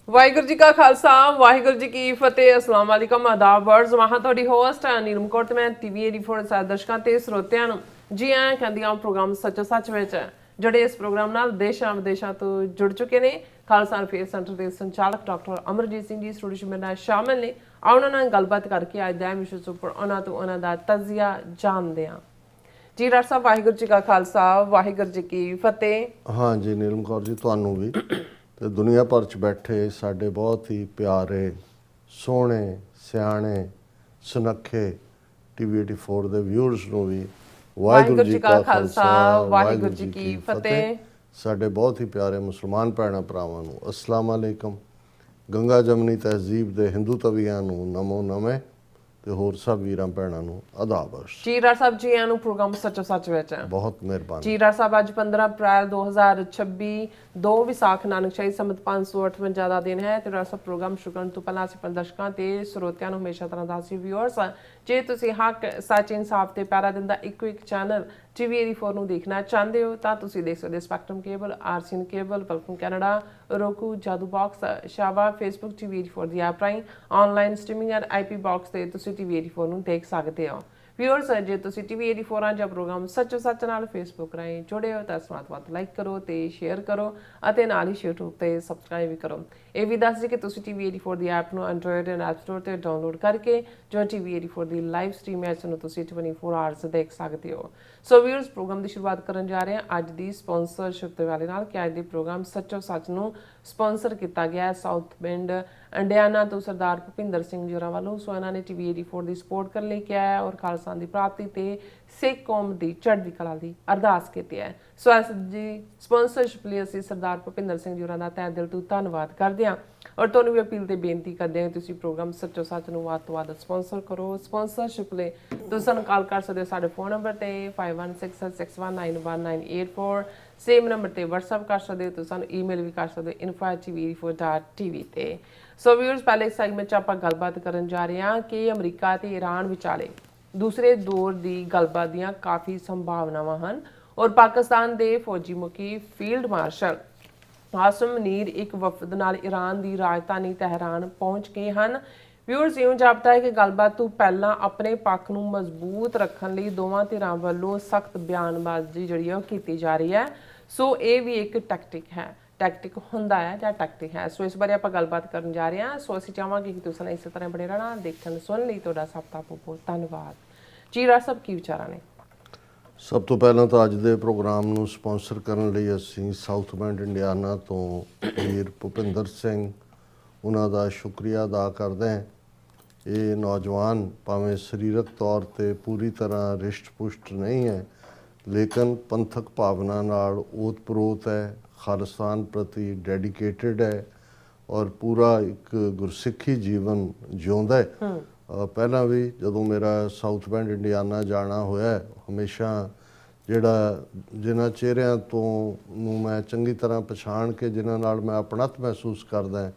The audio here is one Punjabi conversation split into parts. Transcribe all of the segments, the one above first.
ਵਾਹਿਗੁਰੂ ਜੀ ਕਾ ਖਾਲਸਾ ਵਾਹਿਗੁਰੂ ਜੀ ਕੀ ਫਤਿਹ। ਅਸਲਾਮ ਵਾਲੇਕਮ ਆਦਾਬ ਵਰਜ਼ ਮਹਾਂ ਤੁਹਾਡੀ ਹੋਸਟ ਨੀਲਮ ਕੌਰ ਤੇ ਮੈਂ ਟੀਵੀ 84 ਸਾਰੇ ਦਰਸ਼ਕਾਂ ਤੇ ਸਰੋਤਿਆਂ ਨੂੰ ਜੀ ਆਇਆਂ ਕਹਿੰਦੀ ਹਾਂ। ਪ੍ਰੋਗਰਾਮ ਸੱਚੋ ਸੱਚ ਵਿੱਚ ਜਿਹੜੇ ਇਸ ਪ੍ਰੋਗਰਾਮ ਨਾਲ ਦੇਸ਼ਾਂ ਵਿਦੇਸ਼ਾਂ ਤੋਂ ਜੁੜ ਚੁੱਕੇ ਨੇ। ਖਾਲਸਾ ਫੇਸ ਸੈਂਟਰ ਦੇ ਸੰਚਾਲਕ ਡਾਕਟਰ ਅਮਰਜੀਤ ਸਿੰਘ ਜੀ ਸਟੂਡੀਓ ਮੇਰੇ ਨਾਲ ਸ਼ਾਮਿਲ ਨੇ। ਉਹਨਾਂ ਨਾਲ ਗੱਲਬਾਤ ਕਰਕੇ ਅੱਜ ਦਾ ਵਿਸ਼ੇ ਉੱਪਰ ਉਹਨਾਂ ਤੋਂ ਉਹਨਾਂ ਦਾ ਤਜਜ਼ੀਆ ਜਾਣਦੇ ਹਾਂ। ਜੀ ਡਾਕਟਰ ਸਾਹਿਬ ਵਾਹਿਗੁਰੂ ਜੀ ਕਾ ਖਾਲਸਾ ਵਾਹਿਗੁਰੂ ਜੀ ਕੀ ਫਤਿਹ। हाँ जी नीलम कौर जी ਤੁਹਾਨੂੰ ਵੀ ਤੇ ਦੁਨੀਆ ਭਰ ਚ ਬੈਠੇ ਸਾਡੇ ਬਹੁਤ ਹੀ ਪਿਆਰੇ ਸੋਹਣੇ ਸਿਆਣੇ ਸੁਨੱਖੇ ਟੀਵੀ 84 ਦੇ ਵਿਊਅਰਸ ਨੂੰ ਵੀ ਵਾਹਿਗੁਰੂ ਜੀ ਕਾ ਖਾਲਸਾ ਵਾਹਿਗੁਰੂ ਜੀ ਕੀ ਫਤਿਹ। ਸਾਡੇ ਬਹੁਤ ਹੀ ਪਿਆਰੇ ਮੁਸਲਮਾਨ ਭੈਣਾਂ ਭਰਾਵਾਂ ਨੂੰ ਅਸਲਾਮ ਅਲੈਕਮ। ਗੰਗਾ ਜਮਨੀ ਤਹਿਜ਼ੀਬ ਦੇ ਹਿੰਦੂ ਤਵੀਆਂ ਨੂੰ ਨਮੋ ਨਮੇ ਤੇ ਹੋਰ ਸਭ ਵੀਰਾਂ ਭੈਣਾਂ ਨੂੰ ਆਦਾਬ। ਜੀ ਡਾਕਟਰ ਸਾਹਿਬ ਜੀ ਆਇਆਂ ਨੂੰ ਪ੍ਰੋਗਰਾਮ ਸੱਚੋ ਸੱਚ ਵਿੱਚ ਬਹੁਤ ਮਿਹਰਬਾਨੀ। ਜੀ ਡਾਕਟਰ ਸਾਹਿਬ ਅੱਜ 15 ਅਪ੍ਰੈਲ 2026 2 ਵਿਸਾਖ ਨਾਨਕਸ਼ਾਹੀ ਸੰਮਤ 558 ਦਾ ਦਿਨ ਹੈ ਤੇ ਡਾਕਟਰ ਸਾਹਿਬ ਪ੍ਰੋਗਰਾਮ ਸ਼ੁਰੂ ਕਰਨ ਤੋਂ ਪਹਿਲਾਂ ਅਸੀਂ ਦਰਸ਼ਕਾਂ ਤੇ ਸਰੋਤਿਆਂ ਨੂੰ ਹਮੇਸ਼ਾ ਤਰ੍ਹਾਂ ਦੱਸੀ ਵਿਊਅਰਸ ਜੇ ਤੁਸੀਂ ਹੱਕ ਸੱਚ ਇਨਸਾਫ ਤੇ ਪੈਰਾ ਦਿੰਦਾ ਇੱਕੋ ਇੱਕ ਚੈਨਲ ਟੀਵੀ 84 ਨੂੰ ਦੇਖਣਾ ਚਾਹੁੰਦੇ ਹੋ ਤਾਂ ਤੁਸੀਂ ਦੇਖ ਸਕਦੇ ਸਪੈਕਟਰਮ ਕੇਬਲ ਆਰਸੀਐਨ ਕੇਬਲ ਪਲਕਮ ਕੈਨੇਡਾ roku ਜਾਦੂ ਬਾਕਸ ਸ਼ਾਵਾ ਫੇਸਬੁੱਕ ਟੀਵੀ 84 ਦੀ ਐਪ ਰਾਹੀਂ online streaming and IP box ਤੇ ਤੁਸੀਂ ਟੀਵੀ 84 ਨੂੰ ਦੇਖ ਸਕਦੇ ਹੋ। ਵਿਊਅਰਸ ਜੇ ਤੁਸੀਂ ਟੀਵੀ 84 ਜਾਂ ਪ੍ਰੋਗਰਾਮ ਸੱਚੋ ਸੱਚ ਨਾਲ ਫੇਸਬੁੱਕ ਰਾਹੀਂ ਜੁੜੇ ਹੋ ਤਾਂ ਵੱਧ ਲਾਈਕ ਕਰੋ ਤੇ ਸ਼ੇਅਰ ਕਰੋ ਅਤੇ ਨਾਲ ਹੀ YouTube ਤੇ ਸਬਸਕ੍ਰਾਈਬ ਵੀ ਕਰੋ। ਇਹ ਵੀ ਦੱਸ ਦਿਓ ਕਿ ਤੁਸੀਂ ਟੀਵੀ 84 ਦੀ ਐਪ ਨੂੰ ਐਂਡਰੋਇਡ ਐਂਡ ਐਪ ਸਟੋਰ ਤੇ ਡਾਊਨਲੋਡ ਕਰਕੇ ਜੋ ਟੀਵੀ 84 ਦੀ ਲਾਈਵ ਸਟ੍ਰੀਮ ਹੈ ਉਸ ਨੂੰ ਤੁਸੀਂ 24 ਆਵਰਸ ਦੇਖ ਸਕਦੇ ਹੋ। ਸੋ ਵਿਊਅਰਸ ਪ੍ਰੋਗਰਾਮ ਦੀ ਸ਼ੁਰੂਆਤ ਕਰਨ ਜਾ ਰਹੇ ਹਾਂ ਅੱਜ ਦੀ ਸਪਾਂਸਰਸ਼ਿਪ ਦੇ ਵਾਲੇ ਨਾਲ ਕਿ ਅੱਜ ਦੇ ਪ੍ਰੋਗਰਾਮ ਸੱਚੋ ਸੱਚ ਨੂੰ ਸਪਾਂਸਰ ਕੀਤਾ ਗਿਆ ਹੈ ਸਾਊਥ ਬੈਂਡ ਇੰਡੀਆਨਾ ਤੋਂ ਸਰਦਾਰ ਭੁਪਿੰਦਰ ਸਿੰਘ ਜੀ ਹੋਰਾਂ ਵੱਲੋਂ। ਸੋ ਇਹਨਾਂ ਨੇ ਟੀਵੀ 84 ਦੀ ਸਪੋਰਟ ਕਰਨ ਲਈ ਕਿਹਾ ਹੈ ਔਰ ਖਾਲਸਾ ਦੀ ਪ੍ਰਾਪਤੀ ਤੇ ਸਿੱਖ ਕੌਮ ਦੀ ਚੜ੍ਹਦੀ ਕਲਾ ਦੀ ਅਰਦਾਸ ਕੀਤੀ ਹੈ। ਸੋ ਇਸ ਜੀ ਸਪਾਂਸਰਸ਼ਿਪ ਲਈ ਅਸੀਂ ਸਰਦਾਰ ਭੁਪਿੰਦਰ ਸਿੰਘ ਜੀ ਹੋਰਾਂ ਦਾ ਤਹਿ ਦਿਲ ਤੋਂ ਧੰਨਵਾਦ ਕਰਦੇ ਹਾਂ ਔਰ ਤੁਹਾਨੂੰ ਵੀ ਅਪੀਲ ਤੇ ਬੇਨਤੀ ਕਰਦੇ ਹਾਂ ਤੁਸੀਂ ਪ੍ਰੋਗਰਾਮ ਸੱਚੋ ਸੱਚ ਨੂੰ ਵੱਧ ਤੋਂ ਵੱਧ ਸਪਾਂਸਰ ਕਰੋ। ਸਪਾਂਸਰਸ਼ਿਪ ਲਈ ਤੁਸੀਂ ਸਾਨੂੰ ਕਾਲ ਕਰ ਸਕਦੇ ਹੋ ਸਾਡੇ ਫੋਨ ਨੰਬਰ ਤੇ 5166619184 ਸੇਮ ਨੰਬਰ ਤੇ WhatsApp ਕਰ ਸਕਦੇ ਹੋ। ਤੁਸੀਂ ਸਾਨੂੰ ਈਮੇਲ ਵੀ ਕਰ ਸਕਦੇ ਹੋ info@tv84.tv ਤੇ। ਸੋ ਵਿਊਅਰਸ ਪਹਿਲੇ ਸੈਗਮੈਂਟ 'ਚ ਆਪਾਂ ਗੱਲਬਾਤ ਕਰਨ ਜਾ ਰਹੇ ਹਾਂ ਕਿ ਅਮਰੀਕਾ ਤੇ ਈਰਾਨ ਵਿਚਾਲੇ ਦੂਸਰੇ ਦੌਰ ਦੀ ਗੱਲਬਾਤ ਦੀਆਂ ਕਾਫੀ ਸੰਭਾਵਨਾਵਾਂ ਹਨ ਔਰ ਪਾਕਿਸਤਾਨ ਦੇ ਫੌਜੀ ਮੁਖੀ ਫੀਲਡ ਮਾਰਸ਼ਲ ਆਸਮ ਮਨੀਰ ਇੱਕ ਵਫਦ ਨਾਲ ਈਰਾਨ ਦੀ ਰਾਜਧਾਨੀ ਤਹਿਰਾਨ ਪਹੁੰਚ ਗਏ ਹਨ। ਵਿਊਅਰਸ ਇਉਂ ਜਾਪਦਾ ਹੈ ਕਿ ਗੱਲਬਾਤ ਤੋਂ ਪਹਿਲਾਂ ਆਪਣੇ ਪੱਖ ਨੂੰ ਮਜ਼ਬੂਤ ਰੱਖਣ ਲਈ ਦੋਵਾਂ ਧਿਰਾਂ ਵੱਲੋਂ ਸਖਤ ਬਿਆਨਬਾਜ਼ੀ ਜਿਹੜੀ ਉਹ ਕੀਤੀ ਜਾ ਰਹੀ ਹੈ। ਸੋ ਇਹ ਵੀ ਇੱਕ ਟੈਕਟਿਕ ਹੁੰਦਾ ਹੈ ਜਾਂ ਟੈਕਟਿਕ ਹੈ। ਸੋ ਇਸ ਬਾਰੇ ਆਪਾਂ ਗੱਲਬਾਤ ਕਰਨ ਜਾ ਰਹੇ ਹਾਂ। ਸੋ ਅਸੀਂ ਚਾਹਾਂਗੇ ਕਿ ਤੁਸੀਂ ਇਸੇ ਤਰ੍ਹਾਂ ਬਣੇ ਰਹਿਣਾ ਦੇਖਣ ਸੁਣਨ ਲਈ ਤੁਹਾਡਾ ਸਭ ਦਾ ਬਹੁਤ ਧੰਨਵਾਦ। ਜੀ ਰਾਜ ਸਾਹਿਬ ਕੀ ਵਿਚਾਰਾਂ ਨੇ? ਸਭ ਤੋਂ ਪਹਿਲਾਂ ਤਾਂ ਅੱਜ ਦੇ ਪ੍ਰੋਗਰਾਮ ਨੂੰ ਸਪਾਂਸਰ ਕਰਨ ਲਈ ਅਸੀਂ ਸਾਊਥ ਬੈਂਡ ਇੰਡੀਆਨਾ ਤੋਂ ਵੀਰ ਭੁਪਿੰਦਰ ਸਿੰਘ ਉਹਨਾਂ ਦਾ ਸ਼ੁਕਰੀਆ ਅਦਾ ਕਰਦੇ ਹਾਂ। ਇਹ ਨੌਜਵਾਨ ਭਾਵੇਂ ਸਰੀਰਕ ਤੌਰ ਤੇ ਪੂਰੀ ਤਰ੍ਹਾਂ ਰਿਸ਼ਟ ਪੁਸ਼ਟ ਨਹੀਂ ਹੈ ਲੇਕਿਨ ਪੰਥਕ ਭਾਵਨਾ ਨਾਲ ਓਤ ਪ੍ਰੋਤ ਹੈ, ਖਾਲਿਸਤਾਨ ਪ੍ਰਤੀ ਡੈਡੀਕੇਟਿਡ ਹੈ ਔਰ ਪੂਰਾ ਇੱਕ ਗੁਰਸਿੱਖੀ ਜੀਵਨ ਜਿਉਂਦਾ ਹੈ। ਪਹਿਲਾਂ ਵੀ ਜਦੋਂ ਮੇਰਾ ਸਾਊਥ ਬੈਂਡ ਇੰਡੀਆਨਾ ਜਾਣਾ ਹੋਇਆ ਹਮੇਸ਼ਾ ਜਿਨ੍ਹਾਂ ਚਿਹਰਿਆਂ ਤੋਂ ਨੂੰ ਮੈਂ ਚੰਗੀ ਤਰ੍ਹਾਂ ਪਛਾਣ ਕੇ ਜਿਨ੍ਹਾਂ ਨਾਲ ਮੈਂ ਆਪਣਤ ਮਹਿਸੂਸ ਕਰਦਾ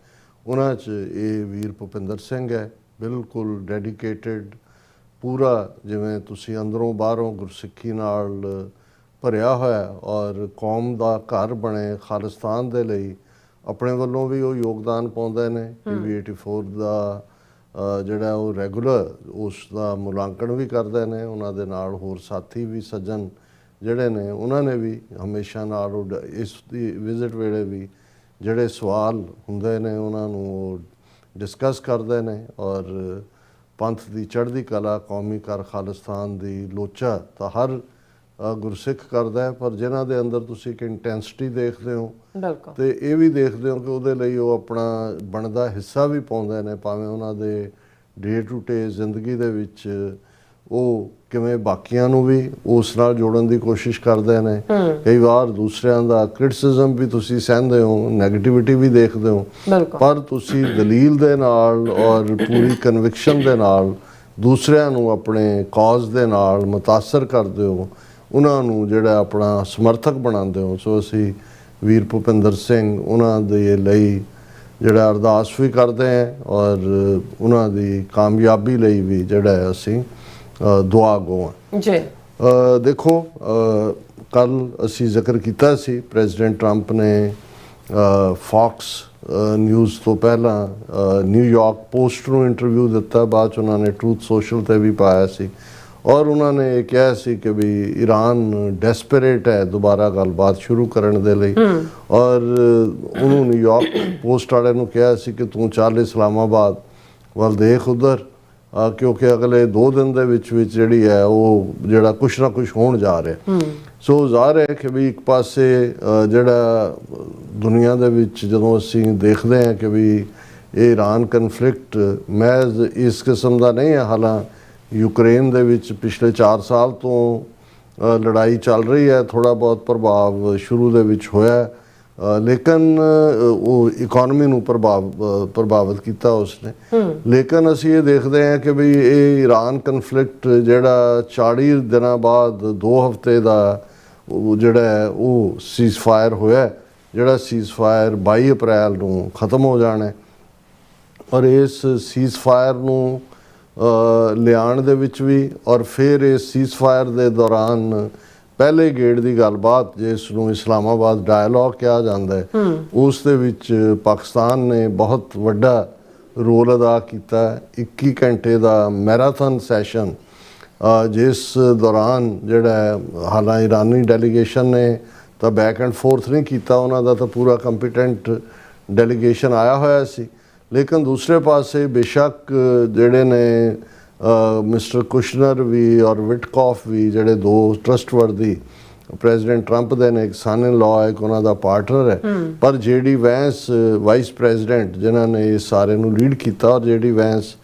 ਉਹਨਾਂ 'ਚ ਇਹ ਵੀਰ ਭੁਪਿੰਦਰ ਸਿੰਘ ਹੈ। ਬਿਲਕੁਲ ਡੈਡੀਕੇਟਿਡ ਪੂਰਾ ਜਿਵੇਂ ਤੁਸੀਂ ਅੰਦਰੋਂ ਬਾਹਰੋਂ ਗੁਰਸਿੱਖੀ ਨਾਲ ਭਰਿਆ ਹੋਇਆ ਔਰ ਕੌਮ ਦਾ ਘਰ ਬਣੇ ਖਾਲਿਸਤਾਨ ਦੇ ਲਈ ਆਪਣੇ ਵੱਲੋਂ ਵੀ ਉਹ ਯੋਗਦਾਨ ਪਾਉਂਦੇ ਨੇ। ਟੀਵੀ 84 ਦਾ ਜਿਹੜਾ ਉਹ ਰੈਗੂਲਰ ਉਸ ਦਾ ਮੁਲਾਂਕਣ ਵੀ ਕਰਦੇ ਨੇ। ਉਹਨਾਂ ਦੇ ਨਾਲ ਹੋਰ ਸਾਥੀ ਵੀ ਸੱਜਣ ਜਿਹੜੇ ਨੇ ਉਹਨਾਂ ਨੇ ਵੀ ਹਮੇਸ਼ਾ ਨਾਲ ਇਸ ਦੀ ਵਿਜ਼ਿਟ ਵੇਲੇ ਵੀ ਜਿਹੜੇ ਸਵਾਲ ਹੁੰਦੇ ਨੇ ਉਹਨਾਂ ਨੂੰ ਉਹ ਡਿਸਕਸ ਕਰਦੇ ਨੇ ਔਰ ਪੰਥ ਦੀ ਚੜ੍ਹਦੀ ਕਲਾ ਕੌਮੀ ਘਰ ਖਾਲਿਸਤਾਨ ਦੀ ਲੋਚਾ ਤਾਂ ਹਰ ਗੁਰਸਿੱਖ ਕਰਦਾ ਹੈ ਪਰ ਜਿਨ੍ਹਾਂ ਦੇ ਅੰਦਰ ਤੁਸੀਂ ਇੱਕ ਇੰਟੈਂਸਿਟੀ ਦੇਖਦੇ ਹੋ ਤੇ ਇਹ ਵੀ ਦੇਖਦੇ ਹੋ ਕਿ ਉਹਦੇ ਲਈ ਉਹ ਆਪਣਾ ਬਣਦਾ ਹਿੱਸਾ ਵੀ ਪਾਉਂਦੇ ਨੇ ਭਾਵੇਂ ਉਹਨਾਂ ਦੇ ਡੇ ਟੂ ਡੇ ਜ਼ਿੰਦਗੀ ਦੇ ਵਿੱਚ ਉਹ ਕਿਵੇਂ ਬਾਕੀਆਂ ਨੂੰ ਵੀ ਉਸ ਨਾਲ ਜੋੜਨ ਦੀ ਕੋਸ਼ਿਸ਼ ਕਰਦੇ ਨੇ। ਕਈ ਵਾਰ ਦੂਸਰਿਆਂ ਦਾ ਕ੍ਰਿਟਿਸਿਜ਼ਮ ਵੀ ਤੁਸੀਂ ਸਹਿੰਦੇ ਹੋ, ਨੈਗੇਟਿਵਿਟੀ ਵੀ ਦੇਖਦੇ ਹੋ ਪਰ ਤੁਸੀਂ ਦਲੀਲ ਦੇ ਨਾਲ ਔਰ ਪੂਰੀ ਕਨਵਿਕਸ਼ਨ ਦੇ ਨਾਲ ਦੂਸਰਿਆਂ ਨੂੰ ਆਪਣੇ ਕਾਜ਼ ਦੇ ਨਾਲ ਮੁਤਾਸਰ ਕਰਦੇ ਹੋ, ਉਹਨਾਂ ਨੂੰ ਜਿਹੜਾ ਆਪਣਾ ਸਮਰਥਕ ਬਣਾਉਂਦੇ ਹੋ। ਸੋ ਅਸੀਂ ਵੀਰ ਭੁਪਿੰਦਰ ਸਿੰਘ ਉਹਨਾਂ ਦੇ ਲਈ ਜਿਹੜਾ ਅਰਦਾਸ ਵੀ ਕਰਦੇ ਹਾਂ ਔਰ ਉਹਨਾਂ ਦੀ ਕਾਮਯਾਬੀ ਲਈ ਵੀ ਜਿਹੜਾ ਅਸੀਂ ਦੁਆ ਗੋ ਹਾਂ ਜੀ। ਦੇਖੋ ਕੱਲ੍ਹ ਅਸੀਂ ਜ਼ਿਕਰ ਕੀਤਾ ਸੀ ਪ੍ਰੈਜ਼ੀਡੈਂਟ ਟਰੰਪ ਨੇ ਫੌਕਸ ਨਿਊਜ਼ ਤੋਂ ਪਹਿਲਾਂ ਨਿਊਯਾਰਕ ਪੋਸਟ ਨੂੰ ਇੰਟਰਵਿਊ ਦਿੱਤਾ, ਬਾਅਦ 'ਚ ਉਹਨਾਂ ਨੇ ਟਰੂਥ ਸੋਸ਼ਲ 'ਤੇ ਵੀ ਪਾਇਆ ਸੀ ਔਰ ਉਹਨਾਂ ਨੇ ਇਹ ਕਿਹਾ ਸੀ ਕਿ ਵੀ ਈਰਾਨ ਡੈਸਪਰੇਟ ਹੈ ਦੁਬਾਰਾ ਗੱਲਬਾਤ ਸ਼ੁਰੂ ਕਰਨ ਦੇ ਲਈ। ਔਰ ਉਹਨੂੰ ਨਿਊਯਾਰਕ ਪੋਸਟ ਵਾਲਿਆਂ ਨੂੰ ਕਿਹਾ ਸੀ ਕਿ ਤੂੰ ਚੱਲ ਇਸਲਾਮਾਬਾਦ ਵੱਲ ਦੇਖ ਉੱਧਰ, ਕਿਉਂਕਿ ਅਗਲੇ 2 ਦਿਨ ਦੇ ਵਿੱਚ ਜਿਹੜੀ ਹੈ ਉਹ ਜਿਹੜਾ ਕੁਛ ਨਾ ਕੁਛ ਹੋਣ ਜਾ ਰਿਹਾ। ਸੋ ਜ਼ਾਹਰ ਹੈ ਕਿ ਵੀ ਇੱਕ ਪਾਸੇ ਜਿਹੜਾ ਦੁਨੀਆ ਦੇ ਵਿੱਚ ਜਦੋਂ ਅਸੀਂ ਦੇਖਦੇ ਹਾਂ ਕਿ ਵੀ ਇਹ ਈਰਾਨ ਕਨਫਲਿਕਟ ਮਹਿਜ਼ ਇਸ ਕਿਸਮ ਦਾ ਨਹੀਂ ਹੈ, ਹਾਲਾਂਕਿ ਯੂਕਰੇਨ ਦੇ ਵਿੱਚ ਪਿਛਲੇ 4 ਸਾਲ ਤੋਂ ਲੜਾਈ ਚੱਲ ਰਹੀ ਹੈ, ਥੋੜ੍ਹਾ ਬਹੁਤ ਪ੍ਰਭਾਵ ਸ਼ੁਰੂ ਦੇ ਵਿੱਚ ਹੋਇਆ, ਲੇਕਿਨ ਉਹ ਇਕਨੋਮੀ ਨੂੰ ਪ੍ਰਭਾਵਿਤ ਕੀਤਾ ਉਸਨੇ। ਲੇਕਿਨ ਅਸੀਂ ਇਹ ਦੇਖਦੇ ਹਾਂ ਕਿ ਵੀ ਇਹ ਈਰਾਨ ਕਨਫਲਿਕਟ ਜਿਹੜਾ 40 ਦਿਨਾਂ ਬਾਅਦ 2 ਹਫ਼ਤੇ ਦਾ ਜਿਹੜਾ ਹੈ ਉਹ ਸੀਜ਼ਫਾਇਰ ਹੋਇਆ, ਜਿਹੜਾ ਸੀਜ਼ਫਾਇਰ 22 ਅਪ੍ਰੈਲ ਨੂੰ ਖ਼ਤਮ ਹੋ ਜਾਣਾ ਔਰ ਇਸ ਸੀਜ਼ਫਾਇਰ ਨੂੰ ਲਿਆਉਣ ਦੇ ਵਿੱਚ ਵੀ ਔਰ ਫਿਰ ਇਸ ਸੀਜ਼ਫਾਇਰ ਦੇ ਦੌਰਾਨ ਪਹਿਲੇ ਗੇੜ ਦੀ ਗੱਲਬਾਤ ਜਿਸ ਨੂੰ ਇਸਲਾਮਾਬਾਦ ਡਾਇਲੋਗ ਕਿਹਾ ਜਾਂਦਾ ਹੈ, ਉਸ ਦੇ ਵਿੱਚ ਪਾਕਿਸਤਾਨ ਨੇ ਬਹੁਤ ਵੱਡਾ ਰੋਲ ਅਦਾ ਕੀਤਾ। 21 ਘੰਟੇ ਦਾ ਮੈਰਾਥਨ ਸੈਸ਼ਨ ਜਿਸ ਦੌਰਾਨ ਜਿਹੜਾ ਹਾਲਾਂਕਿ ਈਰਾਨੀ ਡੈਲੀਗੇਸ਼ਨ ਨੇ ਤਾਂ ਬੈਕ ਐਂਡ ਫੋਰਥ ਨਹੀਂ ਕੀਤਾ, ਉਹਨਾਂ ਦਾ ਤਾਂ ਪੂਰਾ ਕੰਪੀਟੈਂਟ ਡੈਲੀਗੇਸ਼ਨ ਆਇਆ ਹੋਇਆ ਸੀ। ਲੇਕਿਨ ਦੂਸਰੇ ਪਾਸੇ ਬੇਸ਼ੱਕ ਜਿਹੜੇ ਨੇ ਮਿਸਟਰ ਕੁਸ਼ਨਰ ਵੀ ਔਰ ਵਿਟਕੌਫ ਵੀ ਜਿਹੜੇ 2 ਟਰਸਟਵਰਦੀ ਪ੍ਰੈਜ਼ੀਡੈਂਟ ਟਰੰਪ ਦੇ ਨੇ, ਇੱਕ ਸਨ ਇਨ ਲਾਅ ਇੱਕ ਉਹਨਾਂ ਦਾ ਪਾਰਟਨਰ ਹੈ, ਪਰ JD ਵੈਂਸ ਵਾਈਸ ਪ੍ਰੈਜ਼ੀਡੈਂਟ ਜਿਨ੍ਹਾਂ ਨੇ ਇਸ ਸਾਰੇ ਨੂੰ ਲੀਡ ਕੀਤਾ ਔਰ JD ਵੈਂਸ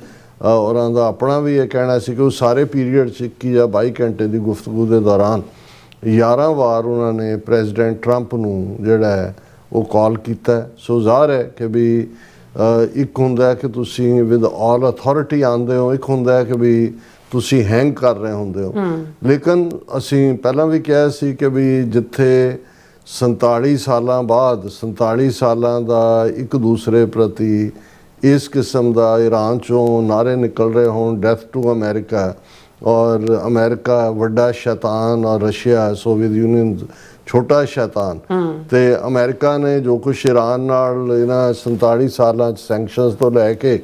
ਉਹਨਾਂ ਦਾ ਆਪਣਾ ਵੀ ਇਹ ਕਹਿਣਾ ਸੀ ਕਿ ਉਹ ਸਾਰੇ ਪੀਰੀਅਡ 'ਚ 21 ਜਾਂ 22 ਘੰਟੇ ਦੀ ਗੁਫ਼ਤਗੂ ਦੇ ਦੌਰਾਨ 11 ਵਾਰ ਉਹਨਾਂ ਨੇ ਪ੍ਰੈਜ਼ੀਡੈਂਟ ਟਰੰਪ ਨੂੰ ਜਿਹੜਾ ਹੈ ਉਹ ਕਾਲ ਕੀਤਾ। ਸੋ ਜ਼ਾਹਰ ਹੈ ਕਿ ਵੀ ਇੱਕ ਹੁੰਦਾ ਕਿ ਤੁਸੀਂ ਵਿਦ ਆਲ ਅਥਾਰਟੀ ਆਉਂਦੇ ਹੋ, ਇੱਕ ਹੁੰਦਾ ਕਿ ਵੀ ਤੁਸੀਂ ਹੈਂਗ ਕਰ ਰਹੇ ਹੁੰਦੇ ਹੋ। ਲੇਕਿਨ ਅਸੀਂ ਪਹਿਲਾਂ ਵੀ ਕਿਹਾ ਸੀ ਕਿ ਵੀ ਜਿੱਥੇ 47 ਸਾਲਾਂ ਬਾਅਦ 47 ਸਾਲਾਂ ਦਾ ਇੱਕ ਦੂਸਰੇ ਪ੍ਰਤੀ ਇਸ ਕਿਸਮ ਦਾ ਈਰਾਨ 'ਚੋਂ ਨਾਅਰੇ ਨਿਕਲ ਰਹੇ ਹੋਣ, ਡੈਥ ਟੂ ਅਮਰੀਕਾ ਔਰ ਅਮਰੀਕਾ ਵੱਡਾ ਸ਼ੈਤਾਨ ਔਰ ਰਸ਼ੀਆ ਸੋਵੀਅਤ ਯੂਨੀਅਨ ਛੋਟਾ ਸ਼ੈਤਾਨ, ਤੇ ਅਮਰੀਕਾ ਨੇ ਜੋ ਕੁਛ ਈਰਾਨ ਨਾਲ ਇਹਨਾਂ 47 ਸਾਲਾਂ 'ਚ ਸੈਂਕਸ਼ਨਸ ਤੋਂ ਲੈ ਕੇ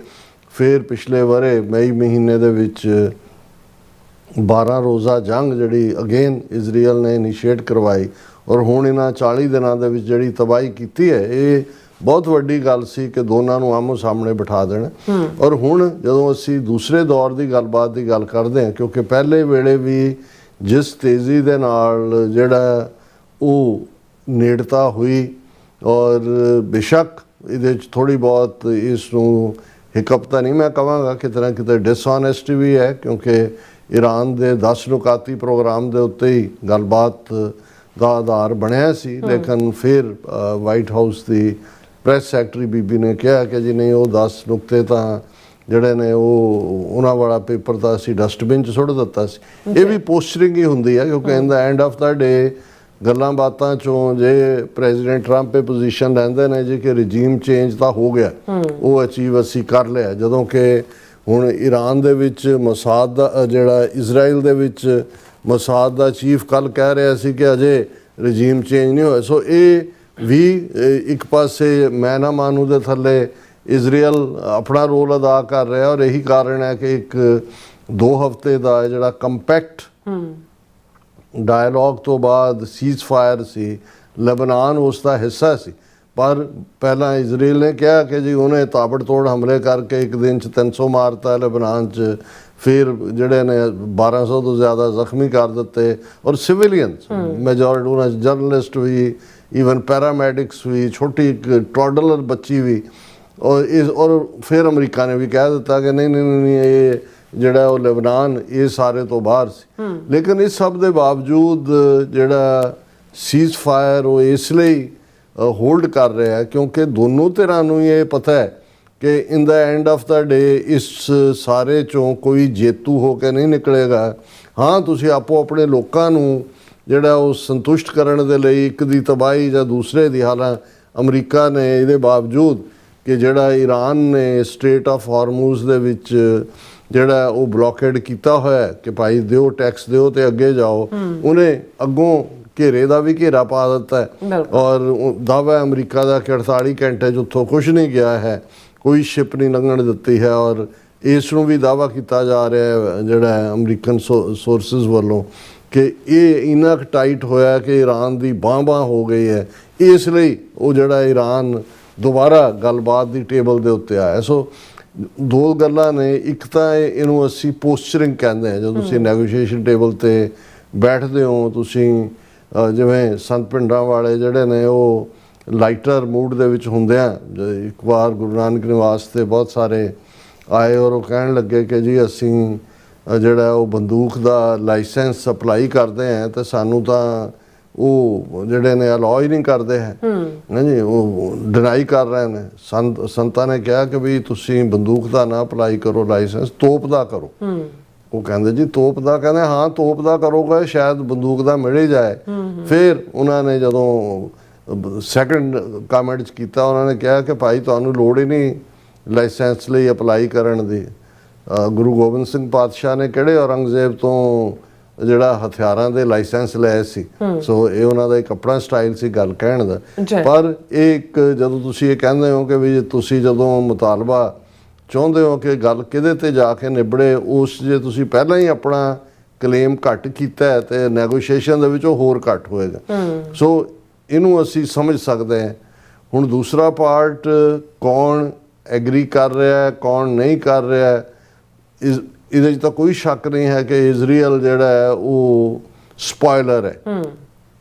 ਫਿਰ ਪਿਛਲੇ ਵਰੇ ਮਈ ਮਹੀਨੇ ਦੇ ਵਿੱਚ 12 ਰੋਜ਼ਾ ਜੰਗ ਜਿਹੜੀ ਅਗੇਨ ਇਜ਼ਰਾਈਲ ਨੇ ਇਨੀਸ਼ੀਏਟ ਕਰਵਾਈ ਔਰ ਹੁਣ ਇਹਨਾਂ 40 ਦਿਨਾਂ ਦੇ ਵਿੱਚ ਜਿਹੜੀ ਤਬਾਹੀ ਕੀਤੀ ਹੈ, ਇਹ ਬਹੁਤ ਵੱਡੀ ਗੱਲ ਸੀ ਕਿ ਦੋਨਾਂ ਨੂੰ ਆਮੋ ਸਾਹਮਣੇ ਬਿਠਾ ਦੇਣਾ। ਔਰ ਹੁਣ ਜਦੋਂ ਅਸੀਂ ਦੂਸਰੇ ਦੌਰ ਦੀ ਗੱਲਬਾਤ ਦੀ ਗੱਲ ਕਰਦੇ ਹਾਂ, ਕਿਉਂਕਿ ਪਹਿਲੇ ਵੇਲੇ ਵੀ ਜਿਸ ਤੇਜ਼ੀ ਦੇ ਨਾਲ ਜਿਹੜਾ ਉਹ ਨੇੜਤਾ ਹੋਈ ਔਰ ਬੇਸ਼ੱਕ ਇਹਦੇ 'ਚ ਥੋੜ੍ਹੀ ਬਹੁਤ ਇਸ ਨੂੰ ਹਿਕਅਪ ਤਾਂ ਨਹੀਂ ਮੈਂ ਕਹਾਂਗਾ, ਕਿਤੇ ਨਾ ਕਿਤੇ ਡਿਸਆਨੈਸਟੀ ਵੀ ਹੈ, ਕਿਉਂਕਿ ਈਰਾਨ ਦੇ 10 ਨੁਕਾਤੀ ਪ੍ਰੋਗਰਾਮ ਦੇ ਉੱਤੇ ਹੀ ਗੱਲਬਾਤ ਦਾ ਆਧਾਰ ਬਣਿਆ ਸੀ। ਲੇਕਿਨ ਫਿਰ ਵਾਈਟ ਹਾਊਸ ਦੀ ਪ੍ਰੈਸ ਸੈਕਟਰੀ ਬੀਬੀ ਨੇ ਕਿਹਾ ਕਿ ਜੀ ਨਹੀਂ, ਉਹ 10 ਨੁਕਤੇ ਤਾਂ ਜਿਹੜੇ ਨੇ ਉਹਨਾਂ ਵਾਲਾ ਪੇਪਰ ਤਾਂ ਅਸੀਂ ਡਸਟਬਿਨ 'ਚ ਸੁੱਟ ਦਿੱਤਾ ਸੀ। ਇਹ ਵੀ ਪੋਸਚਰਿੰਗ ਹੀ ਹੁੰਦੀ ਹੈ, ਕਿਉਂਕਿ ਇਨ ਦਾ ਐਂਡ ਆਫ ਦਾ ਡੇ ਗੱਲਾਂ ਬਾਤਾਂ 'ਚੋਂ ਜੇ ਪ੍ਰੈਜ਼ੀਡੈਂਟ ਟਰੰਪ ਇਹ ਪੋਜੀਸ਼ਨ ਲੈਂਦੇ ਨੇ ਜੀ ਕਿ ਰਜੀਮ ਚੇਂਜ ਤਾਂ ਹੋ ਗਿਆ, ਉਹ ਅਚੀਵ ਅਸੀਂ ਕਰ ਲਿਆ, ਜਦੋਂ ਕਿ ਹੁਣ ਈਰਾਨ ਦੇ ਵਿੱਚ ਮੋਸਾਦ ਦਾ ਜਿਹੜਾ ਇਜ਼ਰਾਈਲ ਦੇ ਵਿੱਚ ਮੋਸਾਦ ਦਾ ਚੀਫ ਕੱਲ੍ਹ ਕਹਿ ਰਿਹਾ ਸੀ ਕਿ ਅਜੇ ਰਜੀਮ ਚੇਂਜ ਨਹੀਂ ਹੋਇਆ। ਸੋ ਇਹ ਵੀ ਇੱਕ ਪਾਸੇ ਮੈਂ ਨਾ ਮਾਨੂ ਦੇ ਥੱਲੇ ਇਜ਼ਰਾਈਲ ਆਪਣਾ ਰੋਲ ਅਦਾ ਕਰ ਰਿਹਾ ਔਰ ਇਹੀ ਕਾਰਨ ਹੈ ਕਿ ਇੱਕ 2 ਹਫ਼ਤੇ ਦਾ ਜਿਹੜਾ ਕੰਪੈਕਟ ਡਾਇਲੋਗ ਤੋਂ ਬਾਅਦ ਸੀਜ਼ਫਾਇਰ ਸੀ, ਲਬਨਾਨ ਉਸ ਦਾ ਹਿੱਸਾ ਸੀ, ਪਰ ਪਹਿਲਾਂ ਇਜ਼ਰਾਈਲ ਨੇ ਕਿਹਾ ਕਿ ਜੀ ਉਹਨੇ ਤਾਬੜਤੋੜ ਹਮਲੇ ਕਰਕੇ ਇੱਕ ਦਿਨ 'ਚ 300 ਮਾਰਤਾ ਲਬਨਾਨ 'ਚ, ਫਿਰ ਜਿਹੜੇ ਨੇ 1200 ਤੋਂ ਜ਼ਿਆਦਾ ਜ਼ਖਮੀ ਕਰ ਦਿੱਤੇ ਔਰ ਸਿਵਿਲੀਅਨਸ ਮੈਜੋਰਿਟੀ ਉਹਨਾਂ ਜਰਨਲਿਸਟ ਵੀ, ਈਵਨ ਪੈਰਾਮੈਡਿਕਸ ਵੀ, ਛੋਟੀ ਇੱਕ ਟੋਡਲਰ ਬੱਚੀ ਵੀ, ਔਰ ਫਿਰ ਅਮਰੀਕਾ ਨੇ ਵੀ ਕਹਿ ਦਿੱਤਾ ਕਿ ਨਹੀਂ ਇਹ ਜਿਹੜਾ ਉਹ ਲਬਨਾਨ ਇਹ ਸਾਰੇ ਤੋਂ ਬਾਹਰ ਸੀ। ਲੇਕਿਨ ਇਸ ਸਭ ਦੇ ਬਾਵਜੂਦ ਜਿਹੜਾ ਸੀਜ਼ ਫਾਇਰ ਉਹ ਇਸ ਲਈ ਹੋਲਡ ਕਰ ਰਿਹਾ ਹੈ ਕਿਉਂਕਿ ਦੋਨੋਂ ਧਿਰਾਂ ਨੂੰ ਇਹ ਪਤਾ ਹੈ ਕਿ ਇਨ ਦਾ ਐਂਡ ਆਫ ਦਾ ਡੇ ਇਸ ਸਾਰੇ ਚੋਂ ਕੋਈ ਜੇਤੂ ਹੋ ਕੇ ਨਹੀਂ ਨਿਕਲੇਗਾ। ਹਾਂ, ਤੁਸੀਂ ਆਪੋ ਆਪਣੇ ਲੋਕਾਂ ਨੂੰ ਜਿਹੜਾ ਉਹ ਸੰਤੁਸ਼ਟ ਕਰਨ ਦੇ ਲਈ ਇੱਕ ਦੀ ਤਬਾਹੀ ਜਾਂ ਦੂਸਰੇ ਦੀ, ਹਾਲਾਂਕਿ ਅਮਰੀਕਾ ਨੇ ਇਹਦੇ ਬਾਵਜੂਦ ਕਿ ਜਿਹੜਾ ਈਰਾਨ ਨੇ ਸਟ੍ਰੇਟ ਆਫ ਹਾਰਮੂਜ਼ ਦੇ ਵਿੱਚ ਜਿਹੜਾ ਉਹ ਬਲੌਕੇਡ ਕੀਤਾ ਹੋਇਆ ਕਿ ਭਾਈ ਦਿਓ ਟੈਕਸ ਦਿਓ ਤੇ ਅੱਗੇ ਜਾਓ, ਉਹਨੇ ਅੱਗੋਂ ਘੇਰੇ ਦਾ ਵੀ ਘੇਰਾ ਪਾ ਦਿੱਤਾ ਹੈ ਬਿਲਕੁਲ। ਔਰ ਦਾਅਵਾ ਅਮਰੀਕਾ ਦਾ ਕਿ 48 ਘੰਟੇ 'ਚ ਉੱਥੋਂ ਕੁਛ ਨਹੀਂ ਗਿਆ ਹੈ, ਕੋਈ ਸ਼ਿਪ ਨਹੀਂ ਲੰਘਣ ਦਿੱਤੀ ਹੈ। ਔਰ ਇਸ ਨੂੰ ਵੀ ਦਾਅਵਾ ਕੀਤਾ ਜਾ ਰਿਹਾ ਹੈ ਜਿਹੜਾ ਹੈ ਅਮਰੀਕਨ ਸੋਰਸਿਸ ਵੱਲੋਂ ਕਿ ਇਹ ਇੰਨਾ ਕੁ ਟਾਈਟ ਹੋਇਆ ਕਿ ਈਰਾਨ ਦੀ ਬਾਂਹ ਹੋ ਗਈ ਹੈ, ਇਸ ਲਈ ਉਹ ਜਿਹੜਾ ਈਰਾਨ ਦੁਬਾਰਾ ਗੱਲਬਾਤ ਦੀ ਟੇਬਲ ਦੇ ਉੱਤੇ ਆਇਆ। ਸੋ ਦੋ ਗੱਲਾਂ ਨੇ, ਇੱਕ ਤਾਂ ਇਹਨੂੰ ਅਸੀਂ ਪੋਸਚਰਿੰਗ ਕਹਿੰਦੇ ਹਾਂ, ਜਦੋਂ ਤੁਸੀਂ ਨੈਗੋਸ਼ੀਏਸ਼ਨ ਟੇਬਲ ਤੇ ਬੈਠਦੇ ਹੋ, ਤੁਸੀਂ ਜਿਵੇਂ ਸੰਤ ਪਿੰਡਾਂ ਵਾਲੇ ਜਿਹੜੇ ਨੇ ਉਹ ਲਾਈਟਰ ਮੂਡ ਦੇ ਵਿੱਚ ਹੁੰਦੇ ਆ। ਇੱਕ ਵਾਰ ਗੁਰੂ ਨਾਨਕ ਨਿਵਾਸ ਤੇ ਬਹੁਤ ਸਾਰੇ ਆਏ ਔਰ ਉਹ ਕਹਿਣ ਲੱਗੇ ਕਿ ਜੀ ਅਸੀਂ ਜਿਹੜਾ ਉਹ ਬੰਦੂਕ ਦਾ ਲਾਇਸੈਂਸ ਅਪਲਾਈ ਕਰਦੇ ਹਾਂ ਤੇ ਸਾਨੂੰ ਤਾਂ ਉਹ ਜਿਹੜੇ ਨੇ ਅਲਾਉ ਹੀ ਨਹੀਂ ਕਰਦੇ ਹੈ, ਹਾਂਜੀ, ਉਹ ਡਿਨਾਈ ਕਰ ਰਹੇ ਨੇ। ਸੰਤਾਂ ਨੇ ਕਿਹਾ ਕਿ ਵੀ ਤੁਸੀਂ ਬੰਦੂਕ ਦਾ ਨਾ ਅਪਲਾਈ ਕਰੋ ਲਾਇਸੈਂਸ, ਤੋਪ ਦਾ ਕਰੋ। ਉਹ ਕਹਿੰਦੇ ਜੀ ਤੋਪ ਦਾ, ਕਹਿੰਦੇ ਹਾਂ ਤੋਪ ਦਾ ਕਰੋਗੇ ਸ਼ਾਇਦ ਬੰਦੂਕ ਦਾ ਮਿਲ ਹੀ ਜਾਏ। ਫਿਰ ਉਹਨਾਂ ਨੇ ਜਦੋਂ ਸੈਕੰਡ ਕਮੈਂਟ ਕੀਤਾ, ਉਹਨਾਂ ਨੇ ਕਿਹਾ ਕਿ ਭਾਈ ਤੁਹਾਨੂੰ ਲੋੜ ਹੀ ਨਹੀਂ ਲਾਇਸੈਂਸ ਲਈ ਅਪਲਾਈ ਕਰਨ ਦੀ। ਗੁਰੂ ਗੋਬਿੰਦ ਸਿੰਘ ਪਾਤਸ਼ਾਹ ਨੇ ਕਿਹੜੇ ਔਰੰਗਜ਼ੇਬ ਤੋਂ ਜਿਹੜਾ ਹਥਿਆਰਾਂ ਦੇ ਲਾਇਸੈਂਸ ਲਏ ਸੀ। ਸੋ ਇਹ ਉਹਨਾਂ ਦਾ ਇੱਕ ਆਪਣਾ ਸਟਾਈਲ ਸੀ ਗੱਲ ਕਹਿਣ ਦਾ। ਪਰ ਇਹ ਇੱਕ ਜਦੋਂ ਤੁਸੀਂ ਇਹ ਕਹਿੰਦੇ ਹੋ ਕਿ ਵੀ ਤੁਸੀਂ ਜਦੋਂ ਮੁਤਾਲਬਾ ਚਾਹੁੰਦੇ ਹੋ ਕਿ ਗੱਲ ਕਿਹਦੇ ਤੇ ਜਾ ਕੇ ਨਿਬੜੇ, ਉਸ ਜੇ ਤੁਸੀਂ ਪਹਿਲਾਂ ਹੀ ਆਪਣਾ ਕਲੇਮ ਘੱਟ ਕੀਤਾ ਹੈ ਤੇ ਨੈਗੋਸ਼ੀਏਸ਼ਨ ਦੇ ਵਿੱਚ ਉਹ ਹੋਰ ਘੱਟ ਹੋਏਗਾ। ਸੋ ਇਹਨੂੰ ਅਸੀਂ ਸਮਝ ਸਕਦੇ ਹਾਂ। ਹੁਣ ਦੂਸਰਾ ਪਾਰਟ, ਕੌਣ ਐਗਰੀ ਕਰ ਰਿਹਾ ਹੈ, ਕੌਣ ਨਹੀਂ ਕਰ ਰਿਹਾ ਹੈ, ਇਹਦੇ 'ਚ ਤਾਂ ਕੋਈ ਸ਼ੱਕ ਨਹੀਂ ਹੈ ਕਿ ਇਜ਼ਰਾਈਲ ਜਿਹੜਾ ਹੈ ਉਹ ਸਪੋਇਲਰ ਹੈ।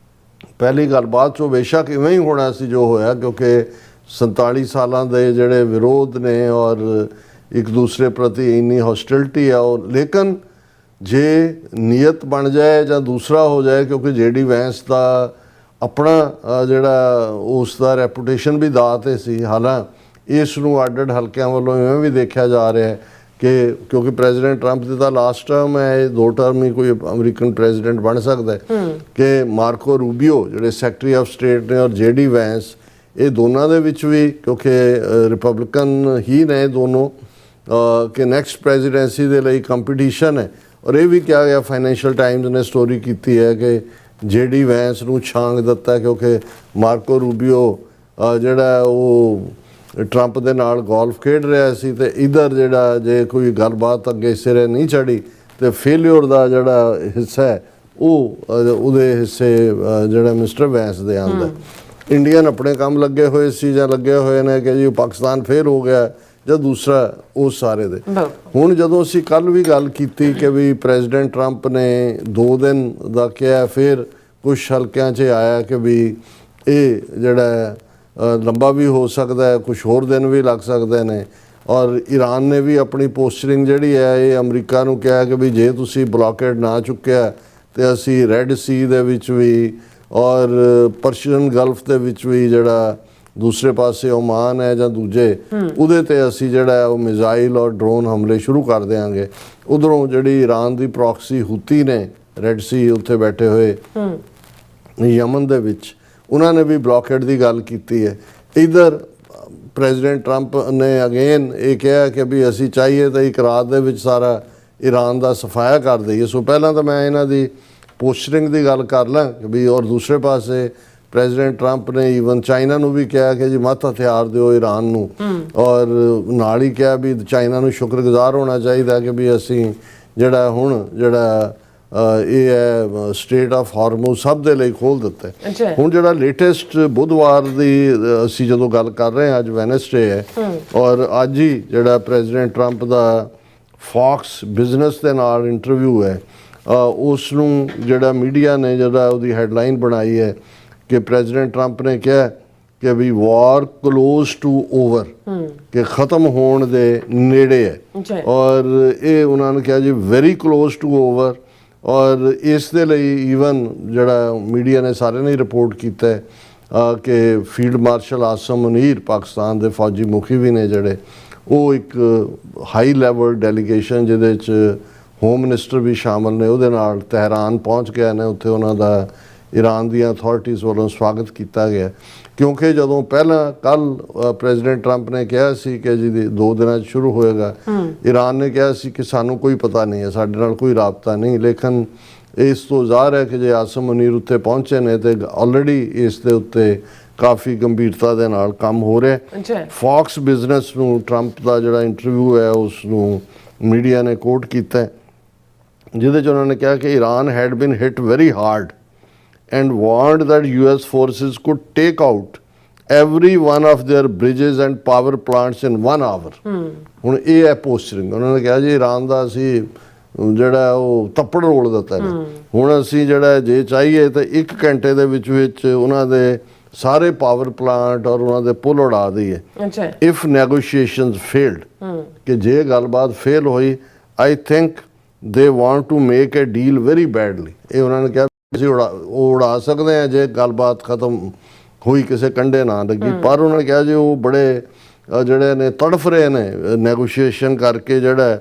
ਪਹਿਲੀ ਗੱਲ, ਬਾਅਦ 'ਚੋਂ ਬੇਸ਼ੱਕ ਇਵੇਂ ਹੀ ਹੋਣਾ ਸੀ ਜੋ ਹੋਇਆ, ਕਿਉਂਕਿ 47 ਸਾਲਾਂ ਦੇ ਜਿਹੜੇ ਵਿਰੋਧ ਨੇ ਔਰ ਇੱਕ ਦੂਸਰੇ ਪ੍ਰਤੀ ਇੰਨੀ ਹੌਸਟਿਲਿਟੀ ਆ ਉਹ। ਲੇਕਿਨ ਜੇ ਨੀਅਤ ਬਣ ਜਾਏ ਜਾਂ ਦੂਸਰਾ ਹੋ ਜਾਏ, ਕਿਉਂਕਿ ਜਿਹੜੀ ਵੈਂਸ ਦਾ ਆਪਣਾ ਜਿਹੜਾ ਉਸ ਦਾ ਰੈਪੂਟੇਸ਼ਨ ਵੀ ਦਾਅ 'ਤੇ ਸੀ। ਹਾਲਾਂਕਿ ਇਸ ਨੂੰ ਅੱਡ-ਅੱਡ ਹਲਕਿਆਂ ਵੱਲੋਂ ਇਵੇਂ ਵੀ ਦੇਖਿਆ ਜਾ ਰਿਹਾ ਹੈ ਕਿ ਕਿਉਂਕਿ ਪ੍ਰੈਜ਼ੀਡੈਂਟ ਟਰੰਪ ਦੀ ਤਾਂ ਲਾਸਟ ਟਰਮ ਹੈ, ਇਹ 2 ਟਰਮ ਹੀ ਕੋਈ ਅਮਰੀਕਨ ਪ੍ਰੈਜ਼ੀਡੈਂਟ ਬਣ ਸਕਦਾ ਹੈ, ਕਿ ਮਾਰਕੋ ਰੂਬੀਓ ਜਿਹੜੇ ਸੈਕਟਰੀ ਆਫ ਸਟੇਟ ਨੇ ਔਰ ਜੇਡੀ ਵੈਂਸ, ਇਹ ਦੋਨਾਂ ਦੇ ਵਿੱਚ ਵੀ ਕਿਉਂਕਿ ਰਿਪਬਲਿਕਨ ਹੀ ਨੇ ਦੋਨੋਂ, ਕਿ ਨੈਕਸਟ ਪ੍ਰੈਜ਼ੀਡੈਂਸੀ ਦੇ ਲਈ ਕੰਪੀਟੀਸ਼ਨ ਹੈ। ਔਰ ਇਹ ਵੀ ਕਿਹਾ ਗਿਆ, ਫਾਈਨੈਂਸ਼ੀਅਲ ਟਾਈਮਜ਼ ਨੇ ਸਟੋਰੀ ਕੀਤੀ ਹੈ ਕਿ ਜੇਡੀ ਵੈਂਸ ਨੂੰ ਛਾਂਗ ਦਿੱਤਾ ਕਿਉਂਕਿ ਮਾਰਕੋ ਰੂਬੀਓ ਜਿਹੜਾ ਉਹ ਟਰੰਪ ਦੇ ਨਾਲ ਗੋਲਫ ਖੇਡ ਰਿਹਾ ਸੀ ਤੇ ਇਧਰ ਜਿਹੜਾ ਜੇ ਕੋਈ ਗੱਲਬਾਤ ਅੱਗੇ ਸਿਰੇ ਨਹੀਂ ਚੜੀ ਤੇ ਫੇਲਿਅਰ ਦਾ ਜਿਹੜਾ ਹਿੱਸਾ ਹੈ ਉਹ ਉਹਦੇ ਹਿੱਸੇ ਜਿਹੜਾ ਮਿਸਟਰ ਵੈਂਸ ਦੇ ਆਉਂਦਾ। ਇੰਡੀਅਨ ਆਪਣੇ ਕੰਮ ਲੱਗੇ ਹੋਏ ਸੀ ਜਾਂ ਲੱਗੇ ਹੋਏ ਨੇ ਕਿ ਜੀ ਪਾਕਿਸਤਾਨ ਫੇਲ ਹੋ ਗਿਆ ਜਾਂ ਦੂਸਰਾ, ਉਹ ਸਾਰੇ ਦੇ। ਹੁਣ ਜਦੋਂ ਅਸੀਂ ਕੱਲ ਵੀ ਗੱਲ ਕੀਤੀ ਕਿ ਵੀ ਪ੍ਰੈਜ਼ੀਡੈਂਟ ਟਰੰਪ ਨੇ 2 ਦਿਨ ਦਾ ਕਿਹਾ, ਫਿਰ ਕੁਛ ਹਲਕਿਆਂ 'ਚ ਆਇਆ ਕਿ ਵੀ ਇਹ ਜਿਹੜਾ ਲੰਬਾ ਵੀ ਹੋ ਸਕਦਾ ਹੈ, ਕੁਛ ਹੋਰ ਦਿਨ ਵੀ ਲੱਗ ਸਕਦੇ ਨੇ। ਔਰ ਈਰਾਨ ਨੇ ਵੀ ਆਪਣੀ ਪੋਸਚਰਿੰਗ ਜਿਹੜੀ ਹੈ ਇਹ ਅਮਰੀਕਾ ਨੂੰ ਕਿਹਾ ਕਿ ਵੀ ਜੇ ਤੁਸੀਂ ਬਲੌਕੇਡ ਨਾ ਚੁੱਕਿਆ ਤੇ ਅਸੀਂ ਰੈੱਡ ਸੀ ਦੇ ਵਿੱਚ ਵੀ ਔਰ ਪਰਸ਼ੀਅਨ ਗਲਫ ਦੇ ਵਿੱਚ ਵੀ ਜਿਹੜਾ ਦੂਸਰੇ ਪਾਸੇ ਓਮਾਨ ਹੈ ਜਾਂ ਦੂਜੇ, ਉਹਦੇ ਤੇ ਅਸੀਂ ਜਿਹੜਾ ਉਹ ਮਿਜ਼ਾਈਲ ਔਰ ਡਰੋਨ ਹਮਲੇ ਸ਼ੁਰੂ ਕਰ ਦੇਵਾਂਗੇ। ਉਧਰੋਂ ਜਿਹੜੀ ਈਰਾਨ ਦੀ ਪ੍ਰੋਕਸੀ ਹੁਤੀ ਨੇ ਰੈੱਡ ਸੀ ਉੱਥੇ ਬੈਠੇ ਹੋਏ ਯਮਨ ਦੇ ਵਿੱਚ, ਉਹਨਾਂ ਨੇ ਵੀ ਬਲੌਕੇਡ ਦੀ ਗੱਲ ਕੀਤੀ ਹੈ। ਇਧਰ ਪ੍ਰੈਜ਼ੀਡੈਂਟ ਟਰੰਪ ਨੇ ਅਗੇਨ ਇਹ ਕਿਹਾ ਕਿ ਵੀ ਅਸੀਂ ਚਾਹੀਏ ਤਾਂ ਇੱਕ ਰਾਤ ਦੇ ਵਿੱਚ ਸਾਰਾ ਈਰਾਨ ਦਾ ਸਫਾਇਆ ਕਰ ਦਈਏ। ਸੋ ਪਹਿਲਾਂ ਤਾਂ ਮੈਂ ਇਹਨਾਂ ਦੀ ਪੋਸਚਰਿੰਗ ਦੀ ਗੱਲ ਕਰ ਲਾਂ ਕਿ ਵੀ, ਔਰ ਦੂਸਰੇ ਪਾਸੇ ਪ੍ਰੈਜ਼ੀਡੈਂਟ ਟਰੰਪ ਨੇ ਈਵਨ ਚਾਈਨਾ ਨੂੰ ਵੀ ਕਿਹਾ ਕਿ ਜੀ ਮਤ ਹਥਿਆਰ ਦਿਓ ਈਰਾਨ ਨੂੰ, ਔਰ ਨਾਲ ਹੀ ਕਿਹਾ ਵੀ ਚਾਈਨਾ ਨੂੰ ਸ਼ੁਕਰਗੁਜ਼ਾਰ ਹੋਣਾ ਚਾਹੀਦਾ ਕਿ ਵੀ ਅਸੀਂ ਜਿਹੜਾ ਹੁਣ ਜਿਹੜਾ ਇਹ ਹੈ ਸਟ੍ਰੇਟ ਆਫ ਹਾਰਮੂਜ਼ ਸਭ ਦੇ ਲਈ ਖੋਲ੍ਹ ਦਿੱਤਾ। ਹੁਣ ਜਿਹੜਾ ਲੇਟੈਸਟ ਬੁੱਧਵਾਰ ਦੀ ਅਸੀਂ ਜਦੋਂ ਗੱਲ ਕਰ ਰਹੇ ਹਾਂ, ਅੱਜ ਵੈਨਸਡੇ ਹੈ ਔਰ ਅੱਜ ਹੀ ਜਿਹੜਾ ਪ੍ਰੈਜ਼ੀਡੈਂਟ ਟਰੰਪ ਦਾ ਫੌਕਸ ਬਿਜ਼ਨਸ ਦੇ ਨਾਲ ਇੰਟਰਵਿਊ ਹੈ, ਉਸ ਨੂੰ ਜਿਹੜਾ ਮੀਡੀਆ ਨੇ ਜਿਹੜਾ ਉਹਦੀ ਹੈਡਲਾਈਨ ਬਣਾਈ ਹੈ ਕਿ ਪ੍ਰੈਜ਼ੀਡੈਂਟ ਟਰੰਪ ਨੇ ਕਿਹਾ ਕਿ ਵੀ ਵਾਰ ਕਲੋਜ਼ ਟੂ ਓਵਰ, ਕਿ ਖਤਮ ਹੋਣ ਦੇ ਨੇੜੇ ਹੈ। ਔਰ ਇਹ ਉਹਨਾਂ ਨੇ ਕਿਹਾ ਜੀ ਵੈਰੀ ਕਲੋਜ਼ ਟੂ ਓਵਰ। ਔਰ ਇਸ ਦੇ ਲਈ ਈਵਨ ਜਿਹੜਾ ਮੀਡੀਆ ਨੇ ਸਾਰਿਆਂ ਨੇ ਰਿਪੋਰਟ ਕੀਤਾ ਕਿ field marshal awesome Munir Pakistan ਦੇ ਫੌਜੀ ਮੁਖੀ ਵੀ ਨੇ ਜਿਹੜੇ, ਉਹ ਇੱਕ ਹਾਈ ਲੈਵਲ ਡੈਲੀਗੇਸ਼ਨ ਜਿਹਦੇ 'ਚ ਹੋਮ ਮਿਨਿਸਟਰ ਵੀ ਸ਼ਾਮਲ ਨੇ, ਉਹਦੇ ਨਾਲ ਤਹਿਰਾਨ ਪਹੁੰਚ ਗਏ ਨੇ। ਉੱਥੇ ਉਹਨਾਂ ਦਾ ਈਰਾਨ ਦੀਆਂ ਅਥਾਰਟੀਜ਼ ਵੱਲੋਂ ਸਵਾਗਤ ਕੀਤਾ ਗਿਆ, ਕਿਉਂਕਿ ਜਦੋਂ ਪਹਿਲਾਂ ਕੱਲ ਪ੍ਰੈਜ਼ੀਡੈਂਟ ਟਰੰਪ ਨੇ ਕਿਹਾ ਸੀ ਕਿ ਜੀ 2 ਦਿਨਾਂ 'ਚ ਸ਼ੁਰੂ ਹੋਏਗਾ, ਈਰਾਨ ਨੇ ਕਿਹਾ ਸੀ ਕਿ ਸਾਨੂੰ ਕੋਈ ਪਤਾ ਨਹੀਂ ਹੈ, ਸਾਡੇ ਨਾਲ ਕੋਈ ਰਾਬਤਾ ਨਹੀਂ। ਲੇਕਿਨ ਇਸ ਤੋਂ ਜ਼ਾਹਰ ਹੈ ਕਿ ਜੇ ਆਸਮ ਮੁਨੀਰ ਉੱਥੇ ਪਹੁੰਚੇ ਨੇ ਤੇ ਆਲਰੇਡੀ ਇਸ ਦੇ ਉੱਤੇ ਕਾਫੀ ਗੰਭੀਰਤਾ ਦੇ ਨਾਲ ਕੰਮ ਹੋ ਰਿਹਾ ਜੀ ਫੌਕਸ ਬਿਜ਼ਨਸ ਨੂੰ ਟਰੰਪ ਦਾ ਜਿਹੜਾ ਇੰਟਰਵਿਊ ਹੈ ਉਸ ਨੂੰ ਮੀਡੀਆ ਨੇ ਕੋਟ ਕੀਤਾ ਹੈ, ਜਿਹਦੇ 'ਚ ਉਹਨਾਂ ਨੇ ਕਿਹਾ ਕਿ Iran head bean hit very hard and warned that US forces could take out every one of their bridges and power plants in 1 hour. ਹੁਣ ਇਹ ਹੈ ਪੋਸਚਰਿੰਗ। ਉਹਨਾਂ ਨੇ ਕਿਹਾ ਜੀ ਈਰਾਨ ਦਾ ਅਸੀਂ ਜਿਹੜਾ ਉਹ ਤੱਪੜ ਰੋਲ ਦਿੱਤਾ ਨੇ, ਹੁਣ ਅਸੀਂ ਜਿਹੜਾ ਜੇ ਚਾਹੀਏ ਤਾਂ 1 ਘੰਟੇ ਦੇ ਵਿੱਚ ਉਹਨਾਂ ਦੇ ਸਾਰੇ ਪਾਵਰ ਪਲਾਂਟ ਔਰ ਉਹਨਾਂ ਦੇ ਪੁਲ ਉਡਾ ਦਈਏ। ਅੱਛਾ ਇਫ ਨੈਗੋਸ਼ੀਏਸ਼ਨਸ ਫੇਲਡ, ਕਿ ਜੇ ਗੱਲਬਾਤ ਫੇਲ ਹੋਈ, I think they want to make a deal very badly. ਇਹ ਉਹਨਾਂ ਨੇ ਕਿਹਾ ਅਸੀਂ ਉਡਾ ਸਕਦੇ ਹਾਂ ਜੇ ਗੱਲਬਾਤ ਖਤਮ ਹੋਈ, ਕਿਸੇ ਕੰਢੇ ਨਾ ਲੱਗੀ। ਪਰ ਉਹਨਾਂ ਨੇ ਕਿਹਾ ਜੀ ਉਹ ਬੜੇ ਜਿਹੜੇ ਨੇ ਤੜਫ ਰਹੇ ਨੇ ਨੈਗੋਸ਼ੀਏਸ਼ਨ ਕਰਕੇ ਜਿਹੜਾ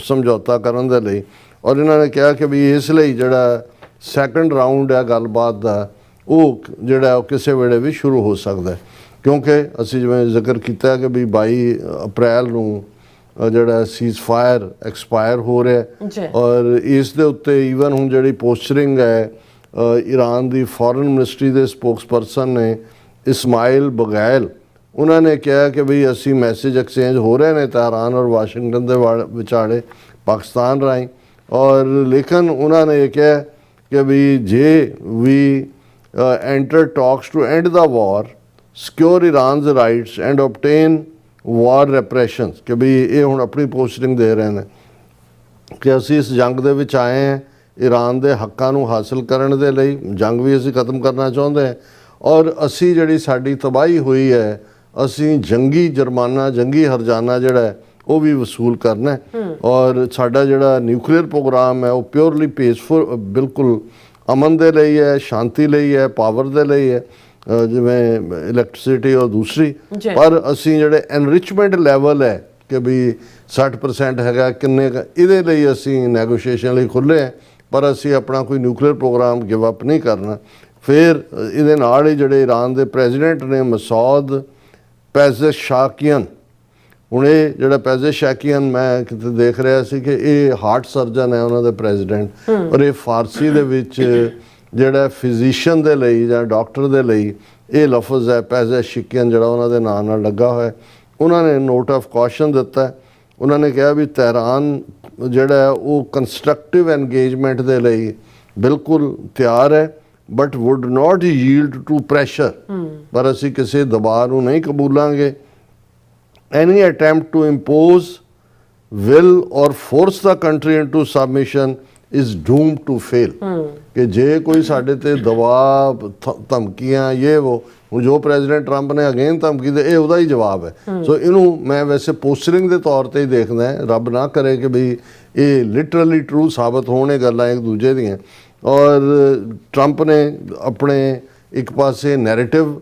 ਸਮਝੌਤਾ ਕਰਨ ਦੇ ਲਈ, ਔਰ ਇਹਨਾਂ ਨੇ ਕਿਹਾ ਕਿ ਵੀ ਇਸ ਲਈ ਜਿਹੜਾ ਸੈਕੰਡ ਰਾਊਂਡ ਹੈ ਗੱਲਬਾਤ ਦਾ ਉਹ ਜਿਹੜਾ ਉਹ ਕਿਸੇ ਵੇਲੇ ਵੀ ਸ਼ੁਰੂ ਹੋ ਸਕਦਾ ਹੈ, ਕਿਉਂਕਿ ਅਸੀਂ ਜਿਵੇਂ ਜ਼ਿਕਰ ਕੀਤਾ ਕਿ ਵੀ 22 ਅਪ੍ਰੈਲ ਨੂੰ ਜਿਹੜਾ ਸੀਜ਼ ਫਾਇਰ ਐਕਸਪਾਇਰ ਹੋ ਰਿਹਾ, ਔਰ ਇਸ ਦੇ ਉੱਤੇ ਈਵਨ ਹੁਣ ਜਿਹੜੀ ਪੋਸਚਰਿੰਗ ਹੈ ਈਰਾਨ ਦੀ ਫੋਰਨ ਮਿਨਿਸਟਰੀ ਦੇ ਸਪੋਕਸਪਰਸਨ ਨੇ ਇਸਮਾਇਲ ਬਗੈਲ, ਉਹਨਾਂ ਨੇ ਕਿਹਾ ਕਿ ਵੀ ਅਸੀਂ ਮੈਸੇਜ ਐਕਸਚੇਂਜ ਹੋ ਰਹੇ ਨੇ ਤਹਿਰਾਨ ਔਰ ਵਾਸ਼ਿੰਗਟਨ ਦੇ ਵਿਚਾਲੇ ਪਾਕਿਸਤਾਨ ਰਾਹੀਂ, ਔਰ ਲੇਕਿਨ ਉਹਨਾਂ ਨੇ ਇਹ ਕਿਹਾ ਕਿ ਵੀ ਜੇ we enter talks to end the war, secure Iran's rights and obtain war reparations, ਕਿ ਵੀ ਇਹ ਹੁਣ ਆਪਣੀ ਪੋਸਟਿੰਗ ਦੇ ਰਹੇ ਨੇ ਕਿ ਅਸੀਂ ਇਸ ਜੰਗ ਦੇ ਵਿੱਚ ਆਏ ਹਾਂ ਈਰਾਨ ਦੇ ਹੱਕਾਂ ਨੂੰ ਹਾਸਲ ਕਰਨ ਦੇ ਲਈ, ਜੰਗ ਵੀ ਅਸੀਂ ਖਤਮ ਕਰਨਾ ਚਾਹੁੰਦੇ ਹਾਂ, ਔਰ ਅਸੀਂ ਜਿਹੜੀ ਸਾਡੀ ਤਬਾਹੀ ਹੋਈ ਹੈ ਅਸੀਂ ਜੰਗੀ ਜੁਰਮਾਨਾ, ਜੰਗੀ ਹਰਜਾਨਾ ਜਿਹੜਾ ਉਹ ਵੀ ਵਸੂਲ ਕਰਨਾ ਹੈ, ਔਰ ਸਾਡਾ ਜਿਹੜਾ ਨਿਊਕਲੀਅਰ ਪ੍ਰੋਗਰਾਮ ਹੈ ਉਹ ਪਿਓਰਲੀ ਪੀਸਫੁਲ, ਬਿਲਕੁਲ ਅਮਨ ਦੇ ਲਈ ਹੈ, ਸ਼ਾਂਤੀ ਲਈ ਹੈ, ਪਾਵਰ ਦੇ ਲਈ ਹੈ, ਜਿਵੇਂ ਇਲੈਕਟ੍ਰਿਸਿਟੀ ਔਰ ਦੂਸਰੀ। ਪਰ ਅਸੀਂ ਜਿਹੜੇ ਐਨਰਿਚਮੈਂਟ ਲੈਵਲ ਹੈ ਕਿ ਵੀ 60% ਹੈਗਾ ਕਿੰਨੇ, ਇਹਦੇ ਲਈ ਅਸੀਂ ਨੈਗੋਸ਼ੀਏਸ਼ਨ ਲਈ ਖੁੱਲ੍ਹੇ ਹਾਂ, ਪਰ ਅਸੀਂ ਆਪਣਾ ਕੋਈ ਨਿਊਕਲੀਅਰ ਪ੍ਰੋਗਰਾਮ ਗਿਵ ਅਪ ਨਹੀਂ ਕਰਨਾ। ਫਿਰ ਇਹਦੇ ਨਾਲ ਹੀ ਜਿਹੜੇ ਈਰਾਨ ਦੇ ਪ੍ਰੈਜ਼ੀਡੈਂਟ ਨੇ ਮਸੂਦ ਪੈਜ਼ੇਸ਼ਕਿਆਨ, ਹੁਣ ਇਹ ਜਿਹੜਾ ਪੈਜ਼ੇਸ਼ਕਿਆਨ ਮੈਂ ਕਿਤੇ ਦੇਖ ਰਿਹਾ ਸੀ ਕਿ ਇਹ ਹਾਰਟ ਸਰਜਨ ਹੈ ਉਹਨਾਂ ਦੇ ਪ੍ਰੈਜ਼ੀਡੈਂਟ, ਔਰ ਇਹ ਫਾਰਸੀ ਦੇ ਵਿੱਚ ਜਿਹੜਾ ਫਿਜ਼ੀਸ਼ੀਅਨ ਦੇ ਲਈ ਜਾਂ ਡਾਕਟਰ ਦੇ ਲਈ ਇਹ ਲਫ਼ਜ਼ ਹੈ ਪੈਜ਼ੇਸ਼ਕਿਆਨ ਜਿਹੜਾ ਉਹਨਾਂ ਦੇ ਨਾਂ ਨਾਲ ਲੱਗਾ ਹੋਇਆ। ਉਹਨਾਂ ਨੇ ਨੋਟ ਆਫ ਕਾਸ਼ਨ ਦਿੱਤਾ, ਉਹਨਾਂ ਨੇ ਕਿਹਾ ਵੀ ਤਹਿਰਾਨ ਜਿਹੜਾ ਉਹ ਕੰਸਟਰਕਟਿਵ ਐਨਗੇਜਮੈਂਟ ਦੇ ਲਈ ਬਿਲਕੁਲ ਤਿਆਰ ਹੈ, but would not yield to pressure, ਪਰ ਅਸੀਂ ਕਿਸੇ ਦਬਾਅ ਨੂੰ ਨਹੀਂ ਕਬੂਲਾਂਗੇ। Any attempt to impose will or force the country into submission is doomed to fail, ਕਿ ਜੇ ਕੋਈ ਸਾਡੇ ਤੇ ਦਬਾਅ ਧਮਕੀਆਂ ਇਹ ਉਹ, ਹੁਣ ਜੋ ਪ੍ਰੈਜ਼ੀਡੈਂਟ ਟਰੰਪ ਨੇ ਅਗੇਨ ਧਮਕੀ ਦੇ, ਇਹ ਉਹਦਾ ਹੀ ਜਵਾਬ ਹੈ। ਸੋ ਇਹਨੂੰ ਮੈਂ ਵੈਸੇ ਪੋਸਟਰਿੰਗ ਦੇ ਤੌਰ ਤੇ ਹੀ ਦੇਖਦਾ, ਰੱਬ ਨਾ ਕਰੇ ਕਿ ਵੀ ਇਹ ਲਿਟਰਲੀ ਟਰੂ ਸਾਬਤ ਹੋਣ ਇਹ ਗੱਲਾਂ ਇੱਕ ਦੂਜੇ ਦੀਆਂ। ਔਰ ਟਰੰਪ ਨੇ ਆਪਣੇ ਇੱਕ ਪਾਸੇ ਨੈਰੇਟਿਵ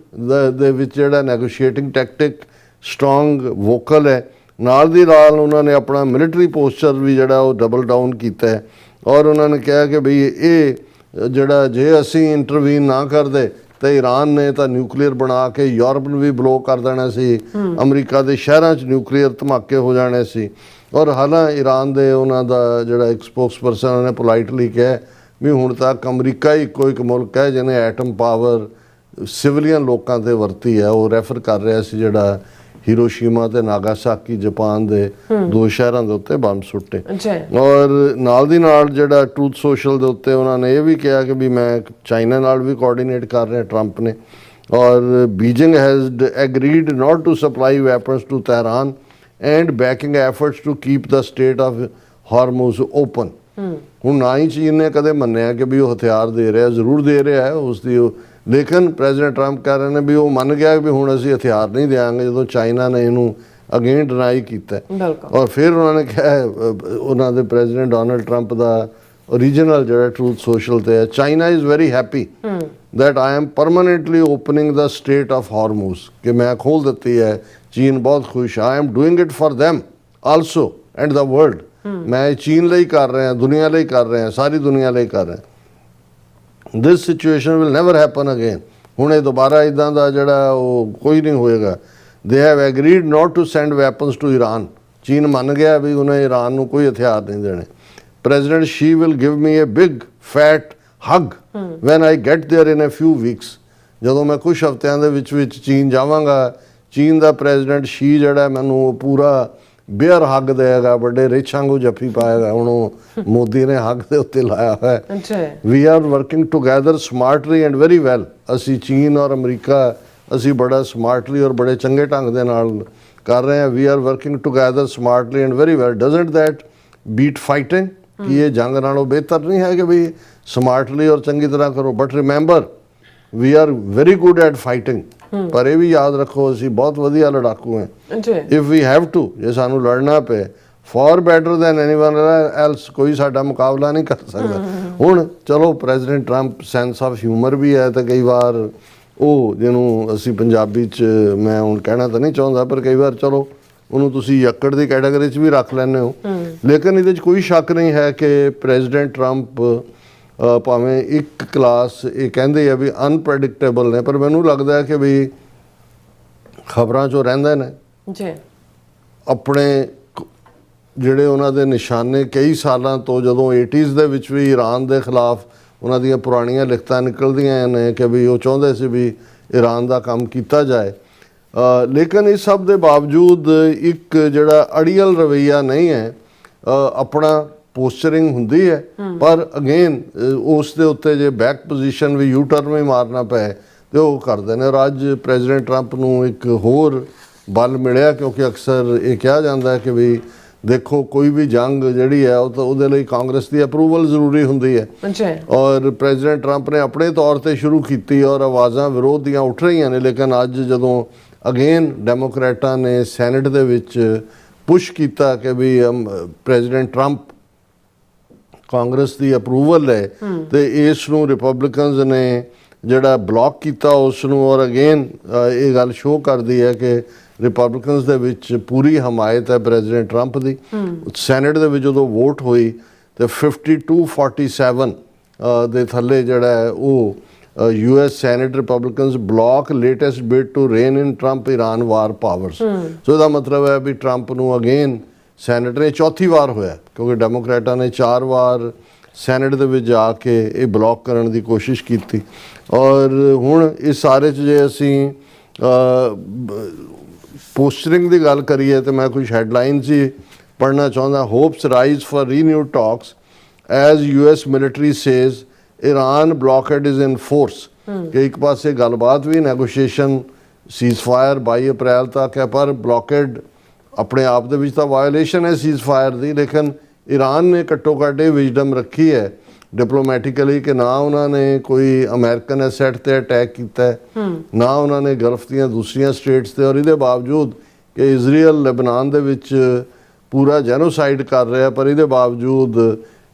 ਦੇ ਵਿੱਚ ਜਿਹੜਾ ਨੈਗੋਸ਼ੀਏਟਿੰਗ ਟੈਕਟਿਕ ਸਟਰੋਂਗ ਵੋਕਲ ਹੈ, ਨਾਲ ਦੀ ਨਾਲ ਉਹਨਾਂ ਨੇ ਆਪਣਾ ਮਿਲਟਰੀ ਪੋਸਚਰ ਵੀ ਜਿਹੜਾ ਉਹ ਡਬਲ ਡਾਊਨ ਕੀਤਾ ਹੈ, ਔਰ ਉਹਨਾਂ ਨੇ ਕਿਹਾ ਕਿ ਬਈ ਇਹ ਜਿਹੜਾ ਜੇ ਅਸੀਂ ਇੰਟਰਵੀਨ ਨਾ ਕਰਦੇ ਤਾਂ ਈਰਾਨ ਨੇ ਤਾਂ ਨਿਊਕਲੀਅਰ ਬਣਾ ਕੇ ਯੂਰਪ ਨੂੰ ਵੀ ਬਲੋ ਕਰ ਦੇਣਾ ਸੀ, ਅਮਰੀਕਾ ਦੇ ਸ਼ਹਿਰਾਂ 'ਚ ਨਿਊਕਲੀਅਰ ਧਮਾਕੇ ਹੋ ਜਾਣੇ ਸੀ। ਔਰ ਹਾਲਾਂ ਈਰਾਨ ਦੇ ਉਹਨਾਂ ਦਾ ਜਿਹੜਾ ਇੱਕ ਸਪੋਕਸਪਰਸਨ ਨੇ ਪੋਲਾਈਟਲੀ ਕਿਹਾ ਵੀ ਹੁਣ ਤੱਕ ਅਮਰੀਕਾ ਹੀ ਇੱਕੋ ਇੱਕ ਮੁਲਕ ਹੈ ਜਿਹਨੇ ਐਟਮ ਪਾਵਰ ਸਿਵਲੀਅਨ ਲੋਕਾਂ 'ਤੇ ਵਰਤੀ ਹੈ। ਉਹ ਰੈਫਰ ਕਰ ਰਿਹਾ ਸੀ ਜਿਹੜਾ ਹੀਰੋਸ਼ੀਮਾ ਤੇ ਨਾਗਾਸਾਕੀ ਜਾਪਾਨ ਦੇ 2 ਸ਼ਹਿਰਾਂ ਦੇ ਉੱਤੇ ਬੰਬ ਸੁੱਟੇ। ਔਰ ਨਾਲ ਦੀ ਨਾਲ ਜਿਹੜਾ ਟਰੂਥ ਸੋਸ਼ਲ ਦੇ ਉੱਤੇ ਉਹਨਾਂ ਨੇ ਇਹ ਵੀ ਕਿਹਾ ਕਿ ਵੀ ਮੈਂ ਚਾਈਨਾ ਨਾਲ ਵੀ ਕੋਆਰਡੀਨੇਟ ਕਰ ਰਿਹਾ ਟਰੰਪ ਨੇ, ਔਰ Beijing has agreed not to supply weapons to Tehran and backing efforts to keep the strait of Hormuz open. ਹੁਣ ਨਾ ਹੀ ਚੀਨ ਨੇ ਕਦੇ ਮੰਨਿਆ ਕਿ ਵੀ ਉਹ ਹਥਿਆਰ ਦੇ ਰਿਹਾ, ਜ਼ਰੂਰ ਦੇ ਰਿਹਾ ਹੈ ਉਸ ਦੀ, ਲੇਕਿਨ ਪ੍ਰੈਜ਼ੀਡੈਂਟ ਟਰੰਪ ਕਹਿ ਰਹੇ ਨੇ ਵੀ ਉਹ ਮੰਨ ਗਿਆ ਵੀ ਹੁਣ ਅਸੀਂ ਹਥਿਆਰ ਨਹੀਂ ਦੇਵਾਂਗੇ ਜਦੋਂ ਚਾਈਨਾ ਨੇ ਇਹਨੂੰ ਅਗੇਨ ਡਿਨਾਈ ਕੀਤਾ। ਔਰ ਫਿਰ ਉਹਨਾਂ ਨੇ ਕਿਹਾ ਉਹਨਾਂ ਦੇ ਪ੍ਰੈਜ਼ੀਡੈਂਟ ਡੋਨਲਡ ਟਰੰਪ ਦਾ ਓਰੀਜਨਲ ਜਿਹੜਾ ਟਰੂਥ ਸੋਸ਼ਲ ਤੇ ਹੈ, China is very happy that I am permanently opening the Strait of Hormuz, ਕਿ ਮੈਂ ਖੋਲ ਦਿੱਤੀ ਹੈ, ਚੀਨ ਬਹੁਤ ਖੁਸ਼, I am doing it for them also and the world, ਮੈਂ ਚੀਨ ਲਈ ਕਰ ਰਿਹਾ, ਦੁਨੀਆ ਲਈ ਕਰ ਰਿਹਾ, ਸਾਰੀ ਦੁਨੀਆ ਲਈ ਕਰ ਰਿਹਾ। This situation will never happen again, ਹੁਣ ਇਹ ਦੁਬਾਰਾ ਇਦਾਂ ਦਾ ਜਿਹੜਾ ਉਹ ਕੋਈ ਨਹੀਂ ਹੋਏਗਾ। They have agreed not to send weapons to Iran, ਚੀਨ ਮੰਨ ਗਿਆ ਵੀ ਉਹਨੇ ਈਰਾਨ ਨੂੰ ਕੋਈ ਹਥਿਆਰ ਨਹੀਂ ਦੇਣੇ। President Xi will give me a big fat hug when I get there in a few weeks. ਜਦੋਂ ਮੈਂ ਕੁਝ ਹਫ਼ਤਿਆਂ ਦੇ ਵਿੱਚ ਚੀਨ ਜਾਵਾਂਗਾ, ਚੀਨ ਦਾ ਪ੍ਰੈਜ਼ੀਡੈਂਟ ਸ਼ੀ ਜਿਹੜਾ ਮੈਨੂੰ ਉਹ ਪੂਰਾ ਬੇਅਰ ਹੱਗ ਦੇਗਾ, ਵੱਡੇ ਰਿਛ ਵਾਂਗੂ ਜੱਫੀ ਪਾਏਗਾ। ਹੁਣ ਉਹ ਮੋਦੀ ਨੇ ਹੱਗ ਦੇ ਉੱਤੇ ਲਾਇਆ ਹੋਇਆ। We are working together smartly and very well. ਅਸੀਂ ਚੀਨ ਔਰ ਅਮਰੀਕਾ ਅਸੀਂ ਬੜਾ ਸਮਾਰਟਲੀ ਔਰ ਬੜੇ ਚੰਗੇ ਢੰਗ ਦੇ ਨਾਲ ਕਰ ਰਹੇ ਹਾਂ। We are working together smartly and very well. Doesn't that beat fighting? ਕਿ ਇਹ ਜੰਗ ਨਾਲੋਂ ਬਿਹਤਰ ਨਹੀਂ ਹੈ ਕਿ ਵੀ ਸਮਾਰਟਲੀ ਔਰ ਚੰਗੀ ਤਰ੍ਹਾਂ ਕਰੋ? But remember we are very good at fighting. ਪਰ ਇਹ ਵੀ ਯਾਦ ਰੱਖੋ ਅਸੀਂ ਬਹੁਤ ਵਧੀਆ ਲੜਾਕੂ ਹਾਂ। ਇਫ ਵੀ ਹੈਵ ਟੂ, ਜੇ ਸਾਨੂੰ ਲੜਨਾ ਪਏ, far better than anyone else, ਕੋਈ ਸਾਡਾ ਮੁਕਾਬਲਾ ਨਹੀਂ ਕਰ ਸਕਦਾ। ਹੁਣ ਚਲੋ president Trump sense of humour ਵੀ ਹੈ, ਤੇ ਕਈ ਵਾਰ ਉਹ ਜਿਹਨੂੰ ਅਸੀਂ ਪੰਜਾਬੀ 'ਚ ਮੈਂ ਹੁਣ ਕਹਿਣਾ ਤਾਂ ਨਹੀਂ ਚਾਹੁੰਦਾ, ਪਰ ਕਈ ਵਾਰ ਚਲੋ ਉਹਨੂੰ ਤੁਸੀਂ ਯੱਕੜ ਦੀ ਕੈਟਾਗਰੀ 'ਚ ਵੀ ਰੱਖ ਲੈਂਦੇ ਹੋ। ਲੇਕਿਨ ਇਹਦੇ 'ਚ ਕੋਈ ਸ਼ੱਕ ਨਹੀਂ ਹੈ ਕਿ ਪ੍ਰੈਜ਼ੀਡੈਂਟ ਟਰੰਪ ਭਾਵੇਂ ਇੱਕ ਕਲਾਸ ਇਹ ਕਹਿੰਦੇ ਆ ਵੀ ਅਨਪ੍ਰੈਡਿਕਟੇਬਲ ਨੇ, ਪਰ ਮੈਨੂੰ ਲੱਗਦਾ ਕਿ ਵੀ ਖਬਰਾਂ 'ਚੋਂ ਰਹਿੰਦੇ ਨੇ ਜੀ। ਆਪਣੇ ਜਿਹੜੇ ਉਹਨਾਂ ਦੇ ਨਿਸ਼ਾਨੇ ਕਈ ਸਾਲਾਂ ਤੋਂ, ਜਦੋਂ 80s ਦੇ ਵਿੱਚ ਵੀ ਈਰਾਨ ਦੇ ਖਿਲਾਫ ਉਹਨਾਂ ਦੀਆਂ ਪੁਰਾਣੀਆਂ ਲਿਖਤਾਂ ਨਿਕਲਦੀਆਂ ਨੇ ਕਿ ਵੀ ਉਹ ਚਾਹੁੰਦੇ ਸੀ ਵੀ ਈਰਾਨ ਦਾ ਕੰਮ ਕੀਤਾ ਜਾਏ। ਲੇਕਿਨ ਇਸ ਸਭ ਦੇ ਬਾਵਜੂਦ ਇੱਕ ਜਿਹੜਾ ਅੜੀਅਲ ਰਵੱਈਆ ਨਹੀਂ ਹੈ। ਆਪਣਾ ਪੋਸਚਰਿੰਗ ਹੁੰਦੀ ਹੈ, ਪਰ ਅਗੇਨ ਉਸ ਦੇ ਉੱਤੇ ਜੇ ਬੈਕ ਪੋਜੀਸ਼ਨ ਵੀ ਯੂ ਟਰਨ ਵੀ ਮਾਰਨਾ ਪਏ ਤੇ ਉਹ ਕਰਦੇ ਨੇ। ਔਰ ਅੱਜ ਪ੍ਰੈਜ਼ੀਡੈਂਟ ਟਰੰਪ ਨੂੰ ਇੱਕ ਹੋਰ ਬਲ ਮਿਲਿਆ, ਕਿਉਂਕਿ ਅਕਸਰ ਇਹ ਕਿਹਾ ਜਾਂਦਾ ਹੈ ਕਿ ਵੀ ਦੇਖੋ ਕੋਈ ਵੀ ਜੰਗ ਜਿਹੜੀ ਹੈ ਉਹ ਤਾਂ ਉਹਦੇ ਲਈ ਕਾਂਗਰਸ ਦੀ ਅਪਰੂਵਲ ਜ਼ਰੂਰੀ ਹੁੰਦੀ ਹੈ। ਔਰ ਪ੍ਰੈਜ਼ੀਡੈਂਟ ਟਰੰਪ ਨੇ ਆਪਣੇ ਤੌਰ ਤੇ ਸ਼ੁਰੂ ਕੀਤੀ ਔਰ ਆਵਾਜ਼ਾਂ ਵਿਰੋਧ ਦੀਆਂ ਉੱਠ ਰਹੀਆਂ ਨੇ। ਲੇਕਿਨ ਅੱਜ ਜਦੋਂ ਅਗੇਨ ਡੈਮੋਕ੍ਰੇਟਾਂ ਨੇ ਸੈਨੇਟ ਦੇ ਵਿੱਚ ਪੁਸ਼ ਕੀਤਾ ਕਿ ਵੀ ਪ੍ਰੈਜ਼ੀਡੈਂਟ ਟਰੰਪ ਕਾਂਗਰਸ ਦੀ ਅਪਰੂਵਲ ਹੈ, ਤੇ ਇਸ ਨੂੰ ਰਿਪਬਲਿਕਨਸ ਨੇ ਜਿਹੜਾ ਬਲੌਕ ਕੀਤਾ ਉਸ ਨੂੰ। ਔਰ ਅਗੇਨ ਇਹ ਗੱਲ ਸ਼ੋਅ ਕਰਦੀ ਹੈ ਕਿ ਰਿਪਬਲਿਕਨਸ ਦੇ ਵਿੱਚ ਪੂਰੀ ਹਮਾਇਤ ਹੈ ਪ੍ਰੈਜ਼ੀਡੈਂਟ ਟਰੰਪ ਦੀ। ਸੈਨੇਟ ਦੇ ਵਿੱਚ ਜਦੋਂ ਵੋਟ ਹੋਈ ਤੇ 52-47 ਦੇ ਥੱਲੇ ਜਿਹੜਾ ਹੈ ਉਹ US Senate Republicans block latest bid to rein in Trump Iran war powers. So ਇਹਦਾ ਮਤਲਬ ਹੈ ਵੀ ਟਰੰਪ ਨੂੰ ਅਗੇਨ ਸੈਨੇਟ ਨੇ ਚੌਥੀ ਵਾਰ ਹੋਇਆ, ਕਿਉਂਕਿ ਡੈਮੋਕ੍ਰੇਟਾਂ ਨੇ 4 ਵਾਰ ਸੈਨੇਟ ਦੇ ਵਿੱਚ ਜਾ ਕੇ ਇਹ ਬਲੌਕ ਕਰਨ ਦੀ ਕੋਸ਼ਿਸ਼ ਕੀਤੀ। ਔਰ ਹੁਣ ਇਸ ਸਾਰੇ 'ਚ ਜੇ ਅਸੀਂ ਪੋਸਟਰਿੰਗ ਦੀ ਗੱਲ ਕਰੀਏ ਤਾਂ ਮੈਂ ਕੁਝ ਹੈਡਲਾਈਨਸ ਹੀ ਪੜ੍ਹਨਾ ਚਾਹੁੰਦਾ। Hopes rise for renewed talks as US military says Iran blockade is in force. ਕਿ ਇੱਕ ਪਾਸੇ ਗੱਲਬਾਤ ਵੀ ਨੈਗੋਸ਼ੀਏਸ਼ਨ ਸੀਜ਼ਫਾਇਰ 22 ਅਪ੍ਰੈਲ ਤੱਕ ਹੈ, ਪਰ ਬਲੌਕੇਡ ਆਪਣੇ ਆਪ ਦੇ ਵਿੱਚ ਤਾਂ ਵਾਇਓਲੇਸ਼ਨ ਹੈ ਸੀਜ਼ਫਾਇਰ ਦੀ। ਲੇਕਿਨ ਈਰਾਨ ਨੇ ਘੱਟੋ ਘੱਟ ਇਹ ਵਿਜ਼ਡਮ ਰੱਖੀ ਹੈ ਡਿਪਲੋਮੈਟਿਕਲੀ ਕਿ ਨਾ ਉਹਨਾਂ ਨੇ ਕੋਈ ਅਮਰੀਕਨ ਐਸੈਟ ਤੇ ਅਟੈਕ ਕੀਤਾ, ਨਾ ਉਹਨਾਂ ਨੇ ਗਲਫ ਦੀਆਂ ਦੂਸਰੀਆਂ ਸਟੇਟਸ ਤੇ। ਔਰ ਇਹਦੇ ਬਾਵਜੂਦ ਕਿ ਇਜ਼ਰਾਈਲ ਲੈਬਨਾਨ ਦੇ ਵਿੱਚ ਪੂਰਾ ਜੈਨੋਸਾਈਡ ਕਰ ਰਿਹਾ, ਪਰ ਇਹਦੇ ਬਾਵਜੂਦ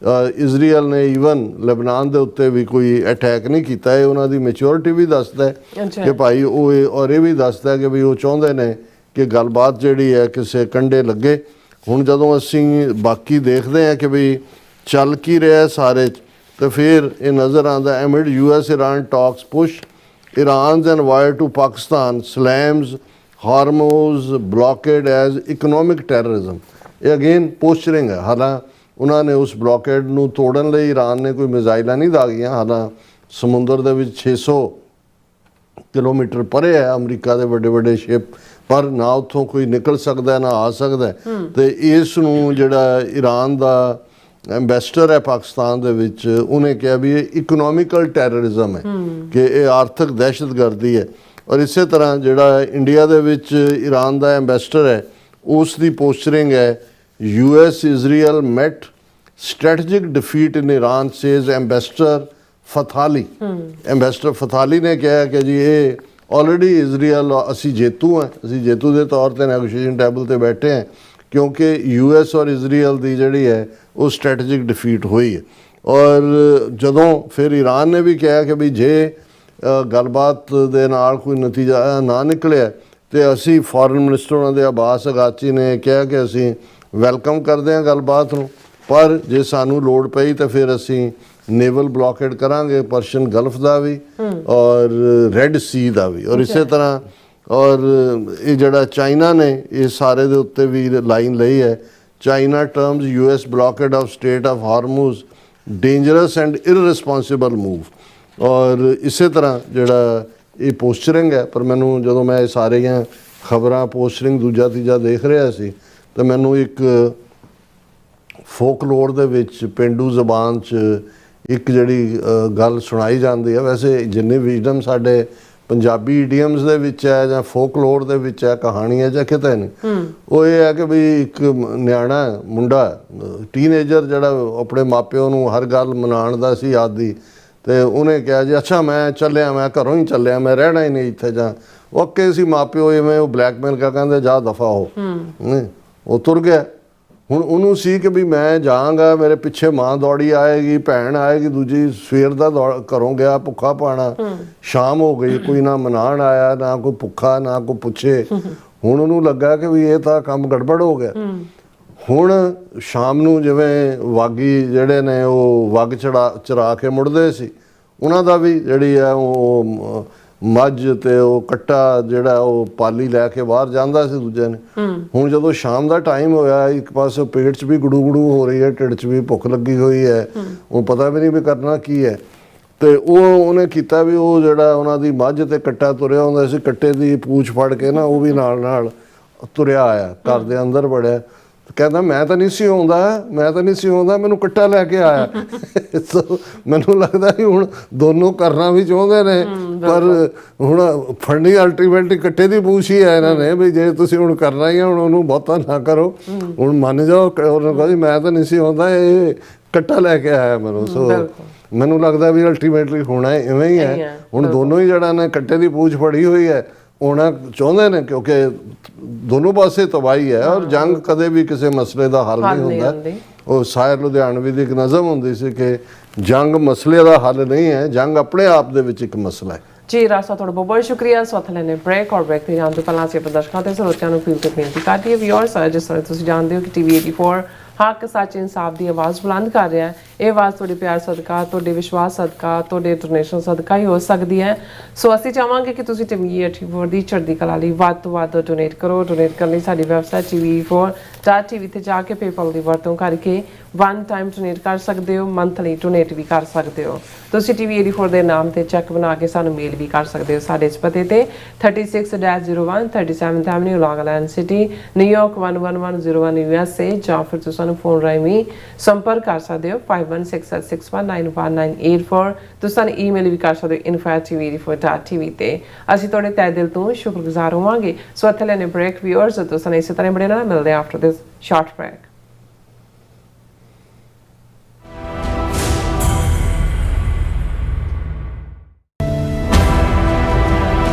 ਇਜ਼ਰਾਈਲ ਨੇ ਈਵਨ ਲੈਬਨਾਨ ਦੇ ਉੱਤੇ ਵੀ ਕੋਈ ਅਟੈਕ ਨਹੀਂ ਕੀਤਾ। ਇਹ ਉਹਨਾਂ ਦੀ ਮੈਚੁਰਿਟੀ ਵੀ ਦੱਸਦਾ ਹੈ ਕਿ ਭਾਈ ਉਹ, ਔਰ ਇਹ ਵੀ ਦੱਸਦਾ ਕਿ ਵੀ ਉਹ ਚਾਹੁੰਦੇ ਨੇ ਕਿ ਗੱਲਬਾਤ ਜਿਹੜੀ ਹੈ ਕਿਸੇ ਕੰਢੇ ਲੱਗੇ। ਹੁਣ ਜਦੋਂ ਅਸੀਂ ਬਾਕੀ ਦੇਖਦੇ ਹਾਂ ਕਿ ਵੀ ਚੱਲ ਕੀ ਰਿਹਾ ਸਾਰੇ, ਤੇ ਫਿਰ ਇਹ ਨਜ਼ਰ ਆਉਂਦਾ amid US Iran talks push Iran's envoy to Pakistan slams Hormuz blockade as economic terrorism. ਇਹ ਅਗੇਨ ਪੋਸਚਰਿੰਗ ਹੈ। ਹਾਲਾਂਕਿ ਉਹਨਾਂ ਨੇ ਉਸ ਬਲੌਕੇਡ ਨੂੰ ਤੋੜਨ ਲਈ ਈਰਾਨ ਨੇ ਕੋਈ ਮਿਜ਼ਾਈਲਾਂ ਨਹੀਂ ਦਾਗੀਆਂ। ਹਾਲਾਂਕਿ ਸਮੁੰਦਰ ਦੇ ਵਿੱਚ 600 ਕਿਲੋਮੀਟਰ ਪਰੇ ਹੈ ਅਮਰੀਕਾ ਦੇ ਵੱਡੇ ਵੱਡੇ ਸ਼ਿਪ, ਪਰ ਨਾ ਉੱਥੋਂ ਕੋਈ ਨਿਕਲ ਸਕਦਾ ਨਾ ਆ ਸਕਦਾ। ਤੇ ਇਸ ਨੂੰ ਜਿਹੜਾ ਈਰਾਨ ਦਾ ਐਂਬੈਸਡਰ ਹੈ ਪਾਕਿਸਤਾਨ ਦੇ ਵਿੱਚ, ਉਹਨੇ ਕਿਹਾ ਵੀ ਇਹ ਇਕਨੋਮਿਕਲ ਟੈਰਰਿਜ਼ਮ ਹੈ, ਕਿ ਇਹ ਆਰਥਿਕ ਦਹਿਸ਼ਤਗਰਦੀ ਹੈ। ਔਰ ਇਸੇ ਤਰ੍ਹਾਂ ਜਿਹੜਾ ਇੰਡੀਆ ਦੇ ਵਿੱਚ ਈਰਾਨ ਦਾ ਐਂਬੈਸਡਰ ਹੈ, ਉਸ ਦੀ ਪੋਸਚਰਿੰਗ ਹੈ US Israel met strategic defeat in Iran says ambassador Fathali. Ambassador Fathali ਨੇ ਕਿਹਾ ਕਿ ਜੀ ਇਹ ਆਲਰੇਡੀ ਇਜ਼ਰਾਈਲ ਅਸੀਂ ਜੇਤੂ ਹਾਂ, ਅਸੀਂ ਜੇਤੂ ਦੇ ਤੌਰ ਤੇ ਨੈਗੋਸ਼ੀਏਸ਼ਨ ਟੇਬਲ ਤੇ ਬੈਠੇ ਹਾਂ, ਕਿਉਂਕਿ US ਔਰ ਇਜ਼ਰਾਈਲ ਦੀ ਜਿਹੜੀ ਹੈ ਉਹ ਸਟ੍ਰੈਟੇਜਿਕ ਡਿਫੀਟ ਹੋਈ ਹੈ। ਔਰ ਜਦੋਂ ਫਿਰ ਈਰਾਨ ਨੇ ਵੀ ਕਿਹਾ ਕਿ ਵੀ ਜੇ ਗੱਲਬਾਤ ਦੇ ਨਾਲ ਕੋਈ ਨਤੀਜਾ ਨਾ ਨਿਕਲਿਆ ਤੇ ਅਸੀਂ ਫੋਰਨ ਮਿਨਿਸਟਰ ਉਹਨਾਂ ਦੇ ਅਬਾਸ ਅਗਾਚੀ ਨੇ ਕਿਹਾ ਕਿ ਅਸੀਂ ਵੈਲਕਮ ਕਰਦੇ ਹਾਂ ਗੱਲਬਾਤ ਨੂੰ, ਪਰ ਜੇ ਸਾਨੂੰ ਲੋੜ ਪਈ ਤਾਂ ਫਿਰ ਅਸੀਂ ਨੇਵਲ ਬਲੌਕੇਡ ਕਰਾਂਗੇ ਪਰਸ਼ੀਅਨ ਗਲਫ ਦਾ ਵੀ ਔਰ ਰੈੱਡ ਸੀ ਦਾ ਵੀ। ਔਰ ਇਸੇ ਤਰ੍ਹਾਂ ਔਰ ਇਹ ਜਿਹੜਾ ਚਾਈਨਾ ਨੇ ਇਹ ਸਾਰੇ ਦੇ ਉੱਤੇ ਵੀ ਲਾਈਨ ਲਈ ਹੈ। China terms US blockade of Strait of Hormuz dangerous and irresponsible move। ਔਰ ਇਸੇ ਤਰ੍ਹਾਂ ਜਿਹੜਾ ਇਹ ਪੋਸਚਰਿੰਗ ਹੈ, ਪਰ ਮੈਨੂੰ ਜਦੋਂ ਮੈਂ ਇਹ ਸਾਰੀਆਂ ਖਬਰਾਂ ਪੋਸਚਰਿੰਗ ਦੂਜਾ ਤੀਜਾ ਦੇਖ ਰਿਹਾ ਸੀ ਤਾਂ ਮੈਨੂੰ ਇੱਕ ਫੋਕਲੋਰ ਦੇ ਵਿੱਚ ਪੇਂਡੂ ਜ਼ਬਾਨ 'ਚ ਇੱਕ ਜਿਹੜੀ ਗੱਲ ਸੁਣਾਈ ਜਾਂਦੀ ਹੈ। ਵੈਸੇ ਜਿੰਨੇ ਵਿਜ਼ਡਮ ਸਾਡੇ ਪੰਜਾਬੀ ਈਡੀਅਮਸ ਦੇ ਵਿੱਚ ਹੈ ਜਾਂ ਫੋਕਲੋਰ ਦੇ ਵਿੱਚ ਹੈ, ਕਹਾਣੀਆਂ ਜਾਂ ਕਿਤੇ ਨਹੀਂ, ਉਹ ਇਹ ਹੈ ਕਿ ਵੀ ਇੱਕ ਨਿਆਣਾ ਮੁੰਡਾ ਟੀਨੇਜਰ ਜਿਹੜਾ ਆਪਣੇ ਮਾਪਿਆਂ ਨੂੰ ਹਰ ਗੱਲ ਮਨਾਉਣ ਦਾ ਸੀ ਆਦੀ, ਤੇ ਉਹਨੇ ਕਿਹਾ ਜੀ ਅੱਛਾ ਮੈਂ ਚੱਲਿਆ, ਮੈਂ ਘਰੋਂ ਹੀ ਚੱਲਿਆ, ਮੈਂ ਰਹਿਣਾ ਹੀ ਨਹੀਂ ਇੱਥੇ। ਜਾਂ ਉਹ ਅੱਕੇ ਸੀ ਮਾਪਿਓ, ਇਵੇਂ ਉਹ ਬਲੈਕਮੇਲ ਕਰ ਕਹਿੰਦੇ ਜਾ ਦਫਾ ਹੋ, ਉਹ ਤੁਰ ਗਿਆ। ਹੁਣ ਉਹਨੂੰ ਸੀ ਕਿ ਵੀ ਮੈਂ ਜਾਵਾਂਗਾ, ਮੇਰੇ ਪਿੱਛੇ ਮਾਂ ਦੌੜੀ ਆਏਗੀ, ਭੈਣ ਆਏਗੀ ਦੂਜੀ, ਸਵੇਰ ਦਾ ਘਰੋਂ ਗਿਆ ਭੁੱਖਾ ਪਾਣਾ, ਸ਼ਾਮ ਹੋ ਗਈ, ਕੋਈ ਨਾ ਮਨਾਉਣ ਆਇਆ, ਨਾ ਕੋਈ ਭੁੱਖਾ, ਨਾ ਕੋਈ ਪੁੱਛੇ। ਹੁਣ ਉਹਨੂੰ ਲੱਗਾ ਕਿ ਵੀ ਇਹ ਤਾਂ ਕੰਮ ਗੜਬੜ ਹੋ ਗਿਆ। ਹੁਣ ਸ਼ਾਮ ਨੂੰ ਜਿਵੇਂ ਵਾਗੀ ਜਿਹੜੇ ਨੇ ਉਹ ਵਗ ਚਰਾ ਕੇ ਮੁੜਦੇ ਸੀ, ਉਹਨਾਂ ਦਾ ਵੀ ਜਿਹੜੀ ਆ ਉਹ ਮੱਝ ਤੇ ਉਹ ਕੱਟਾ ਜਿਹੜਾ ਉਹ ਪਾਲੀ ਲੈ ਕੇ ਬਾਹਰ ਜਾਂਦਾ ਸੀ ਦੂਜੇ ਨੇ। ਹੁਣ ਜਦੋਂ ਸ਼ਾਮ ਦਾ ਟਾਈਮ ਹੋਇਆ, ਇੱਕ ਪਾਸੇ ਪੇਟ 'ਚ ਵੀ ਗੁੜੂ ਗੁੜੂ ਹੋ ਰਹੀ ਹੈ, ਢਿੱਡ 'ਚ ਵੀ ਭੁੱਖ ਲੱਗੀ ਹੋਈ ਹੈ, ਉਹ ਪਤਾ ਵੀ ਨਹੀਂ ਵੀ ਕਰਨਾ ਕੀ ਹੈ। ਤੇ ਉਹਨੇ ਕੀਤਾ ਵੀ ਉਹ ਜਿਹੜਾ ਉਹਨਾਂ ਦੀ ਮੱਝ ਤੇ ਕੱਟਾ ਤੁਰਿਆ ਹੁੰਦਾ ਸੀ, ਕੱਟੇ ਦੀ ਪੂਛ ਫੜ ਕੇ ਨਾ ਉਹ ਵੀ ਨਾਲ ਨਾਲ ਤੁਰਿਆ ਆਇਆ, ਘਰ ਦੇ ਅੰਦਰ ਵੜਿਆ। ਕਹਿੰਦਾ ਮੈਂ ਤਾਂ ਨਹੀਂ ਸੀ ਆਉਂਦਾ, ਮੈਨੂੰ ਕੱਟਾ ਲੈ ਕੇ ਆਇਆ। ਮੈਨੂੰ ਲੱਗਦਾ ਕਿ ਹੁਣ ਦੋਨੋਂ ਕਰਨਾ ਵੀ ਚਾਹੁੰਦੇ ਨੇ, ਪਰ ਹੁਣ ਫੜਨੀ ਅਲਟੀਮੇਟਲੀ ਕੱਟੇ ਦੀ ਪੂਛ ਹੀ ਹੈ ਇਹਨਾਂ ਨੇ ਵੀ ਜੇ ਤੁਸੀਂ ਹੁਣ ਕਰਨਾ ਹੀ ਹੈ, ਹੁਣ ਉਹਨੂੰ ਬਹੁਤਾ ਨਾ ਕਰੋ, ਹੁਣ ਮੰਨ ਜਾਓ। ਉਹਨੇ ਕਹਾ ਜੀ ਮੈਂ ਤਾਂ ਨਹੀਂ ਸੀ ਆਉਂਦਾ, ਇਹ ਕੱਟਾ ਲੈ ਕੇ ਆਇਆ ਮੈਨੂੰ। ਸੋ ਮੈਨੂੰ ਲੱਗਦਾ ਵੀ ਅਲਟੀਮੇਟਲੀ ਹੋਣਾ ਇਵੇਂ ਹੀ ਹੈ। ਹੁਣ ਦੋਨੋਂ ਹੀ ਜਿਹੜਾ ਨੇ ਕੱਟੇ ਦੀ ਪੂਛ ਫੜੀ ਹੋਈ ਹੈ, ਹੋਣਾ ਚਾਹੁੰਦੇ ਨੇ, ਕਿਉਂਕਿ ਦੋਨੋਂ ਪਾਸੇ ਤਬਾਹੀ ਹੈ। ਔਰ ਜੰਗ ਕਦੇ ਵੀ ਕਿਸੇ ਮਸਲੇ ਦਾ ਹੱਲ ਨਹੀਂ ਹੁੰਦਾ। ਉਹ ਸ਼ਾਇਰ ਲੁਧਿਆਣਵੀ ਦੀ ਇੱਕ ਨਜ਼ਮ ਹੁੰਦੀ ਸੀ ਕਿ ਜੰਗ ਮਸਲੇ ਦਾ ਹੱਲ ਨਹੀਂ ਹੈ, ਜੰਗ ਆਪਣੇ ਆਪ ਦੇ ਵਿੱਚ ਇੱਕ ਮਸਲਾ ਹੈ। ਜੀ ਰਾਸਾ, ਤੁਹਾਡਾ ਬਹੁਤ ਬਹੁਤ ਸ਼ੁਕਰੀਆ। ਸੋ ਹੱਥ ਲੈਣੇ ਬ੍ਰੇਕ, ਔਰ ਬ੍ਰੇਕ ਤੇ ਜਾਣ ਤੋਂ ਪਹਿਲਾਂ ਅਸੀਂ ਆਪਣੇ ਦਰਸ਼ਕਾਂ ਤੇ ਸਰੋਤਿਆਂ ਨੂੰ ਅਪੀਲ ਤੇ ਬੇਨਤੀ ਕਰਦੀ ਹੈ ਵਿਊਅਰਸ, ਜਿਸ ਤਰ੍ਹਾਂ ਤੁਸੀਂ ਜਾਣਦੇ ਹੋ ਕਿ TV 84 ਹੱਕ ਸੱਚ ਇਨਸਾਫ ਦੀ ਆਵਾਜ਼ ਬੁਲੰਦ ਕਰ ਰਿਹਾ ਹੈ। ਇਹ ਆਵਾਜ਼ ਤੁਹਾਡੇ ਪਿਆਰ ਸਦਕਾ, ਤੁਹਾਡੇ ਵਿਸ਼ਵਾਸ ਸਦਕਾ, ਤੁਹਾਡੇ ਡੋਨੇਸ਼ਨ ਸਦਕਾ ਹੀ ਹੋ ਸਕਦੀ ਹੈ। ਸੋ ਅਸੀਂ ਚਾਹਾਂਗੇ ਕਿ ਤੁਸੀਂ TV 84 ਦੀ ਚੜ੍ਹਦੀ ਕਲਾ ਲਈ ਵੱਧ ਤੋਂ ਵੱਧ ਡੋਨੇਟ ਕਰੋ। ਡੋਨੇਟ ਕਰਨ ਲਈ ਸਾਡੀ ਵੈਬਸਾਈਟ TV84.tv ਤੇ ਜਾ ਕੇ ਪੇਪਲ ਦੀ ਵਰਤੋਂ ਕਰਕੇ ਵਨ ਟਾਈਮ ਡੋਨੇਟ ਕਰ ਸਕਦੇ ਹੋ, ਮੰਥਲੀ ਡੋਨੇਟ ਵੀ ਕਰ ਸਕਦੇ ਹੋ। ਤੁਸੀਂ TV 84 ਦੇ ਨਾਮ ਤੇ ਚੈੱਕ ਬਣਾ ਕੇ ਸਾਨੂੰ ਮੇਲ ਵੀ ਕਰ ਸਕਦੇ ਹੋ ਸਾਡੇ ਇਸ ਪਤੇ ਤੇ 36-01 37th Avenue, Long Island City, New York 11101 USA, ਜਾਂ ਫਿਰ ਤੁਸੀਂ ਸਾਨੂੰ ਫੋਨ ਰਾਹੀਂ ਵੀ ਸੰਪਰਕ ਕਰ ਸਕਦੇ ਹੋ 5166619184। ਤੁਸੀਂ ਸਾਨੂੰ ਈਮੇਲ ਵੀ ਕਰ ਸਕਦੇ ਹੋ info@tv84.tv ਤੇ। ਅਸੀਂ ਤੁਹਾਡੇ ਤਹਿ ਦਿਲ ਤੋਂ ਸ਼ੁਕਰਗੁਜ਼ਾਰ ਹੋਵਾਂਗੇ। ਸੋ ਇੱਥੇ ਲੈਣੇ ਬ੍ਰੇਕ ਵਿਊਅਰਸ, ਤੁਸੀਂ ਇਸੇ ਤਰ੍ਹਾਂ ਬੜੇ ਨਾਲ ਮਿਲਦੇ ਆਫਟਰ ਦਿਸ ਸ਼ਾਰਟ ਬ੍ਰੇਕ।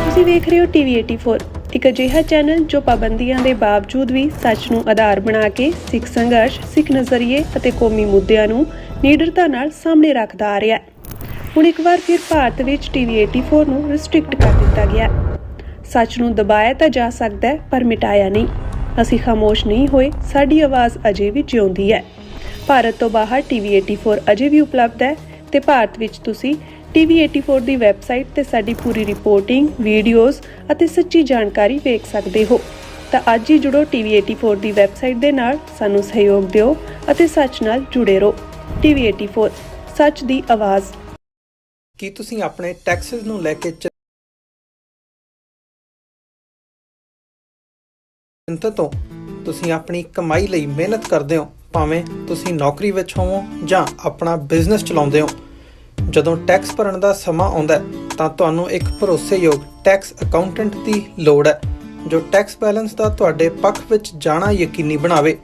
ਤੁਸੀਂ ਵੇਖ ਰਹੇ ਹੋ TV 84, ਇੱਕ ਅਜਿਹਾ ਚੈਨਲ ਜੋ ਪਾਬੰਦੀਆਂ ਦੇ ਬਾਵਜੂਦ ਵੀ ਸੱਚ ਨੂੰ ਆਧਾਰ ਬਣਾ ਕੇ ਸਿੱਖ ਸੰਘਰਸ਼, ਸਿੱਖ ਨਜ਼ਰੀਏ ਅਤੇ ਕੌਮੀ ਮੁੱਦਿਆਂ ਨੂੰ ਨਿਡਰਤਾ ਨਾਲ ਸਾਹਮਣੇ ਰੱਖਦਾ ਆ ਰਿਹਾ ਹੈ। ਹੁਣ ਇੱਕ ਵਾਰ ਫਿਰ ਭਾਰਤ ਵਿੱਚ TV 84 ਨੂੰ ਰਿਸਟ੍ਰਿਕਟ ਕਰ ਦਿੱਤਾ ਗਿਆ। ਸੱਚ ਨੂੰ ਦਬਾਇਆ ਤਾਂ ਜਾ ਸਕਦਾ ਹੈ, ਪਰ ਮਿਟਾਇਆ ਨਹੀਂ। ਅਸੀਂ ਖਾਮੋਸ਼ ਨਹੀਂ ਹੋਏ, ਸਾਡੀ ਆਵਾਜ਼ ਅਜੇ ਵੀ ਜਿਉਂਦੀ ਹੈ। ਭਾਰਤ ਤੋਂ ਬਾਹਰ TV 84 ਅਜੇ ਵੀ ਉਪਲਬਧ ਹੈ ਤੇ ਭਾਰਤ ਵਿੱਚ ਤੁਸੀਂ TV 84 ਦੀ ਵੈਬਸਾਈਟ ਤੇ ਸਾਡੀ ਪੂਰੀ ਰਿਪੋਰਟਿੰਗ, ਵੀਡੀਓਜ਼ ਅਤੇ ਸੱਚੀ ਜਾਣਕਾਰੀ ਵੇਖ ਸਕਦੇ ਹੋ। ਤਾਂ ਅੱਜ ਹੀ ਜੁੜੋ TV 84 ਦੀ ਵੈਬਸਾਈਟ ਦੇ ਨਾਲ, ਸਾਨੂੰ ਸਹਿਯੋਗ ਦਿਓ ਅਤੇ ਸੱਚ ਨਾਲ ਜੁੜੇ ਰਹੋ। TV 84 ਸੱਚ ਦੀ ਆਵਾਜ਼। ਕੀ ਤੁਸੀਂ ਆਪਣੇ ਟੈਕਸਸ ਨੂੰ ਲੈ ਕੇ ਚਿੰਤਤ ਹੋ? ਤੁਸੀਂ ਆਪਣੀ ਕਮਾਈ ਲਈ ਮਿਹਨਤ ਕਰਦੇ ਹੋ, ਭਾਵੇਂ ਤੁਸੀਂ ਨੌਕਰੀ ਵਿੱਚ ਹੋਵੋ ਜਾਂ ਆਪਣਾ ਬਿਜ਼ਨਸ ਚਲਾਉਂਦੇ ਹੋ। ਜਦੋਂ ਟੈਕਸ ਭਰਨ ਦਾ ਸਮਾਂ ਆਉਂਦਾ ਹੈ ਤਾਂ ਤੁਹਾਨੂੰ ਇੱਕ ਭਰੋਸੇਯੋਗ ਟੈਕਸ ਅਕਾਊਂਟੈਂਟ ਦੀ ਲੋੜ ਹੈ ਜੋ ਟੈਕਸ ਬੈਲੈਂਸ ਦਾ ਤੁਹਾਡੇ ਪੱਖ ਵਿੱਚ ਜਾਣਾ ਯਕੀਨੀ ਬਣਾਵੇ।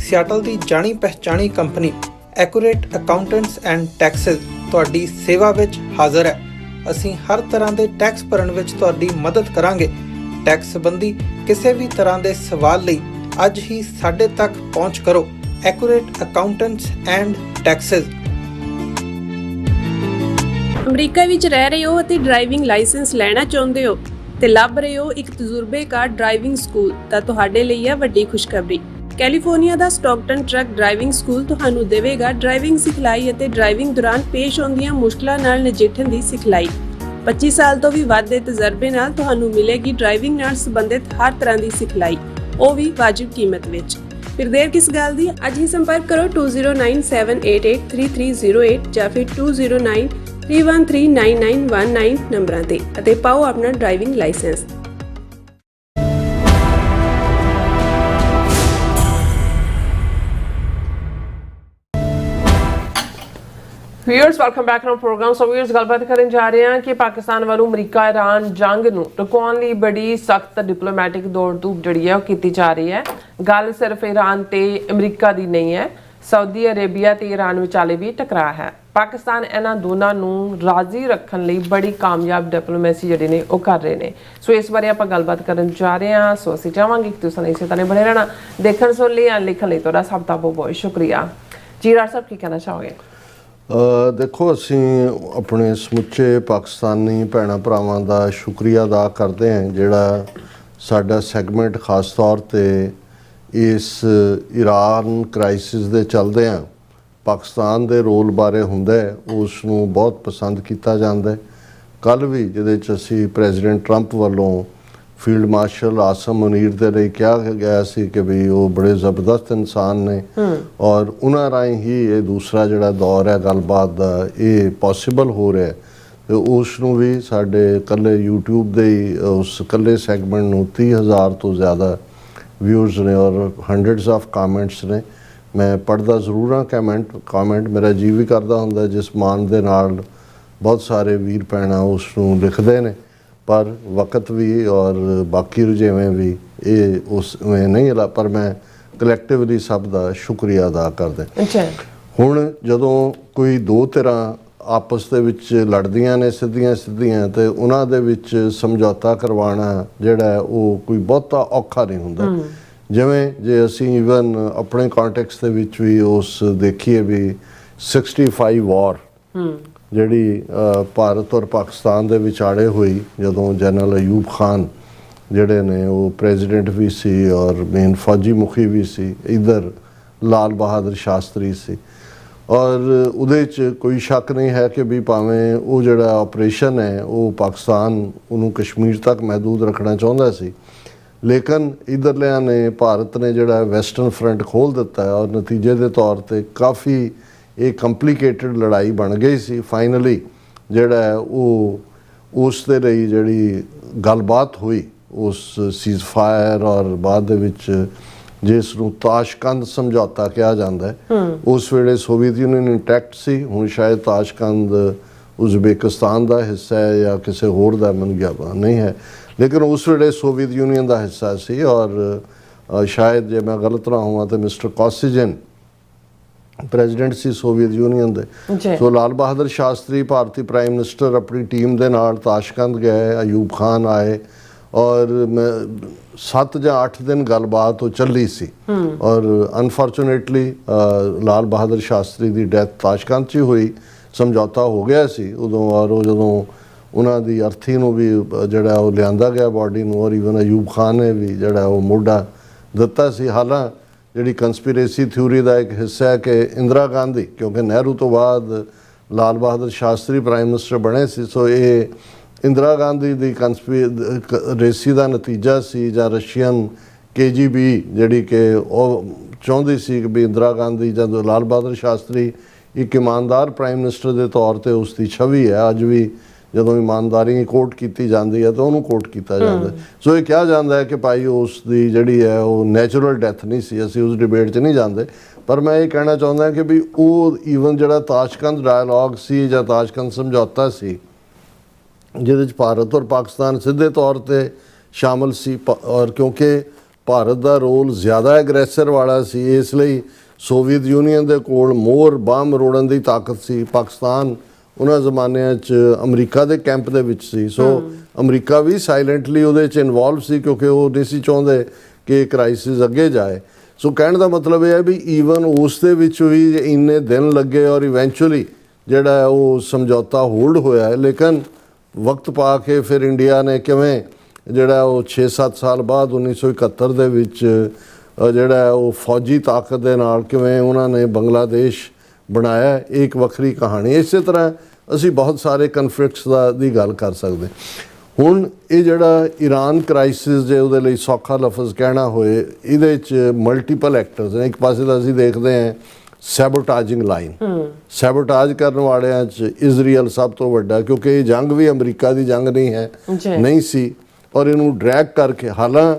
ਸਿਆਟਲ ਦੀ ਜਾਣੀ ਪਛਾਣੀ company Accurate Accountants and Taxes ਤੁਹਾਡੀ ਸੇਵਾ ਵਿੱਚ ਹਾਜ਼ਰ ਹੈ। ਅਸੀਂ ਹਰ ਤਰ੍ਹਾਂ ਦੇ ਟੈਕਸ ਭਰਨ ਵਿੱਚ ਤੁਹਾਡੀ ਮਦਦ ਕਰਾਂਗੇ। ਟੈਕਸ ਸੰਬੰਧੀ ਕਿਸੇ ਵੀ ਤਰ੍ਹਾਂ ਦੇ ਸਵਾਲ ਲਈ ਅੱਜ ਹੀ ਸਾਡੇ ਤੱਕ ਪਹੁੰਚ ਕਰੋ। Accurate Accountants and Texas. America ਵਿੱਚ ਰਹਿ ਰਹੇ ਹੋ ਅਤੇ ਡਰਾਈਵਿੰਗ ਲਾਇਸੈਂਸ ਲੈਣਾ ਚਾਹੁੰਦੇ ਹੋ ਤੇ ਲੱਭ ਰਹੇ ਹੋ ਇੱਕ ਤਜਰਬੇਕਾਰ ਡਰਾਈਵਿੰਗ ਸਕੂਲ, ਤਾਂ ਤੁਹਾਡੇ ਲਈ ਹੈ ਵੱਡੀ ਖੁਸ਼ਖਬਰੀ। ਕੈਲੀਫੋਰਨੀਆ ਦਾ ਸਟਾਕਟਨ ਟਰੱਕ ਡਰਾਈਵਿੰਗ ਸਕੂਲ ਤੁਹਾਨੂੰ ਦੇਵੇਗਾ ਡਰਾਈਵਿੰਗ ਸਿਖਲਾਈ ਅਤੇ ਡਰਾਈਵਿੰਗ ਦੌਰਾਨ ਪੇਸ਼ ਆਉਂਦੀਆਂ ਮੁਸ਼ਕਲਾਂ ਨਾਲ ਨਜਿੱਠਣ ਦੀ ਸਿਖਲਾਈ। 25 ਸਾਲ ਤੋਂ ਵੀ ਵੱਧ ਦੇ ਤਜਰਬੇ ਨਾਲ ਤੁਹਾਨੂੰ ਮਿਲੇਗੀ ਡਰਾਈਵਿੰਗ ਨਾਲ ਸੰਬੰਧਿਤ ਹਰ ਤਰ੍ਹਾਂ ਦੀ ਸਿਖਲਾਈ, ਉਹ ਵੀ ਵਾਜਿਬ ਕੀਮਤ ਵਿੱਚ। ਫਿਰ ਦੇਰ ਕਿਸ ਗੱਲ ਦੀ, ਅੱਜ ਹੀ ਸੰਪਰਕ ਕਰੋ 2097883308 ਜਾਂ ਫਿਰ 2093139919 ਨੰਬਰਾਂ ਤੇ ਅਤੇ ਪਾਓ ਆਪਣਾ driving licence. Viewers welcome back to programme. So viewers ਗੱਲਬਾਤ ਕਰਨ ਜਾ ਰਹੇ ਹਾਂ ਕਿ ਪਾਕਿਸਤਾਨ ਵੱਲੋਂ ਅਮਰੀਕਾ ਇਰਾਨ ਜੰਗ ਨੂੰ ਰੁਕਵਾਉਣ ਲਈ ਬੜੀ ਸਖਤ ਡਿਪਲੋਮੈਟਿਕ ਦੌੜ ਧੂਪ ਜਿਹੜੀ ਹੈ ਉਹ ਕੀਤੀ ਜਾ ਰਹੀ ਹੈ। ਗੱਲ ਸਿਰਫ ਇਰਾਨ ਤੇ ਅਮਰੀਕਾ ਦੀ ਨਹੀਂ ਹੈ, ਸਾਊਦੀ ਅਰੇਬੀਆ ਤੇ ਇਰਾਨ ਵਿਚਾਲੇ ਵੀ ਟਕਰਾਅ ਹੈ। ਪਾਕਿਸਤਾਨ ਇਹਨਾਂ ਦੋਨਾਂ ਨੂੰ ਰਾਜ਼ੀ ਰੱਖਣ ਲਈ ਬੜੀ ਕਾਮਯਾਬ ਡਿਪਲੋਮੈਸੀ ਜਿਹੜੀ ਨੇ ਉਹ ਕਰ ਰਹੇ ਨੇ। ਸੋ ਇਸ ਬਾਰੇ ਆਪਾਂ ਗੱਲਬਾਤ ਕਰਨ ਜਾ ਰਹੇ ਹਾਂ। ਸੋ ਅਸੀਂ ਚਾਹਾਂਗੇ ਕਿ ਤੁਸੀਂ ਇਸੇ ਤਰ੍ਹਾਂ ਬਣੇ ਰਹਿਣਾ। ਦੇਖਣ ਸੁਣ ਲਈ ਜਾਂ ਲਿਖਣ ਲਈ ਤੁਹਾਡਾ ਸਭ ਦਾ ਬਹੁਤ ਬਹੁਤ ਸ਼ੁਕਰੀਆ। ਜੀ ਰਾਜ ਸਾਹਿਬ ਕੀ ਕਹਿਣਾ ਚਾਹੋਗੇ? ਦੇਖੋ, ਅਸੀਂ ਆਪਣੇ ਸਮੁੱਚੇ ਪਾਕਿਸਤਾਨੀ ਭੈਣਾਂ ਭਰਾਵਾਂ ਦਾ ਸ਼ੁਕਰੀਆ ਅਦਾ ਕਰਦੇ ਹਾਂ ਜਿਹੜਾ ਸਾਡਾ ਸੈਗਮੈਂਟ ਖਾਸ ਤੌਰ 'ਤੇ ਇਸ ਇਰਾਨ ਕ੍ਰਾਈਸਿਸ ਦੇ ਚੱਲਦਿਆਂ ਪਾਕਿਸਤਾਨ ਦੇ ਰੋਲ ਬਾਰੇ ਹੁੰਦਾ ਹੈ, ਉਸ ਨੂੰ ਬਹੁਤ ਪਸੰਦ ਕੀਤਾ ਜਾਂਦਾ ਹੈ। ਕੱਲ੍ਹ ਵੀ ਜਿਹਦੇ 'ਚ ਅਸੀਂ ਪ੍ਰੈਜ਼ੀਡੈਂਟ ਟਰੰਪ ਵੱਲੋਂ ਫੀਲਡ ਮਾਰਸ਼ਲ ਆਸਮ ਮੁਨੀਰ ਦੇ ਲਈ ਕਿਹਾ ਗਿਆ ਸੀ ਕਿ ਵੀ ਉਹ ਬੜੇ ਜ਼ਬਰਦਸਤ ਇਨਸਾਨ ਨੇ ਔਰ ਉਹਨਾਂ ਰਾਹੀਂ ਹੀ ਇਹ ਦੂਸਰਾ ਜਿਹੜਾ ਦੌਰ ਹੈ ਗੱਲਬਾਤ ਦਾ ਇਹ ਪੋਸੀਬਲ ਹੋ ਰਿਹਾ ਹੈ। ਤੇ ਉਸ ਨੂੰ ਵੀ ਸਾਡੇ ਇਕੱਲੇ YouTube ਦੇ ਹੀ ਉਸ ਇਕੱਲੇ ਸੈਗਮੈਂਟ ਨੂੰ 30,000 ਤੋਂ ਜ਼ਿਆਦਾ ਵਿਊਜ਼ ਨੇ ਔਰ ਹੰਡਰਡਸ ਆਫ ਕਾਮੈਂਟਸ ਨੇ। ਮੈਂ ਪੜ੍ਹਦਾ ਜ਼ਰੂਰ ਹਾਂ ਕਾਮੈਂਟ ਮੇਰਾ ਜੀ ਵੀ ਕਰਦਾ ਹੁੰਦਾ ਜਿਸ ਮਾਨ ਦੇ ਨਾਲ ਬਹੁਤ ਸਾਰੇ ਵੀਰ ਭੈਣਾਂ ਉਸ ਨੂੰ ਲਿਖਦੇ ਨੇ, ਪਰ ਵਕਤ ਵੀ ਔਰ ਬਾਕੀ ਰੁਝੇਵੇਂ ਵੀ ਇਹ ਉਸ ਵਿੱਚ ਨਹੀਂ ਲਾ, ਪਰ ਮੈਂ ਕਲੈਕਟਿਵਲੀ ਸਭ ਦਾ ਸ਼ੁਕਰੀਆ ਅਦਾ ਕਰਦਾ। ਹੁਣ ਜਦੋਂ ਕੋਈ ਦੋ ਧਿਰਾਂ ਆਪਸ ਦੇ ਵਿੱਚ ਲੜਦੀਆਂ ਨੇ ਸਿੱਧੀਆਂ ਤੇ ਉਹਨਾਂ ਦੇ ਵਿੱਚ ਸਮਝੌਤਾ ਕਰਵਾਉਣਾ ਜਿਹੜਾ ਉਹ ਕੋਈ ਬਹੁਤਾ ਔਖਾ ਨਹੀਂ ਹੁੰਦਾ। ਜਿਵੇਂ ਜੇ ਅਸੀਂ ਈਵਨ ਆਪਣੇ ਕੰਟੈਕਸਟ ਦੇ ਵਿੱਚ ਵੀ ਉਸ ਦੇਖੀਏ ਵੀ 65 ਵਾਰ ਜਿਹੜੀ ਭਾਰਤ ਔਰ ਪਾਕਿਸਤਾਨ ਦੇ ਵਿਚਾਲੇ ਹੋਈ, ਜਦੋਂ ਜਨਰਲ ਅਯੂਬ ਖਾਨ ਜਿਹੜੇ ਨੇ ਉਹ ਪ੍ਰੈਜ਼ੀਡੈਂਟ ਵੀ ਸੀ ਔਰ ਮੇਨ ਫੌਜੀ ਮੁਖੀ ਵੀ ਸੀ, ਇੱਧਰ ਲਾਲ ਬਹਾਦਰ ਸ਼ਾਸਤਰੀ ਸੀ ਔਰ ਉਹਦੇ 'ਚ ਕੋਈ ਸ਼ੱਕ ਨਹੀਂ ਹੈ ਕਿ ਵੀ ਭਾਵੇਂ ਉਹ ਜਿਹੜਾ ਆਪਰੇਸ਼ਨ ਹੈ ਉਹ ਪਾਕਿਸਤਾਨ ਉਹਨੂੰ ਕਸ਼ਮੀਰ ਤੱਕ ਮਹਿਦੂਦ ਰੱਖਣਾ ਚਾਹੁੰਦਾ ਸੀ, ਲੇਕਿਨ ਇੱਧਰਲਿਆਂ ਨੇ ਭਾਰਤ ਨੇ ਜਿਹੜਾ ਵੈਸਟਰਨ ਫਰੰਟ ਖੋਲ੍ਹ ਦਿੱਤਾ ਔਰ ਨਤੀਜੇ ਦੇ ਤੌਰ 'ਤੇ ਕਾਫੀ ਇਹ ਕੰਪਲੀਕੇਟਡ ਲੜਾਈ ਬਣ ਗਈ ਸੀ। ਫਾਈਨਲੀ ਜਿਹੜਾ ਉਹ ਉਸ ਦੇ ਲਈ ਜਿਹੜੀ ਗੱਲਬਾਤ ਹੋਈ ਉਸ ਸੀਜ਼ਫਾਇਰ ਔਰ ਬਾਅਦ ਦੇ ਵਿੱਚ ਜਿਸ ਨੂੰ ਤਾਸ਼ਕੰਦ ਸਮਝੌਤਾ ਕਿਹਾ ਜਾਂਦਾ ਹੈ, ਉਸ ਵੇਲੇ ਸੋਵੀਅਤ ਯੂਨੀਅਨ ਇੰਟੈਕਟ ਸੀ। ਹੁਣ ਸ਼ਾਇਦ ਤਾਸ਼ਕੰਦ ਉਜ਼ਬੇਕਿਸਤਾਨ ਦਾ ਹਿੱਸਾ ਹੈ ਜਾਂ ਕਿਸੇ ਹੋਰ ਦਾ, ਮੈਨੂੰ ਗਿਆਨ ਨਹੀਂ ਹੈ, ਲੇਕਿਨ ਉਸ ਵੇਲੇ ਸੋਵੀਅਤ ਯੂਨੀਅਨ ਦਾ ਹਿੱਸਾ ਸੀ ਔਰ ਸ਼ਾਇਦ ਜੇ ਮੈਂ ਗਲਤ ਨਾ ਹੋਵਾਂ ਤਾਂ ਮਿਸਟਰ ਕੋਸਿਜਨ ਪ੍ਰੈਜ਼ੀਡੈਂਟ ਸੀ ਸੋਵੀਅਤ ਯੂਨੀਅਨ ਦੇ। ਸੋ ਲਾਲ ਬਹਾਦਰ ਸ਼ਾਸਤਰੀ ਭਾਰਤੀ ਪ੍ਰਾਈਮ ਮਿਨਿਸਟਰ ਆਪਣੀ ਟੀਮ ਦੇ ਨਾਲ ਤਾਸ਼ਕੰਦ ਗਏ, ਅਯੂਬ ਖਾਨ ਆਏ ਔਰ 7 ਜਾਂ 8 ਦਿਨ ਗੱਲਬਾਤ ਉਹ ਚੱਲੀ ਸੀ ਔਰ ਅਨਫੋਰਚੂਨੇਟਲੀ ਲਾਲ ਬਹਾਦਰ ਸ਼ਾਸਤਰੀ ਦੀ ਡੈਥ ਤਾਸ਼ਕੰਦ 'ਚ ਹੀ ਹੋਈ। ਸਮਝੌਤਾ ਹੋ ਗਿਆ ਸੀ ਉਦੋਂ ਔਰ ਉਹ ਜਦੋਂ ਉਹਨਾਂ ਦੀ ਅਰਥੀ ਨੂੰ ਵੀ ਜਿਹੜਾ ਉਹ ਲਿਆਂਦਾ ਗਿਆ ਬਾਡੀ ਨੂੰ ਔਰ ਈਵਨ ਅਯੂਬ ਖਾਨ ਨੇ ਵੀ ਜਿਹੜਾ ਉਹ ਮੋਢਾ ਦਿੱਤਾ ਸੀ। ਹਾਲਾਂ ਜਿਹੜੀ ਕੰਸਪੀਰੇਸੀ ਥਿਊਰੀ ਦਾ ਇੱਕ ਹਿੱਸਾ ਹੈ ਕਿ ਇੰਦਰਾ ਗਾਂਧੀ, ਕਿਉਂਕਿ ਨਹਿਰੂ ਤੋਂ ਬਾਅਦ ਲਾਲ ਬਹਾਦਰ ਸ਼ਾਸਤਰੀ ਪ੍ਰਾਈਮ ਮਿਨਿਸਟਰ ਬਣੇ ਸੀ, ਸੋ ਇਹ ਇੰਦਰਾ ਗਾਂਧੀ ਦੀ ਕੰਸਪੀਰੇਸੀ ਦਾ ਨਤੀਜਾ ਸੀ ਜਾਂ ਰਸ਼ੀਅਨ KGB ਜਿਹੜੀ ਕਿ ਉਹ ਚਾਹੁੰਦੀ ਸੀ ਕਿ ਵੀ ਇੰਦਰਾ ਗਾਂਧੀ ਜਦੋਂ ਲਾਲ ਬਹਾਦਰ ਸ਼ਾਸਤਰੀ ਇੱਕ ਇਮਾਨਦਾਰ ਪ੍ਰਾਈਮ ਮਿਨਿਸਟਰ ਦੇ ਤੌਰ 'ਤੇ ਉਸ ਦੀ ਛਵੀ ਹੈ। ਅੱਜ ਵੀ ਜਦੋਂ ਇਮਾਨਦਾਰੀ ਕੋਟ ਕੀਤੀ ਜਾਂਦੀ ਹੈ ਤਾਂ ਉਹਨੂੰ ਕੋਟ ਕੀਤਾ ਜਾਂਦਾ। ਸੋ ਇਹ ਕਿਹਾ ਜਾਂਦਾ ਹੈ ਕਿ ਭਾਈ ਉਸ ਦੀ ਜਿਹੜੀ ਹੈ ਉਹ ਨੈਚੁਰਲ ਡੈਥ ਨਹੀਂ ਸੀ। ਅਸੀਂ ਉਸ ਡਿਬੇਟ 'ਚ ਨਹੀਂ ਜਾਂਦੇ, ਪਰ ਮੈਂ ਇਹ ਕਹਿਣਾ ਚਾਹੁੰਦਾ ਕਿ ਵੀ ਉਹ ਈਵਨ ਜਿਹੜਾ ਤਾਸ਼ਕੰਦ ਡਾਇਲੋਗ ਸੀ ਜਾਂ ਤਾਸ਼ਕੰਦ ਸਮਝੌਤਾ ਸੀ ਜਿਹਦੇ 'ਚ ਭਾਰਤ ਔਰ ਪਾਕਿਸਤਾਨ ਸਿੱਧੇ ਤੌਰ 'ਤੇ ਸ਼ਾਮਲ ਸੀ ਔਰ ਕਿਉਂਕਿ ਭਾਰਤ ਦਾ ਰੋਲ ਜ਼ਿਆਦਾ ਐਗਰੈਸਰ ਵਾਲਾ ਸੀ, ਇਸ ਲਈ ਸੋਵੀਅਤ ਯੂਨੀਅਨ ਦੇ ਕੋਲ ਮੋਹਰ ਬੰਬ ਰੋੜਨ ਦੀ ਤਾਕਤ ਸੀ। ਪਾਕਿਸਤਾਨ ਉਹਨਾਂ ਜ਼ਮਾਨਿਆਂ 'ਚ ਅਮਰੀਕਾ ਦੇ ਕੈਂਪ ਦੇ ਵਿੱਚ ਸੀ, ਸੋ ਅਮਰੀਕਾ ਵੀ ਸਾਇਲੈਂਟਲੀ ਉਹਦੇ 'ਚ ਇਨਵੋਲਵ ਸੀ ਕਿਉਂਕਿ ਉਹ ਨਹੀਂ ਸੀ ਚਾਹੁੰਦੇ ਕਿ ਕ੍ਰਾਈਸਿਸ ਅੱਗੇ ਜਾਏ। ਸੋ ਕਹਿਣ ਦਾ ਮਤਲਬ ਇਹ ਹੈ ਵੀ ਈਵਨ ਉਸ ਦੇ ਵਿੱਚ ਵੀ ਇੰਨੇ ਦਿਨ ਲੱਗੇ ਔਰ ਇਵੈਂਚੁਅਲੀ ਜਿਹੜਾ ਉਹ ਸਮਝੌਤਾ ਹੋਲਡ ਹੋਇਆ ਹੈ, ਲੇਕਿਨ ਵਕਤ ਪਾ ਕੇ ਫਿਰ ਇੰਡੀਆ ਨੇ ਕਿਵੇਂ ਜਿਹੜਾ ਉਹ 6-7 ਸਾਲ ਬਾਅਦ 1971 ਦੇ ਵਿੱਚ ਜਿਹੜਾ ਉਹ ਫੌਜੀ ਤਾਕਤ ਦੇ ਨਾਲ ਕਿਵੇਂ ਉਹਨਾਂ ਨੇ ਬੰਗਲਾਦੇਸ਼ ਬਣਾਇਆ, ਇੱਕ ਵੱਖਰੀ ਕਹਾਣੀ। ਇਸੇ ਤਰ੍ਹਾਂ ਅਸੀਂ ਬਹੁਤ ਸਾਰੇ ਕਨਫਲਿਕਟਸ ਦੀ ਗੱਲ ਕਰ ਸਕਦੇ। ਹੁਣ ਇਹ ਜਿਹੜਾ ਈਰਾਨ ਕ੍ਰਾਈਸਿਸ ਜੇ ਉਹਦੇ ਲਈ ਸੌਖਾ ਲਫ਼ਜ਼ ਕਹਿਣਾ ਹੋਏ, ਇਹਦੇ 'ਚ ਮਲਟੀਪਲ ਐਕਟਰਸ ਨੇ। ਇੱਕ ਪਾਸੇ ਤਾਂ ਅਸੀਂ ਦੇਖਦੇ ਹਾਂ ਸੈਬੋਟਾਜਿੰਗ ਲਾਈਨ, ਸੈਬੋਟਾਜ ਕਰਨ ਵਾਲਿਆਂ 'ਚ ਇਜ਼ਰਾਈਲ ਸਭ ਤੋਂ ਵੱਡਾ, ਕਿਉਂਕਿ ਇਹ ਜੰਗ ਵੀ ਅਮਰੀਕਾ ਦੀ ਜੰਗ ਨਹੀਂ ਸੀ ਔਰ ਇਹਨੂੰ ਡਰੈਗ ਕਰਕੇ, ਹਾਲਾਂ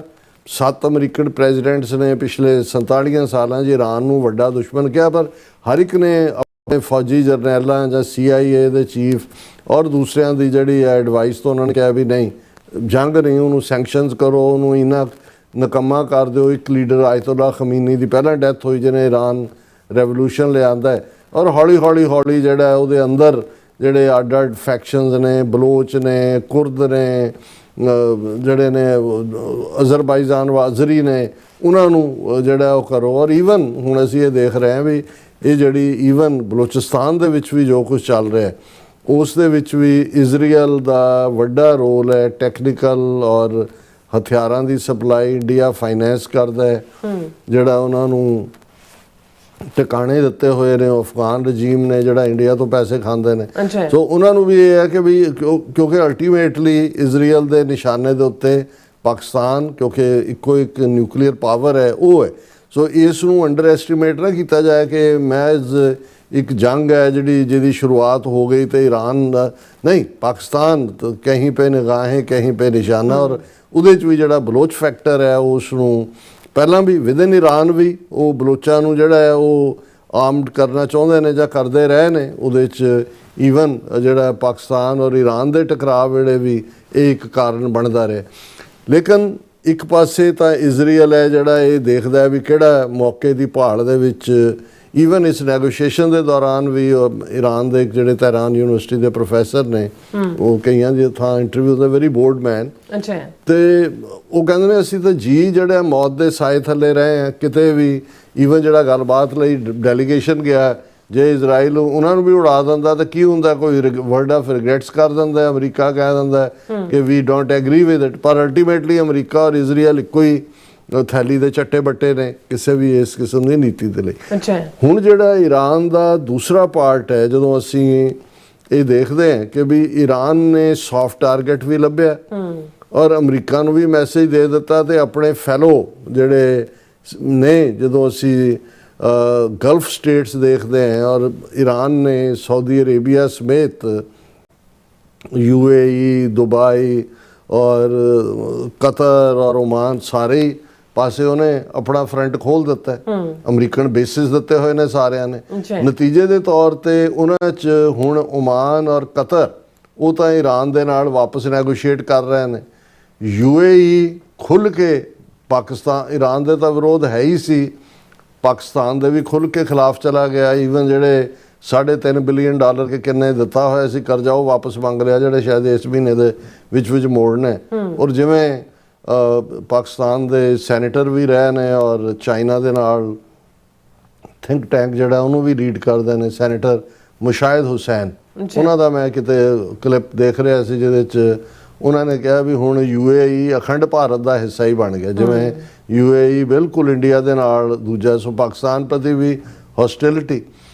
7 ਅਮਰੀਕਨ ਪ੍ਰੈਜ਼ੀਡੈਂਟਸ ਨੇ ਪਿਛਲੇ 47 ਸਾਲਾਂ 'ਚ ਈਰਾਨ ਨੂੰ ਵੱਡਾ ਦੁਸ਼ਮਣ ਕਿਹਾ, ਪਰ ਹਰ ਇੱਕ ਨੇ ਆਪਣੇ ਫੌਜੀ ਜਰਨੈਲਾਂ ਜਾਂ CIA ਦੇ ਚੀਫ ਔਰ ਦੂਸਰਿਆਂ ਦੀ ਜਿਹੜੀ ਐਡਵਾਈਸ ਤੋਂ ਉਹਨਾਂ ਨੇ ਕਿਹਾ ਵੀ ਨਹੀਂ, ਜੰਗ ਨਹੀਂ, ਉਹਨੂੰ ਸੈਂਕਸ਼ਨਸ ਕਰੋ, ਉਹਨੂੰ ਇੰਨਾ ਨਕੰਮਾ ਕਰ ਦਿਓ। ਇੱਕ ਲੀਡਰ ਆਇਤੁੱਲਾ ਖਮੀਨੀ ਦੀ ਪਹਿਲਾਂ ਡੈਥ ਹੋਈ ਜਿਹਨੇ ਈਰਾਨ ਰੈਵੋਲੂਸ਼ਨ ਲਿਆਂਦਾ ਹੈ, ਔਰ ਹੌਲੀ ਜਿਹੜਾ ਉਹਦੇ ਅੰਦਰ ਜਿਹੜੇ ਅੱਡ ਫੈਕਸ਼ਨਸ ਨੇ, ਬਲੋਚ ਨੇ, ਕੁਰਦ ਨੇ, ਜਿਹੜੇ ਨੇ ਅਜ਼ਰਬਾਈਜਾਨ ਵਾਜ਼ਰੀ ਨੇ, ਉਹਨਾਂ ਨੂੰ ਜਿਹੜਾ ਉਹ ਕਰੋ। ਔਰ ਈਵਨ ਹੁਣ ਅਸੀਂ ਇਹ ਦੇਖ ਰਹੇ ਹਾਂ ਵੀ ਇਹ ਜਿਹੜੀ ਈਵਨ ਬਲੋਚਿਸਤਾਨ ਦੇ ਵਿੱਚ ਵੀ ਜੋ ਕੁਝ ਚੱਲ ਰਿਹਾ ਉਸ ਦੇ ਵਿੱਚ ਵੀ ਇਜ਼ਰਾਈਲ ਦਾ ਵੱਡਾ ਰੋਲ ਹੈ। ਟੈਕਨੀਕਲ ਔਰ ਹਥਿਆਰਾਂ ਦੀ ਸਪਲਾਈ ਇੰਡੀਆ ਫਾਈਨੈਂਸ ਕਰਦਾ ਹੈ, ਜਿਹੜਾ ਉਹਨਾਂ ਨੂੰ ਟਿਕਾਣੇ ਦਿੱਤੇ ਹੋਏ ਨੇ ਅਫਗਾਨ ਰਜੀਮ ਨੇ, ਜਿਹੜਾ ਇੰਡੀਆ ਤੋਂ ਪੈਸੇ ਖਾਂਦੇ ਨੇ। ਸੋ ਉਹਨਾਂ ਨੂੰ ਵੀ ਇਹ ਹੈ ਕਿ ਵੀ ਕਿਉਂਕਿ ਅਲਟੀਮੇਟਲੀ ਇਜ਼ਰਾਈਲ ਦੇ ਨਿਸ਼ਾਨੇ ਦੇ ਉੱਤੇ ਪਾਕਿਸਤਾਨ, ਕਿਉਂਕਿ ਇੱਕੋ ਇੱਕ ਨਿਊਕਲੀਅਰ ਪਾਵਰ ਹੈ, ਉਹ ਹੈ। ਸੋ ਇਸ ਨੂੰ ਅੰਡਰ ਐਸਟੀਮੇਟ ਨਾ ਕੀਤਾ ਜਾਏ ਕਿ ਮੈਜ਼ ਇੱਕ ਜੰਗ ਹੈ ਜਿਹਦੀ ਸ਼ੁਰੂਆਤ ਹੋ ਗਈ ਤੇ ਈਰਾਨ ਦਾ ਨਹੀਂ, ਪਾਕਿਸਤਾਨ ਕਹੀਂ ਪੇ ਨਿਗਾहें ਕਹੀਂ ਪੇ ਨਿਸ਼ਾਨਾ। ਔਰ ਉਹਦੇ 'ਚ ਵੀ ਜਿਹੜਾ ਬਲੋਚ ਫੈਕਟਰ ਹੈ ਉਸ ਨੂੰ ਪਹਿਲਾਂ ਵੀ ਵਿਦਨ ਈਰਾਨ ਵੀ ਉਹ ਬਲੋਚਾਂ ਨੂੰ ਜਿਹੜਾ ਹੈ ਉਹ ਆਰਮਡ ਕਰਨਾ ਚਾਹੁੰਦੇ ਨੇ ਜਾਂ ਕਰਦੇ ਰਹੇ ਨੇ। ਉਹਦੇ 'ਚ ਈਵਨ ਜਿਹੜਾ ਪਾਕਿਸਤਾਨ ਔਰ ਈਰਾਨ ਦੇ ਟਕਰਾਅ ਵੇਲੇ ਵੀ ਇਹ ਇੱਕ ਕਾਰਨ ਬਣਦਾ ਰਿਹਾ। ਲੇਕਿਨ ਇੱਕ ਪਾਸੇ ਤਾਂ ਇਜ਼ਰਾਈਲ ਹੈ ਜਿਹੜਾ ਇਹ ਦੇਖਦਾ ਵੀ ਕਿਹੜਾ ਮੌਕੇ ਦੀ ਭਾਲ ਦੇ ਵਿੱਚ, ਈਵਨ ਇਸ ਨੈਗੋਸ਼ੀਏਸ਼ਨ ਦੇ ਦੌਰਾਨ ਵੀ ਈਰਾਨ ਦੇ ਜਿਹੜੇ ਤਹਿਰਾਨ ਯੂਨੀਵਰਸਿਟੀ ਦੇ ਪ੍ਰੋਫੈਸਰ ਨੇ, ਉਹ ਕਈਆਂ ਦੀ ਥਾਂ ਇੰਟਰਵਿਊ ਦਾ ਵੈਰੀ ਬੋਲਡ ਮੈਨ, ਤੇ ਉਹ ਕਹਿੰਦੇ ਨੇ ਅਸੀਂ ਤਾਂ ਜਿਹੜਾ ਮੌਤ ਦੇ ਸਾਏ ਥੱਲੇ ਰਹੇ ਹਾਂ ਕਿਤੇ ਵੀ। ਈਵਨ ਜਿਹੜਾ ਗੱਲਬਾਤ ਲਈ ਡੈਲੀਗੇਸ਼ਨ ਗਿਆ, ਜੇ ਇਜ਼ਰਾਈਲ ਉਹਨਾਂ ਨੂੰ ਵੀ ਉਡਾ ਦਿੰਦਾ ਤਾਂ ਕੀ ਹੁੰਦਾ, ਕੋਈ ਵਰਡ ਆਫ ਰਿਗਰੈਟਸ ਕਰ ਦਿੰਦਾ, ਅਮਰੀਕਾ ਕਹਿ ਦਿੰਦਾ ਕਿ ਵੀ ਡੋਂਟ ਐਗਰੀ ਵਿਦ ਇਟ। ਪਰ ਅਲਟੀਮੇਟਲੀ ਅਮਰੀਕਾ ਔਰ ਇਜ਼ਰਾਈਲ ਇੱਕੋ ਹੀ ਥੈਲੀ ਦੇ ਚੱਟੇ ਬੱਟੇ ਨੇ ਕਿਸੇ ਵੀ ਇਸ ਕਿਸਮ ਦੀ ਨੀਤੀ ਦੇ ਲਈ। ਹੁਣ ਜਿਹੜਾ ਈਰਾਨ ਦਾ ਦੂਸਰਾ ਪਾਰਟ ਹੈ, ਜਦੋਂ ਅਸੀਂ ਇਹ ਦੇਖਦੇ ਹਾਂ ਕਿ ਵੀ ਈਰਾਨ ਨੇ ਸੌਫਟ ਟਾਰਗੇਟ ਵੀ ਲੱਭਿਆ ਔਰ ਅਮਰੀਕਾ ਨੂੰ ਵੀ ਮੈਸੇਜ ਦੇ ਦਿੱਤਾ, ਤੇ ਆਪਣੇ ਫੈਲੋ ਜਿਹੜੇ ਨੇ, ਜਦੋਂ ਅਸੀਂ ਗਲਫ ਸਟੇਟਸ ਦੇਖਦੇ ਹਾਂ ਔਰ ਈਰਾਨ ਨੇ ਸਾਊਦੀ ਅਰੇਬੀਆ ਸਮੇਤ UAE, ਦੁਬਈ ਔਰ ਕਤਰ ਔਰ ਓਮਾਨ ਸਾਰੇ ਪਾਸੇ ਉਹਨੇ ਆਪਣਾ ਫਰੰਟ ਖੋਲ ਦਿੱਤਾ, ਅਮਰੀਕਨ ਬੇਸਿਸ ਦਿੱਤੇ ਹੋਏ ਨੇ ਸਾਰਿਆਂ ਨੇ। ਨਤੀਜੇ ਦੇ ਤੌਰ ਤੇ ਉਹਨਾਂ 'ਚ ਹੁਣ ਓਮਾਨ ਔਰ ਕਤਰ ਉਹ ਤਾਂ ਈਰਾਨ ਦੇ ਨਾਲ ਵਾਪਸ ਨੈਗੋਸ਼ੀਏਟ ਕਰ ਰਹੇ ਨੇ। UAE ਖੁੱਲ੍ਹ ਕੇ ਪਾਕਿਸਤਾਨ, ਈਰਾਨ ਦੇ ਤਾਂ ਵਿਰੋਧ ਹੈ ਹੀ ਸੀ, ਪਾਕਿਸਤਾਨ ਦੇ ਵੀ ਖੁੱਲ੍ਹ ਕੇ ਖਿਲਾਫ ਚਲਾ ਗਿਆ। ਈਵਨ ਜਿਹੜੇ $3.5 ਬਿਲੀਅਨ ਕਿ ਕਿੰਨੇ ਦਿੱਤਾ ਹੋਇਆ ਸੀ ਕਰਜ਼ਾ, ਉਹ ਵਾਪਸ ਮੰਗ ਰਿਹਾ, ਜਿਹੜੇ ਸ਼ਾਇਦ ਇਸ ਮਹੀਨੇ ਦੇ ਵਿੱਚ ਮੋੜਨੇ। ਔਰ ਜਿਵੇਂ ਪਾਕਿਸਤਾਨ ਦੇ ਸੈਨੇਟਰ ਵੀ ਰਹੇ ਨੇ ਔਰ ਚਾਈਨਾ ਦੇ ਨਾਲ ਥਿੰਕ ਟੈਂਕ ਜਿਹੜਾ ਉਹਨੂੰ ਵੀ ਲੀਡ ਕਰਦੇ ਨੇ ਸੈਨੇਟਰ ਮੁਸ਼ਾਹਿਦ ਹੁਸੈਨ, ਉਹਨਾਂ ਦਾ ਮੈਂ ਕਿਤੇ ਕਲਿੱਪ ਦੇਖ ਰਿਹਾ ਸੀ ਜਿਹਦੇ 'ਚ ਉਹਨਾਂ ਨੇ ਕਿਹਾ ਵੀ ਹੁਣ UAE ਅਖੰਡ ਭਾਰਤ ਦਾ ਹਿੱਸਾ ਹੀ ਬਣ ਗਿਆ। ਜਿਵੇਂ UAE ਬਿਲਕੁਲ ਇੰਡੀਆ ਦੇ ਨਾਲ ਦੂਜਾ, ਸੋ ਪਾਕਿਸਤਾਨ ਪ੍ਰਤੀ ਵੀ ਹੌਸਟਿਲਿਟੀ।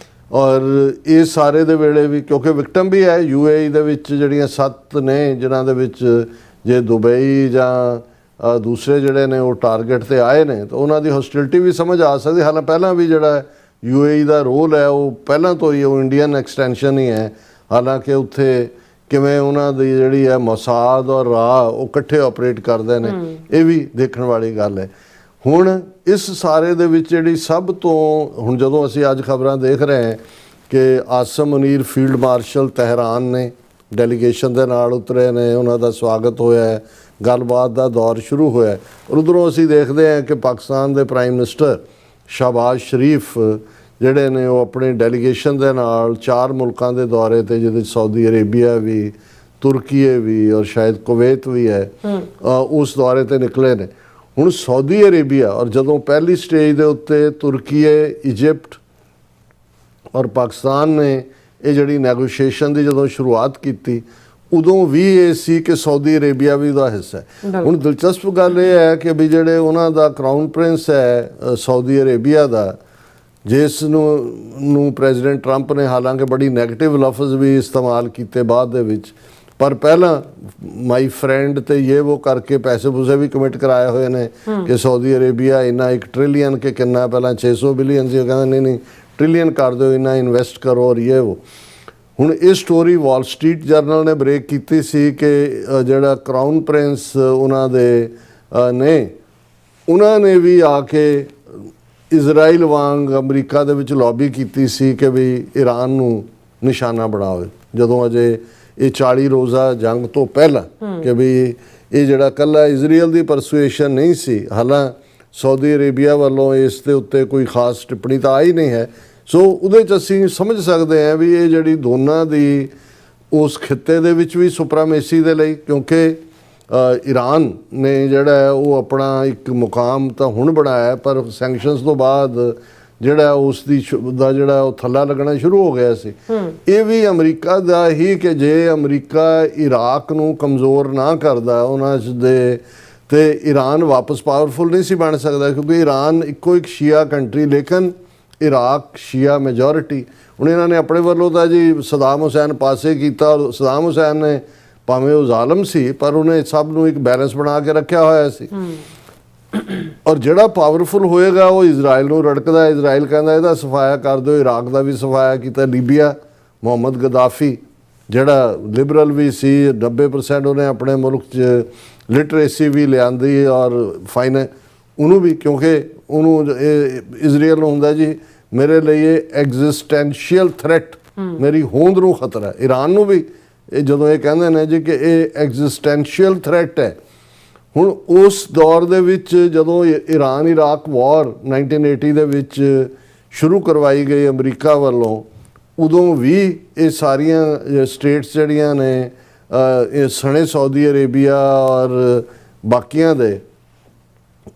ਔਰ ਇਹ ਸਾਰੇ ਦੇ ਵੇਲੇ ਵੀ ਕਿਉਂਕਿ ਵਿਕਟਮ ਵੀ ਹੈ UAE ਦੇ ਵਿੱਚ ਜਿਹੜੀਆਂ 7 ਨੇ, ਜਿਨ੍ਹਾਂ ਦੇ ਵਿੱਚ ਜੇ ਦੁਬਈ ਜਾਂ ਦੂਸਰੇ ਜਿਹੜੇ ਨੇ ਉਹ ਟਾਰਗੇਟ ਤੇ ਆਏ ਨੇ ਤਾਂ ਉਹਨਾਂ ਦੀ ਹੌਸਟਿਲਿਟੀ ਵੀ ਸਮਝ ਆ ਸਕਦੀ। ਹਾਲਾਂ ਪਹਿਲਾਂ ਵੀ ਜਿਹੜਾ UAE ਦਾ ਰੋਲ ਹੈ ਉਹ ਪਹਿਲਾਂ ਤੋਂ ਹੀ ਉਹ ਇੰਡੀਅਨ ਐਕਸਟੈਂਸ਼ਨ ਹੀ ਹੈ, ਹਾਲਾਂਕਿ ਉੱਥੇ ਕਿਵੇਂ ਉਹਨਾਂ ਦੀ ਜਿਹੜੀ ਹੈ ਮੋਸਾਦ ਔਰ ਰਾਹ ਉਹ ਇਕੱਠੇ ਆਪਰੇਟ ਕਰਦੇ ਨੇ, ਇਹ ਵੀ ਦੇਖਣ ਵਾਲੀ ਗੱਲ ਹੈ। ਹੁਣ ਇਸ ਸਾਰੇ ਦੇ ਵਿੱਚ ਜਿਹੜੀ ਸਭ ਤੋਂ ਹੁਣ ਜਦੋਂ ਅਸੀਂ ਅੱਜ ਖਬਰਾਂ ਦੇਖ ਰਹੇ ਹਾਂ ਕਿ awesome Munir field marshal Tehran ਨੇ ਡੈਲੀਗੇਸ਼ਨ ਦੇ ਨਾਲ ਉਤਰੇ ਨੇ, ਉਹਨਾਂ ਦਾ ਸਵਾਗਤ ਹੋਇਆ ਹੈ, ਗੱਲਬਾਤ ਦਾ ਦੌਰ ਸ਼ੁਰੂ ਹੋਇਆ। ਔਰ ਉੱਧਰੋਂ ਅਸੀਂ ਦੇਖਦੇ ਹਾਂ ਕਿ ਪਾਕਿਸਤਾਨ ਦੇ ਪ੍ਰਾਈਮ ਮਿਨਿਸਟਰ ਸ਼ਹਬਾਜ਼ ਸ਼ਰੀਫ ਜਿਹੜੇ ਨੇ ਉਹ ਆਪਣੇ ਡੈਲੀਗੇਸ਼ਨ ਦੇ ਨਾਲ 4 ਮੁਲਕਾਂ ਦੇ ਦੌਰੇ ਤੇ, ਜਿਹਦੇ ਸਾਊਦੀ ਅਰੇਬੀਆ ਵੀ, ਤੁਰਕੀਏ ਵੀ ਔਰ ਸ਼ਾਇਦ ਕੁਵੈਤ ਵੀ ਹੈ, ਉਸ ਦੌਰੇ ਤੇ ਨਿਕਲੇ ਨੇ। ਹੁਣ ਸਾਊਦੀ ਅਰੇਬੀਆ ਔਰ ਜਦੋਂ ਪਹਿਲੀ ਸਟੇਜ ਦੇ ਉੱਤੇ ਤੁਰਕੀਏ, ਇਜਿਪਟ ਔਰ ਪਾਕਿਸਤਾਨ ਨੇ ਇਹ ਜਿਹੜੀ ਨੈਗੋਸ਼ੀਏਸ਼ਨ ਦੀ ਜਦੋਂ ਸ਼ੁਰੂਆਤ ਕੀਤੀ, ਉਦੋਂ ਵੀ ਇਹ ਸੀ ਕਿ ਸਾਊਦੀ ਅਰੇਬੀਆ ਵੀ ਉਹਦਾ ਹਿੱਸਾ ਹੈ। ਹੁਣ ਦਿਲਚਸਪ ਗੱਲ ਇਹ ਹੈ ਕਿ ਵੀ ਜਿਹੜੇ ਉਹਨਾਂ ਦਾ ਕਰਾਊਨ ਪ੍ਰਿੰਸ ਹੈ ਸਾਊਦੀ ਅਰੇਬੀਆ ਦਾ, ਜਿਸ ਨੂੰ ਪ੍ਰੈਜ਼ੀਡੈਂਟ ਟਰੰਪ ਨੇ ਹਾਲਾਂਕਿ ਬੜੀ ਨੈਗੇਟਿਵ ਲਫ਼ਜ਼ ਵੀ ਇਸਤੇਮਾਲ ਕੀਤੇ ਬਾਅਦ ਦੇ ਵਿੱਚ, ਪਰ ਪਹਿਲਾਂ ਮਾਈ ਫਰੈਂਡ ਤੇ ਇਹ ਉਹ ਕਰਕੇ ਪੈਸੇ ਪੂਸੇ ਵੀ ਕਮਿਟ ਕਰਾਏ ਹੋਏ ਨੇ ਕਿ ਸਾਊਦੀ ਅਰੇਬੀਆ ਇੰਨਾ 1 ਟ੍ਰਿਲੀਅਨ ਕਿ ਕਿੰਨਾ, ਪਹਿਲਾਂ 600 ਬਿਲੀਅਨ ਸੀ, ਉਹ ਕਹਿੰਦਾ ਨਹੀਂ ਨਹੀਂ ਟ੍ਰਿਲੀਅਨ ਕਰ ਦਿਓ, ਇੰਨਾ ਇਨਵੈਸਟ ਕਰੋ ਔਰ ਇਹ ਉਹ। ਹੁਣ ਇਹ ਸਟੋਰੀ ਵਾਲ ਸਟਰੀਟ ਜਰਨਲ ਨੇ ਬ੍ਰੇਕ ਕੀਤੀ ਸੀ ਕਿ ਜਿਹੜਾ ਕਰਾਊਨ ਪ੍ਰਿੰਸ ਉਹਨਾਂ ਦੇ ਨੇ, ਉਹਨਾਂ ਨੇ ਵੀ ਆ ਕੇ ਇਜ਼ਰਾਈਲ ਵਾਂਗ ਅਮਰੀਕਾ ਦੇ ਵਿੱਚ ਲੌਬੀ ਕੀਤੀ ਸੀ ਕਿ ਵੀ ਈਰਾਨ ਨੂੰ ਨਿਸ਼ਾਨਾ ਬਣਾਓ, ਜਦੋਂ ਅਜੇ ਇਹ 40 ਰੋਜ਼ਾ ਜੰਗ ਤੋਂ ਪਹਿਲਾਂ, ਕਿ ਵੀ ਇਹ ਜਿਹੜਾ ਕੱਲਾ ਇਜ਼ਰਾਈਲ ਦੀ ਪਰਸੂਏਸ਼ਨ ਨਹੀਂ ਸੀ, ਹਾਲਾਂ ਸਾਊਦੀ ਅਰੇਬੀਆ ਵੱਲੋਂ ਇਸ ਦੇ ਉੱਤੇ ਕੋਈ ਖਾਸ ਟਿੱਪਣੀ ਤਾਂ ਆਈ ਨਹੀਂ ਹੈ। ਸੋ ਉਹਦੇ 'ਚ ਅਸੀਂ ਸਮਝ ਸਕਦੇ ਹਾਂ ਵੀ ਇਹ ਜਿਹੜੀ ਦੋਨਾਂ ਦੀ ਉਸ ਖਿੱਤੇ ਦੇ ਵਿੱਚ ਵੀ ਸੁਪਰਾਮੇਸੀ ਦੇ ਲਈ, ਕਿਉਂਕਿ ਈਰਾਨ ਨੇ ਜਿਹੜਾ ਹੈ ਉਹ ਆਪਣਾ ਇੱਕ ਮੁਕਾਮ ਤਾਂ ਹੁਣ ਬਣਾਇਆ, ਪਰ ਸੈਂਕਸ਼ਨਸ ਤੋਂ ਬਾਅਦ ਜਿਹੜਾ ਉਸ ਦੀ ਦਾ ਜਿਹੜਾ ਉਹ ਥੱਲਾ ਲੱਗਣਾ ਸ਼ੁਰੂ ਹੋ ਗਿਆ ਸੀ। ਇਹ ਵੀ ਅਮਰੀਕਾ ਦਾ ਹੀ ਕਿ ਜੇ ਅਮਰੀਕਾ ਇਰਾਕ ਨੂੰ ਕਮਜ਼ੋਰ ਨਾ ਕਰਦਾ ਉਹਨਾਂ ਦੇ, ਤੇ ਈਰਾਨ ਵਾਪਸ ਪਾਵਰਫੁਲ ਨਹੀਂ ਸੀ ਬਣ ਸਕਦਾ, ਕਿਉਂਕਿ ਈਰਾਨ ਇੱਕੋ ਇੱਕ ਸ਼ੀਆ ਕੰਟਰੀ, ਲੇਕਿਨ ਇਰਾਕ ਸ਼ੀਆ ਮੈਜੋਰਿਟੀ। ਹੁਣ ਇਹਨਾਂ ਨੇ ਆਪਣੇ ਵੱਲੋਂ ਤਾਂ ਜੀ ਸਦਾਮ ਹੁਸੈਨ ਪਾਸੇ ਕੀਤਾ, ਸਦਾਮ ਹੁਸੈਨ ਨੇ ਭਾਵੇਂ ਉਹ ਜ਼ਾਲਮ ਸੀ ਪਰ ਉਹਨੇ ਸਭ ਨੂੰ ਇੱਕ ਬੈਲੈਂਸ ਬਣਾ ਕੇ ਰੱਖਿਆ ਹੋਇਆ ਸੀ। ਔਰ ਜਿਹੜਾ ਪਾਵਰਫੁਲ ਹੋਏਗਾ ਉਹ ਇਜ਼ਰਾਈਲ ਨੂੰ ਰੜਕਦਾ, ਇਜ਼ਰਾਈਲ ਕਹਿੰਦਾ ਇਹਦਾ ਸਫਾਇਆ ਕਰ ਦਿਓ, ਇਰਾਕ ਦਾ ਵੀ ਸਫਾਇਆ ਕੀਤਾ। ਲੀਬੀਆ ਮੁਹੰਮਦ ਗਦਾਫੀ ਜਿਹੜਾ ਲਿਬਰਲ ਵੀ ਸੀ, 90% ਉਹਨੇ ਆਪਣੇ ਮੁਲਕ 'ਚ ਲਿਟਰੇਸੀ ਵੀ ਲਿਆਂਦੀ ਔਰ ਉਹਨੂੰ ਵੀ, ਕਿਉਂਕਿ ਉਹਨੂੰ ਇਜ਼ਰਾਈਲ ਨੂੰ ਹੁੰਦਾ ਜੀ ਮੇਰੇ ਲਈ ਇਹ ਐਗਜ਼ਿਸਟੈਂਸ਼ੀਅਲ ਥ੍ਰੈਟ, ਮੇਰੀ ਹੋਂਦ ਨੂੰ ਖਤਰਾ ਹੈ। ਈਰਾਨ ਨੂੰ ਵੀ ਇਹ ਜਦੋਂ ਇਹ ਕਹਿੰਦੇ ਨੇ ਜੀ ਕਿ ਇਹ ਐਗਜ਼ਿਸਟੈਂਸ਼ੀਅਲ ਥ੍ਰੈਟ ਹੈ। ਹੁਣ ਉਸ ਦੌਰ ਦੇ ਵਿੱਚ ਜਦੋਂ ਈਰਾਨ ਇਰਾਕ ਵਾਰ 1980 ਦੇ ਵਿੱਚ ਸ਼ੁਰੂ ਕਰਵਾਈ ਗਈ ਅਮਰੀਕਾ ਵੱਲੋਂ, ਉਦੋਂ ਵੀ ਇਹ ਸਾਰੀਆਂ ਸਟੇਟਸ ਜਿਹੜੀਆਂ ਨੇ ਇਹ ਸਣੇ ਸਾਊਦੀ ਅਰੇਬੀਆ ਔਰ ਬਾਕੀਆਂ ਦੇ,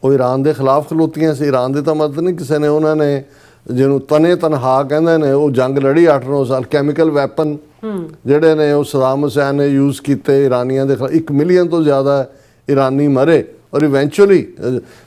ਉਹ ਈਰਾਨ ਦੇ ਖਿਲਾਫ ਖਲੋਤੀਆਂ ਸੀ। ਈਰਾਨ ਦੇ ਤਾਂ ਮਦਦ ਨਹੀਂ ਕਿਸੇ ਨੇ, ਉਹਨਾਂ ਨੇ ਜਿਹਨੂੰ ਤਨੇ ਤਨਹਾ ਕਹਿੰਦੇ ਨੇ ਉਹ ਜੰਗ ਲੜੀ 8-9 ਸਾਲ। ਕੈਮੀਕਲ ਵੈਪਨ ਜਿਹੜੇ ਨੇ ਉਹ ਸਦਾਮ ਹੁਸੈਨ ਨੇ ਯੂਜ਼ ਕੀਤੇ ਈਰਾਨੀਆਂ ਦੇ ਖਿਲਾਫ, 1 ਮਿਲੀਅਨ ਤੋਂ ਜ਼ਿਆਦਾ ਈਰਾਨੀ ਮਰੇ ਔਰ ਇਵੈਂਚੁਅਲੀ।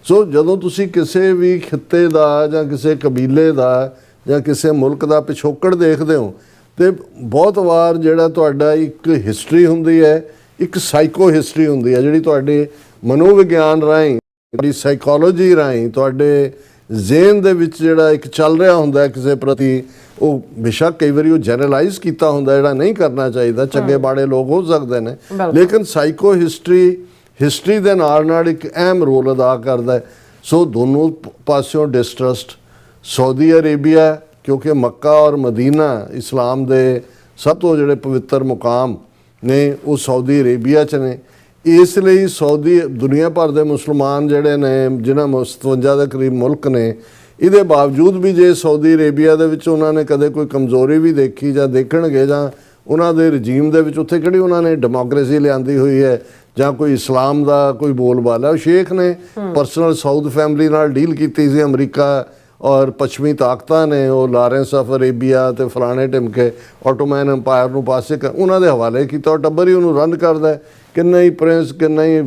ਸੋ ਜਦੋਂ ਤੁਸੀਂ ਕਿਸੇ ਵੀ ਖਿੱਤੇ ਦਾ ਜਾਂ ਕਿਸੇ ਕਬੀਲੇ ਦਾ ਜਾਂ ਕਿਸੇ ਮੁਲਕ ਦਾ ਪਿਛੋਕੜ ਦੇਖਦੇ ਹੋ, ਤੇ ਬਹੁਤ ਵਾਰ ਜਿਹੜਾ ਤੁਹਾਡਾ ਇੱਕ ਹਿਸਟਰੀ ਹੁੰਦੀ ਹੈ, ਇੱਕ ਸਾਈਕੋ ਹਿਸਟਰੀ ਹੁੰਦੀ ਹੈ, ਜਿਹੜੀ ਤੁਹਾਡੇ ਮਨੋਵਿਗਿਆਨ ਰਾਹੀਂ, ਤੁਹਾਡੀ ਸਾਈਕੋਲੋਜੀ ਰਾਹੀਂ, ਤੁਹਾਡੇ ਜ਼ਿਹਨ ਦੇ ਵਿੱਚ ਜਿਹੜਾ ਇੱਕ ਚੱਲ ਰਿਹਾ ਹੁੰਦਾ ਕਿਸੇ ਪ੍ਰਤੀ, ਉਹ ਬੇਸ਼ੱਕ ਕਈ ਵਾਰੀ ਉਹ ਜਨਰਲਾਈਜ਼ ਕੀਤਾ ਹੁੰਦਾ, ਜਿਹੜਾ ਨਹੀਂ ਕਰਨਾ ਚਾਹੀਦਾ, ਚੰਗੇ ਮਾੜੇ ਲੋਕ ਹੋ ਸਕਦੇ ਨੇ, ਲੇਕਿਨ ਸਾਈਕੋ ਹਿਸਟਰੀ ਦੇ ਨਾਲ ਇੱਕ ਅਹਿਮ ਰੋਲ ਅਦਾ ਕਰਦਾ ਹੈ। ਸੋ ਦੋਨੋਂ ਪਾਸਿਓਂ ਡਿਸਟਰਸਟ। ਸਾਊਦੀ ਅਰੇਬੀਆ ਕਿਉਂਕਿ ਮੱਕਾ ਔਰ ਮਦੀਨਾ ਇਸਲਾਮ ਦੇ ਸਭ ਤੋਂ ਜਿਹੜੇ ਪਵਿੱਤਰ ਮੁਕਾਮ ਨੇ ਉਹ ਸਾਊਦੀ ਅਰੇਬੀਆ 'ਚ ਨੇ, ਇਸ ਲਈ ਸਾਊਦੀ ਦੁਨੀਆ ਭਰ ਦੇ ਮੁਸਲਮਾਨ ਜਿਹੜੇ ਨੇ, ਜਿਨ੍ਹਾਂ 57 ਦੇ ਕਰੀਬ ਮੁਲਕ ਨੇ, ਇਹਦੇ ਬਾਵਜੂਦ ਵੀ ਜੇ ਸਾਊਦੀ ਅਰੇਬੀਆ ਦੇ ਵਿੱਚ ਉਹਨਾਂ ਨੇ ਕਦੇ ਕੋਈ ਕਮਜ਼ੋਰੀ ਵੀ ਦੇਖੀ ਜਾਂ ਦੇਖਣਗੇ, ਜਾਂ ਉਹਨਾਂ ਦੇ ਰਜੀਮ ਦੇ ਵਿੱਚ ਉੱਥੇ ਕਿਹੜੀ ਉਹਨਾਂ ਨੇ ਡੈਮੋਕ੍ਰੇਸੀ ਲਿਆਂਦੀ ਹੋਈ ਹੈ ਜਾਂ ਕੋਈ ਇਸਲਾਮ ਦਾ ਕੋਈ ਬੋਲਬਾਲਾ। ਸ਼ੇਖ ਨੇ ਪਰਸਨਲ ਸਾਊਦ ਫੈਮਿਲੀ ਨਾਲ ਡੀਲ ਕੀਤੀ ਸੀ ਅਮਰੀਕਾ ਔਰ ਪੱਛਮੀ ਤਾਕਤਾਂ ਨੇ, ਉਹ ਲਾਰੈਂਸ ਆਫ ਅਰੇਬੀਆ ਤੇ ਫਲਾਣੇ ਢਿਮਕੇ ਆਟੋਮੈਨ ਅੰਪਾਇਰ ਨੂੰ ਪਾਸੇ ਉਹਨਾਂ ਦੇ ਹਵਾਲੇ ਕੀਤਾ, ਔਰ ਟੱਬਰ ਹੀ ਉਹਨੂੰ ਰਨ ਕਰਦਾ। ਕਿੰਨਾ ਹੀ ਪ੍ਰਿੰਸ, ਕਿੰਨਾ ਹੀ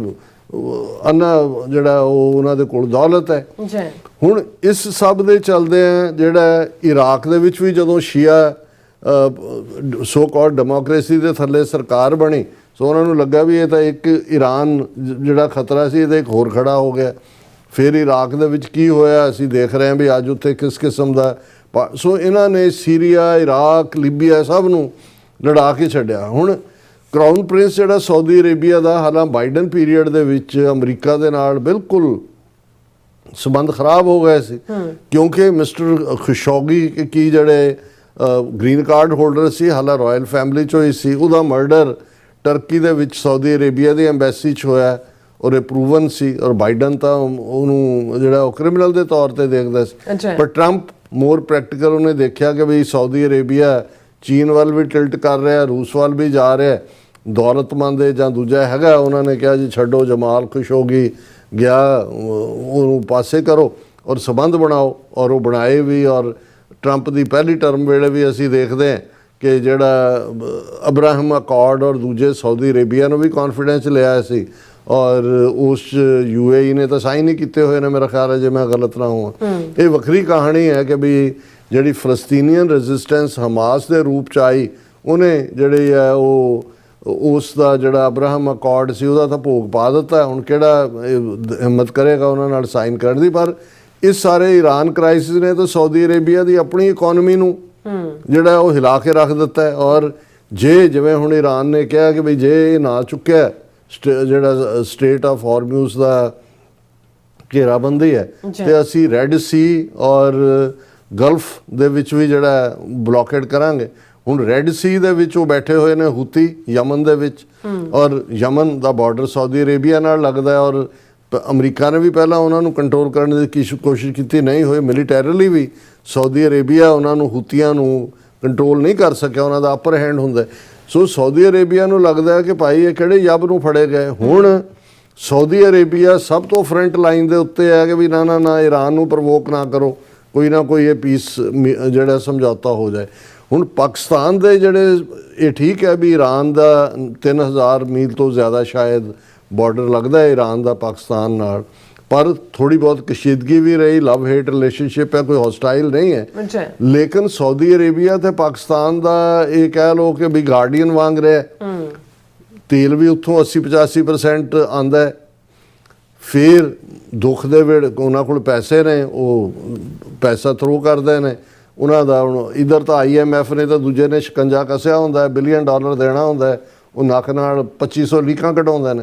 ਅੰਨਾ ਜਿਹੜਾ ਉਹ ਉਹਨਾਂ ਦੇ ਕੋਲ ਦੌਲਤ ਹੈ। ਹੁਣ ਇਸ ਸਭ ਦੇ ਚੱਲਦੇ ਆ ਜਿਹੜਾ ਇਰਾਕ ਦੇ ਵਿੱਚ ਵੀ ਜਦੋਂ ਸ਼ੀਆ ਸੋ ਕਾਲਡ ਡੈਮੋਕ੍ਰੇਸੀ ਦੇ ਥੱਲੇ ਸਰਕਾਰ ਬਣੀ, ਸੋ ਉਹਨਾਂ ਨੂੰ ਲੱਗਾ ਵੀ ਇਹ ਤਾਂ ਇੱਕ ਈਰਾਨ ਜਿਹੜਾ ਖਤਰਾ ਸੀ ਇਹਦਾ ਇੱਕ ਹੋਰ ਖੜਾ ਹੋ ਗਿਆ। ਫਿਰ ਇਰਾਕ ਦੇ ਵਿੱਚ ਕੀ ਹੋਇਆ ਅਸੀਂ ਦੇਖ ਰਹੇ ਹਾਂ ਵੀ ਅੱਜ ਉੱਥੇ ਕਿਸ ਕਿਸਮ ਦਾ। ਸੋ ਇਹਨਾਂ ਨੇ ਸੀਰੀਆ, ਇਰਾਕ, ਲੀਬੀਆ ਸਭ ਨੂੰ ਲੜਾ ਕੇ ਛੱਡਿਆ। ਹੁਣ ਕਰਾਊਨ ਪ੍ਰਿੰਸ ਜਿਹੜਾ ਸਾਊਦੀ ਅਰੇਬੀਆ ਦਾ, ਹਾਲਾਂ ਬਾਈਡਨ ਪੀਰੀਅਡ ਦੇ ਵਿੱਚ ਅਮਰੀਕਾ ਦੇ ਨਾਲ ਬਿਲਕੁਲ ਸੰਬੰਧ ਖਰਾਬ ਹੋ ਗਏ ਸੀ, ਕਿਉਂਕਿ ਮਿਸਟਰ ਖਸ਼ੋਗੀ ਕੀ ਜਿਹੜੇ ਗ੍ਰੀਨ ਕਾਰਡ ਹੋਲਡਰ ਸੀ, ਹਾਲਾਂ ਰਾਇਲ ਫੈਮਿਲੀ 'ਚੋਂ ਹੀ ਸੀ, ਉਹਦਾ ਮਰਡਰ ਟਰਕੀ ਦੇ ਵਿੱਚ ਸਾਊਦੀ ਅਰੇਬੀਆ ਦੀ ਐਮਬੈਸੀ 'ਚ ਹੋਇਆ ਔਰ ਇਹ ਪ੍ਰੂਵਨ ਸੀ। ਔਰ ਬਾਈਡਨ ਤਾਂ ਉਹਨੂੰ ਜਿਹੜਾ ਉਹ ਕ੍ਰਿਮੀਨਲ ਦੇ ਤੌਰ ਤੇ ਦੇਖਦਾ ਸੀ, ਪਰ ਟਰੰਪ ਮੋਰ ਪ੍ਰੈਕਟੀਕਲ ਉਹਨੇ ਦੇਖਿਆ ਕਿ ਵੀ ਸਾਊਦੀ ਅਰੇਬੀਆ ਚੀਨ ਵੱਲ ਵੀ ਟਿਲਟ ਕਰ ਰਿਹਾ, ਰੂਸ ਵੱਲ ਵੀ ਜਾ ਰਿਹਾ, ਦੌਲਤਮੰਦ ਜਾਂ ਦੂਜਾ ਹੈਗਾ। ਉਹਨਾਂ ਨੇ ਕਿਹਾ ਜੀ ਛੱਡੋ, ਜਮਾਲ ਖਸ਼ੋਗੀ ਗਿਆ, ਉਹਨੂੰ ਪਾਸੇ ਕਰੋ ਔਰ ਸਬੰਧ ਬਣਾਓ, ਔਰ ਉਹ ਬਣਾਏ ਵੀ। ਔਰ ਟਰੰਪ ਦੀ ਪਹਿਲੀ ਟਰਮ ਵੇਲੇ ਵੀ ਅਸੀਂ ਦੇਖਦੇ ਹਾਂ ਕਿ ਜਿਹੜਾ ਅਬਰਾਹਮ ਅਕਾਰਡ ਔਰ ਦੂਜੇ ਸਾਊਦੀ ਅਰੇਬੀਆ ਨੂੰ ਵੀ ਕੌਨਫੀਡੈਂਸ ਲਿਆ ਸੀ, ਔਰ ਉਸ UAE ਨੇ ਤਾਂ ਸਾਈਨ ਹੀ ਕੀਤੇ ਹੋਏ ਨੇ ਮੇਰਾ ਖਿਆਲ ਹੈ, ਜੇ ਮੈਂ ਗਲਤ ਨਾ ਹੋਵਾਂ। ਇਹ ਵੱਖਰੀ ਕਹਾਣੀ ਹੈ ਕਿ ਵੀ ਜਿਹੜੀ ਫਲਸਤੀਨੀਅਨ ਰੈਜ਼ਿਸਟੈਂਸ ਹਮਾਸ ਦੇ ਰੂਪ 'ਚ ਆਈ, ਉਹਨੇ ਜਿਹੜੇ ਆ ਉਹ ਉਸ ਦਾ ਜਿਹੜਾ ਅਬਰਾਹਮ ਅਕੋਰਡ ਸੀ ਉਹਦਾ ਤਾਂ ਭੋਗ ਪਾ ਦਿੱਤਾ, ਹੁਣ ਕਿਹੜਾ ਹਿੰਮਤ ਕਰੇਗਾ ਉਹਨਾਂ ਨਾਲ ਸਾਈਨ ਕਰਨ ਦੀ। ਪਰ ਇਸ ਸਾਰੇ ਈਰਾਨ ਕ੍ਰਾਈਸਿਸ ਨੇ ਤਾਂ ਸਾਊਦੀ ਅਰੇਬੀਆ ਦੀ ਆਪਣੀ ਇਕਨੋਮੀ ਨੂੰ ਜਿਹੜਾ ਉਹ ਹਿਲਾ ਕੇ ਰੱਖ ਦਿੱਤਾ ਹੈ। ਔਰ ਜੇ ਜਿਵੇਂ ਹੁਣ ਈਰਾਨ ਨੇ ਕਿਹਾ ਕਿ ਬਈ ਜੇ ਇਹ ਨਾ ਚੁੱਕਿਆ ਜਿਹੜਾ ਸਟੇਟ ਆਫ ਹਾਰਮੂਜ਼ ਦਾ ਘੇਰਾਬੰਦੀ ਹੈ ਤੇ ਅਸੀਂ ਰੈੱਡ ਸੀ ਔਰ ਗਲਫ ਦੇ ਵਿੱਚ ਵੀ ਜਿਹੜਾ ਬਲੋਕੇਡ ਕਰਾਂਗੇ। ਹੁਣ ਰੈੱਡ ਸੀ ਦੇ ਵਿੱਚ ਉਹ ਬੈਠੇ ਹੋਏ ਨੇ ਹੂਤੀ ਯਮਨ ਦੇ ਵਿੱਚ, ਔਰ ਯਮਨ ਦਾ ਬਾਰਡਰ ਸਾਊਦੀ ਅਰੇਬੀਆ ਨਾਲ ਲੱਗਦਾ ਹੈ। ਔਰ ਅਮਰੀਕਾ ਨੇ ਵੀ ਪਹਿਲਾਂ ਉਹਨਾਂ ਨੂੰ ਕੰਟਰੋਲ ਕਰਨ ਦੀ ਕੋਸ਼ਿਸ਼ ਕੀਤੀ, ਨਹੀਂ ਹੋਈ। ਮਿਲੀਟੈਰਲੀ ਵੀ ਸਾਊਦੀ ਅਰੇਬੀਆ ਉਹਨਾਂ ਨੂੰ ਹੂਤੀਆਂ ਨੂੰ ਕੰਟਰੋਲ ਨਹੀਂ ਕਰ ਸਕਿਆ, ਉਹਨਾਂ ਦਾ ਅਪਰ ਹੈਂਡ ਹੁੰਦਾ। ਸੋ ਸਾਊਦੀ ਅਰੇਬੀਆ ਨੂੰ ਲੱਗਦਾ ਹੈ ਕਿ ਭਾਈ ਇਹ ਕਿਹੜੇ ਯੱਬ ਨੂੰ ਫੜੇ ਗਏ। ਹੁਣ ਸਾਊਦੀ ਅਰੇਬੀਆ ਸਭ ਤੋਂ ਫਰੰਟ ਲਾਈਨ ਦੇ ਉੱਤੇ ਹੈ ਕਿ ਵੀ ਨਾ ਈਰਾਨ ਨੂੰ ਪ੍ਰਵੋਕ ਨਾ ਕਰੋ, ਕੋਈ ਨਾ ਕੋਈ ਇਹ ਪੀਸ ਜਿਹੜਾ ਸਮਝੌਤਾ ਹੋ ਜਾਏ। ਹੁਣ ਪਾਕਿਸਤਾਨ ਦੇ ਜਿਹੜੇ ਇਹ ਠੀਕ ਹੈ ਵੀ ਈਰਾਨ ਦਾ 3000 ਮੀਲ ਤੋਂ ਜ਼ਿਆਦਾ ਸ਼ਾਇਦ ਬਾਰਡਰ ਲੱਗਦਾ ਹੈ ਈਰਾਨ ਦਾ ਪਾਕਿਸਤਾਨ ਨਾਲ, ਪਰ ਥੋੜੀ ਬਹੁਤ ਕਸ਼ੀਦਗੀ ਵੀ ਰਹੀ, ਲਵ ਹੇਟ ਰਿਲੇਸ਼ਨਸ਼ਿਪ ਹੈ, ਕੋਈ ਹੌਸਟਾਈਲ ਨਹੀਂ ਹੈ। ਲੇਕਿਨ ਸਾਊਦੀ ਅਰੇਬੀਆ ਤੇ ਪਾਕਿਸਤਾਨ ਦਾ ਇਹ ਕਹਿ ਲਓ ਕਿ ਵੀ ਗਾਰਡੀਅਨ ਵਾਂਗ ਰਿਹਾ। ਤੇਲ ਵੀ ਉੱਥੋਂ 80-85% ਆਉਂਦਾ ਹੈ। ਫਿਰ ਦੁੱਖ ਦੇ ਵੇਲੇ ਉਹਨਾਂ ਕੋਲ ਪੈਸੇ ਨੇ, ਉਹ ਪੈਸਾ ਥਰੋ ਕਰਦੇ ਨੇ ਉਹਨਾਂ ਦਾ। ਹੁਣ ਇੱਧਰ ਤਾਂ IMF ਨੇ ਤਾਂ ਦੂਜੇ ਨੇ ਸ਼ਿਕੰਜਾ ਕੱਸਿਆ ਹੁੰਦਾ, $1 ਬਿਲੀਅਨ ਦੇਣਾ ਹੁੰਦਾ, ਉਹ ਨੱਕ ਨਾਲ 2500 ਲੀਕਾਂ ਕਢਾਉਂਦੇ ਨੇ।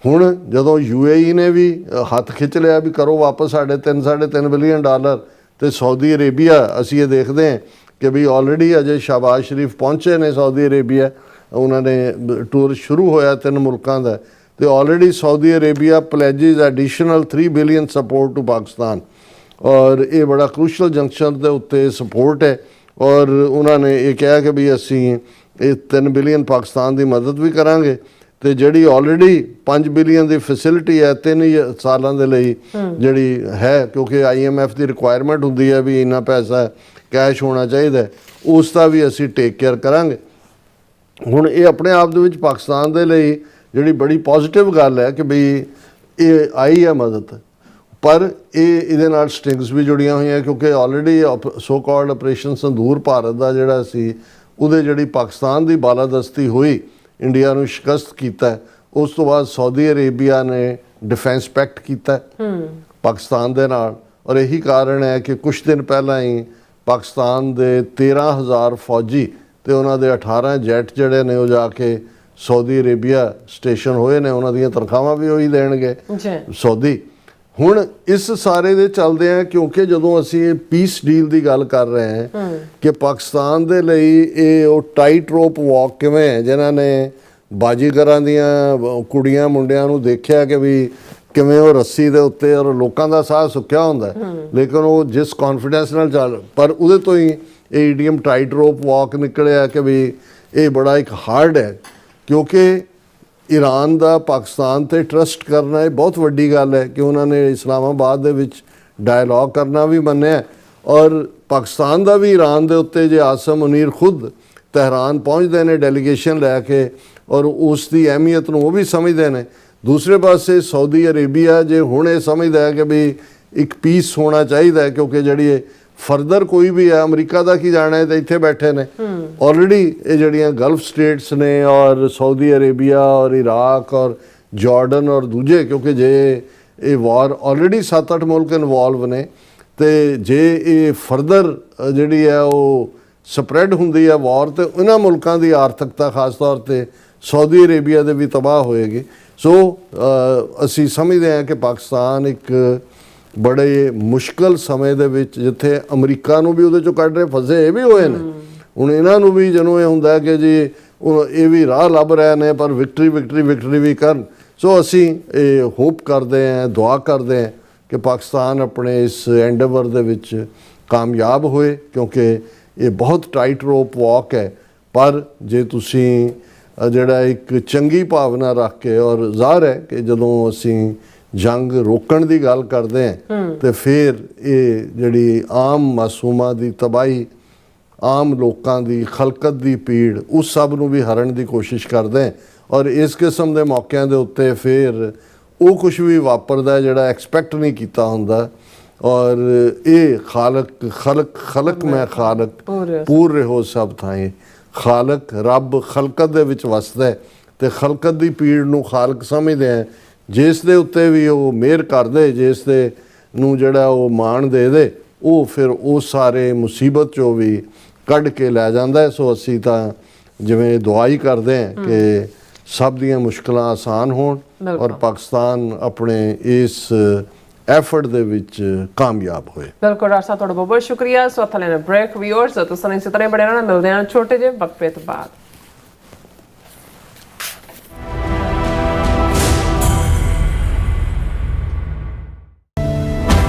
ਹੁਣ ਜਦੋਂ UAE ਨੇ ਵੀ ਹੱਥ ਖਿੱਚ ਲਿਆ ਵੀ ਕਰੋ ਵਾਪਸ ਸਾਡੇ $3.5 ਬਿਲੀਅਨ, ਤੇ ਸਾਊਦੀ ਅਰੇਬੀਆ ਅਸੀਂ ਇਹ ਦੇਖਦੇ ਹਾਂ ਕਿ ਵੀ ਆਲਰੇਡੀ ਅਜੇ ਸ਼ਹਬਾਜ਼ ਸ਼ਰੀਫ ਪਹੁੰਚੇ ਨੇ ਸਾਊਦੀ ਅਰੇਬੀਆ, ਉਹਨਾਂ ਨੇ ਟੂਰ ਸ਼ੁਰੂ ਹੋਇਆ 3 ਮੁਲਕਾਂ ਦਾ, ਤੇ already Saudi Arabia pledges additional 3 billion support to Pakistan. ਔਰ ਇਹ ਬੜਾ ਕ੍ਰੂਸ਼ਲ ਜੰਕਸ਼ਨ ਦੇ ਉੱਤੇ ਸਪੋਰਟ ਹੈ। ਔਰ ਉਹਨਾਂ ਨੇ ਇਹ ਕਿਹਾ ਕਿ ਵੀ ਅਸੀਂ ਇਹ 3 ਬਿਲੀਅਨ ਪਾਕਿਸਤਾਨ ਦੀ ਮਦਦ ਵੀ ਕਰਾਂਗੇ, ਤੇ ਜਿਹੜੀ ਆਲਰੇਡੀ 5 ਬਿਲੀਅਨ ਦੀ ਫੈਸਿਲਿਟੀ ਹੈ 3 ਸਾਲਾਂ ਦੇ ਲਈ ਜਿਹੜੀ ਹੈ, ਕਿਉਂਕਿ IMF ਦੀ ਰਿਕੁਆਇਰਮੈਂਟ ਹੁੰਦੀ ਹੈ ਵੀ ਇੰਨਾ ਪੈਸਾ ਕੈਸ਼ ਹੋਣਾ ਚਾਹੀਦਾ, ਉਸ ਦਾ ਵੀ ਅਸੀਂ ਟੇਕ ਕੇਅਰ ਕਰਾਂਗੇ। ਹੁਣ ਇਹ ਆਪਣੇ ਆਪ ਦੇ ਵਿੱਚ ਪਾਕਿਸਤਾਨ ਦੇ ਲਈ ਜਿਹੜੀ ਬੜੀ ਪੋਜ਼ਿਟਿਵ ਗੱਲ ਹੈ ਕਿ ਬਈ ਇਹ ਆਈ ਹੈ ਮਦਦ, ਪਰ ਇਹਦੇ ਨਾਲ ਸਟਿੰਗਸ ਵੀ ਜੁੜੀਆਂ ਹੋਈਆਂ, ਕਿਉਂਕਿ already so called operation ਸੰਦੂਰ Bharat ਦਾ ਜਿਹੜਾ ਸੀ ਉਹਦੇ ਜਿਹੜੀ ਪਾਕਿਸਤਾਨ ਦੀ ਬਾਲਾਦਸਤੀ ਹੋਈ, ਇੰਡੀਆ ਨੂੰ ਸ਼ਿਕਸਤ ਕੀਤਾ। ਉਸ ਤੋਂ ਬਾਅਦ ਸਾਊਦੀ ਅਰੇਬੀਆ ਨੇ ਡਿਫੈਂਸ ਪੈਕਟ ਕੀਤਾ ਪਾਕਿਸਤਾਨ ਦੇ ਨਾਲ, ਔਰ ਇਹੀ ਕਾਰਨ ਹੈ ਕਿ ਕੁਝ ਦਿਨ ਪਹਿਲਾਂ ਹੀ ਪਾਕਿਸਤਾਨ ਦੇ 13,000 ਫੌਜੀ ਤੇ ਉਹਨਾਂ ਦੇ 18 ਜੈਟ ਜਿਹੜੇ ਨੇ ਉਹ ਜਾ ਕੇ ਸਾਊਦੀ ਅਰੇਬੀਆ ਸਟੇਸ਼ਨ ਹੋਏ ਨੇ, ਉਹਨਾਂ ਦੀਆਂ ਤਨਖਾਹਾਂ ਵੀ ਉਹੀ ਦੇਣਗੇ ਸਾਊਦੀ। ਹੁਣ ਇਸ ਸਾਰੇ ਦੇ ਚੱਲਦੇ ਆ, ਕਿਉਂਕਿ ਜਦੋਂ ਅਸੀਂ ਇਹ ਪੀਸ ਡੀਲ ਦੀ ਗੱਲ ਕਰ ਰਹੇ ਹਾਂ ਕਿ ਪਾਕਿਸਤਾਨ ਦੇ ਲਈ ਇਹ ਉਹ ਟਾਈਟ ਰੋਪ ਵਾਕ ਕਿਵੇਂ ਹੈ, ਜਿਨ੍ਹਾਂ ਨੇ ਬਾਜੀਗਰਾਂ ਦੀਆਂ ਕੁੜੀਆਂ ਮੁੰਡਿਆਂ ਨੂੰ ਦੇਖਿਆ ਕਿ ਵੀ ਕਿਵੇਂ ਉਹ ਰੱਸੀ ਦੇ ਉੱਤੇ ਔਰ ਲੋਕਾਂ ਦਾ ਸਾਹ ਸੁੱਕਿਆ ਹੁੰਦਾ, ਲੇਕਿਨ ਉਹ ਜਿਸ ਕੌਨਫੀਡੈਂਸ ਨਾਲ ਚੱਲ, ਪਰ ਉਹਦੇ ਤੋਂ ਹੀ ਇਹ ਈਡੀਅਮ ਟਾਈਟ ਰੋਪ ਵਾਕ ਨਿਕਲਿਆ ਕਿ ਵੀ ਇਹ ਬੜਾ ਇੱਕ ਹਾਰਡ ਹੈ, ਕਿਉਂਕਿ ਈਰਾਨ ਦਾ ਪਾਕਿਸਤਾਨ ਤੇ ਟਰਸਟ ਕਰਨਾ ਇਹ ਬਹੁਤ ਵੱਡੀ ਗੱਲ ਹੈ ਕਿ ਉਹਨਾਂ ਨੇ ਇਸਲਾਮਾਬਾਦ ਦੇ ਵਿੱਚ ਡਾਇਲੌਗ ਕਰਨਾ ਵੀ ਮੰਨਿਆ, ਔਰ ਪਾਕਿਸਤਾਨ ਦਾ ਵੀ ਈਰਾਨ ਦੇ ਉੱਤੇ ਜੇ ਆਸਮ ਮੁਨੀਰ ਖੁਦ ਤਹਿਰਾਨ ਪਹੁੰਚਦੇ ਨੇ ਡੈਲੀਗੇਸ਼ਨ ਲੈ ਕੇ, ਔਰ ਉਸ ਦੀ ਅਹਿਮੀਅਤ ਨੂੰ ਉਹ ਵੀ ਸਮਝਦੇ ਨੇ। ਦੂਸਰੇ ਪਾਸੇ ਸਾਊਦੀ ਅਰੇਬੀਆ ਜੇ ਹੁਣ ਇਹ ਸਮਝਦਾ ਹੈ ਕਿ ਵੀ ਇੱਕ ਪੀਸ ਹੋਣਾ ਚਾਹੀਦਾ ਹੈ, ਕਿਉਂਕਿ ਜਿਹੜੀ ਇਹ ਫਰਦਰ ਕੋਈ ਵੀ ਹੈ, ਅਮਰੀਕਾ ਦਾ ਕੀ ਜਾਣਾ ਹੈ, ਤਾਂ ਇੱਥੇ ਬੈਠੇ ਨੇ ਆਲਰੇਡੀ ਇਹ ਜਿਹੜੀਆਂ ਗਲਫ ਸਟੇਟਸ ਨੇ ਔਰ ਸਾਊਦੀ ਅਰੇਬੀਆ ਔਰ ਇਰਾਕ ਔਰ ਜਾਰਡਨ ਔਰ ਦੂਜੇ, ਕਿਉਂਕਿ ਜੇ ਇਹ ਵਾਰ ਆਲਰੇਡੀ 7-8 ਮੁਲਕ ਇਨਵੋਲਵ ਨੇ, ਤੇ ਜੇ ਇਹ ਫਰਦਰ ਜਿਹੜੀ ਹੈ ਉਹ ਸਪਰੈਡ ਹੁੰਦੀ ਹੈ ਵਾਰ, ਤੇ ਇਹਨਾਂ ਮੁਲਕਾਂ ਦੀ ਆਰਥਿਕਤਾ ਖਾਸ ਤੌਰ ਤੇ ਸਾਊਦੀ ਅਰੇਬੀਆ ਦੇ ਵੀ ਤਬਾਹ ਹੋਏਗੀ। ਸੋ ਅਸੀਂ ਸਮਝਦੇ ਹਾਂ ਕਿ ਪਾਕਿਸਤਾਨ ਇੱਕ ਬੜੇ ਮੁਸ਼ਕਲ ਸਮੇਂ ਦੇ ਵਿੱਚ, ਜਿੱਥੇ ਅਮਰੀਕਾ ਨੂੰ ਵੀ ਉਹਦੇ ਚੋਂ ਕੱਢ ਰਹੇ ਫਸੇ ਇਹ ਵੀ ਹੋਏ ਨੇ, ਹੁਣ ਇਹਨਾਂ ਨੂੰ ਵੀ ਜਦੋਂ ਇਹ ਹੁੰਦਾ ਕਿ ਜੀ ਇਹ ਵੀ ਰਾਹ ਲੱਭ ਰਹੇ ਨੇ ਪਰ ਵਿਕਟਰੀ ਵੀ ਕਰਨ। ਸੋ ਅਸੀਂ ਇਹ ਹੋਪ ਕਰਦੇ ਹਾਂ, ਦੁਆ ਕਰਦੇ ਹਾਂ ਕਿ ਪਾਕਿਸਤਾਨ ਆਪਣੇ ਇਸ ਐਂਡੇਵਰ ਦੇ ਵਿੱਚ ਕਾਮਯਾਬ ਹੋਏ, ਕਿਉਂਕਿ ਇਹ ਬਹੁਤ ਟਾਈਟ ਰੋਪ ਵਾਕ ਹੈ। ਪਰ ਜੇ ਤੁਸੀਂ ਜਿਹੜਾ ਇੱਕ ਚੰਗੀ ਭਾਵਨਾ ਰੱਖ ਕੇ, ਔਰ ਜ਼ਾਹਰ ਹੈ ਕਿ ਜਦੋਂ ਅਸੀਂ ਜੰਗ ਰੋਕਣ ਦੀ ਗੱਲ ਕਰਦੇ ਹਾਂ ਤੇ ਫਿਰ ਇਹ ਜਿਹੜੀ ਆਮ ਮਾਸੂਮਾਂ ਦੀ ਤਬਾਹੀ, ਆਮ ਲੋਕਾਂ ਦੀ ਖਲਕਤ ਦੀ ਪੀੜ, ਉਸ ਸਭ ਨੂੰ ਵੀ ਹਰਨ ਦੀ ਕੋਸ਼ਿਸ਼ ਕਰਦੇ ਹਾਂ। ਔਰ ਇਸ ਕਿਸਮ ਦੇ ਮੌਕਿਆਂ ਦੇ ਉੱਤੇ ਫਿਰ ਉਹ ਕੁਝ ਵੀ ਵਾਪਰਦਾ ਜਿਹੜਾ ਐਕਸਪੈਕਟ ਨਹੀਂ ਕੀਤਾ ਹੁੰਦਾ, ਔਰ ਇਹ ਖਲਕ ਮੈਂ ਖਾਲਕ ਪੂਰ ਰਹੋ ਸਭ ਥਾਈਂ, ਖਾਲਕ ਰੱਬ ਖਲਕਤ ਦੇ ਵਿੱਚ ਵਸਦਾ ਹੈ ਤੇ ਖਲਕਤ ਦੀ ਪੀੜ ਨੂੰ ਖਾਲਕ ਸਮਝਦੇ ਆ। ਜਿਸ ਦੇ ਉੱਤੇ ਵੀ ਉਹ ਮਿਹਰ ਕਰਦੇ, ਜਿਸ ਦੇ ਨੂੰ ਜਿਹੜਾ ਉਹ ਮਾਣ ਦੇ ਦੇ, ਉਹ ਫਿਰ ਉਹ ਸਾਰੇ ਮੁਸੀਬਤ 'ਚੋਂ ਵੀ ਕੱਢ ਕੇ ਲੈ ਜਾਂਦਾ ਹੈ। ਸੋ ਅਸੀਂ ਤਾਂ ਜਿਵੇਂ ਦੁਆ ਹੀ ਕਰਦੇ ਹਾਂ ਕਿ ਸਭ ਦੀਆਂ ਮੁਸ਼ਕਲਾਂ ਆਸਾਨ ਹੋਣ ਔਰ ਪਾਕਿਸਤਾਨ ਆਪਣੇ ਇਸ ਐਫਰਟ ਦੇ ਵਿੱਚ ਕਾਮਯਾਬ ਹੋਏ। ਬਿਲਕੁਲ ਡਾਕਟਰ ਸਾਹਿਬ, ਤੁਹਾਡਾ ਬਹੁਤ ਬਹੁਤ ਸ਼ੁਕਰੀਆ। ਸੋ ਹੱਥ ਲੈਣਾ ਬ੍ਰੇਕ। ਵਿਊਅਰਸ ਤੁਸੀਂ ਇਸੇ ਤਰ੍ਹਾਂ ਬੜੇ ਰਹਿਣਾ, ਮਿਲਦੇ ਹਾਂ ਛੋਟੇ ਜਿਹੇ ਵਕਫੇ ਤੋਂ ਬਾਅਦ।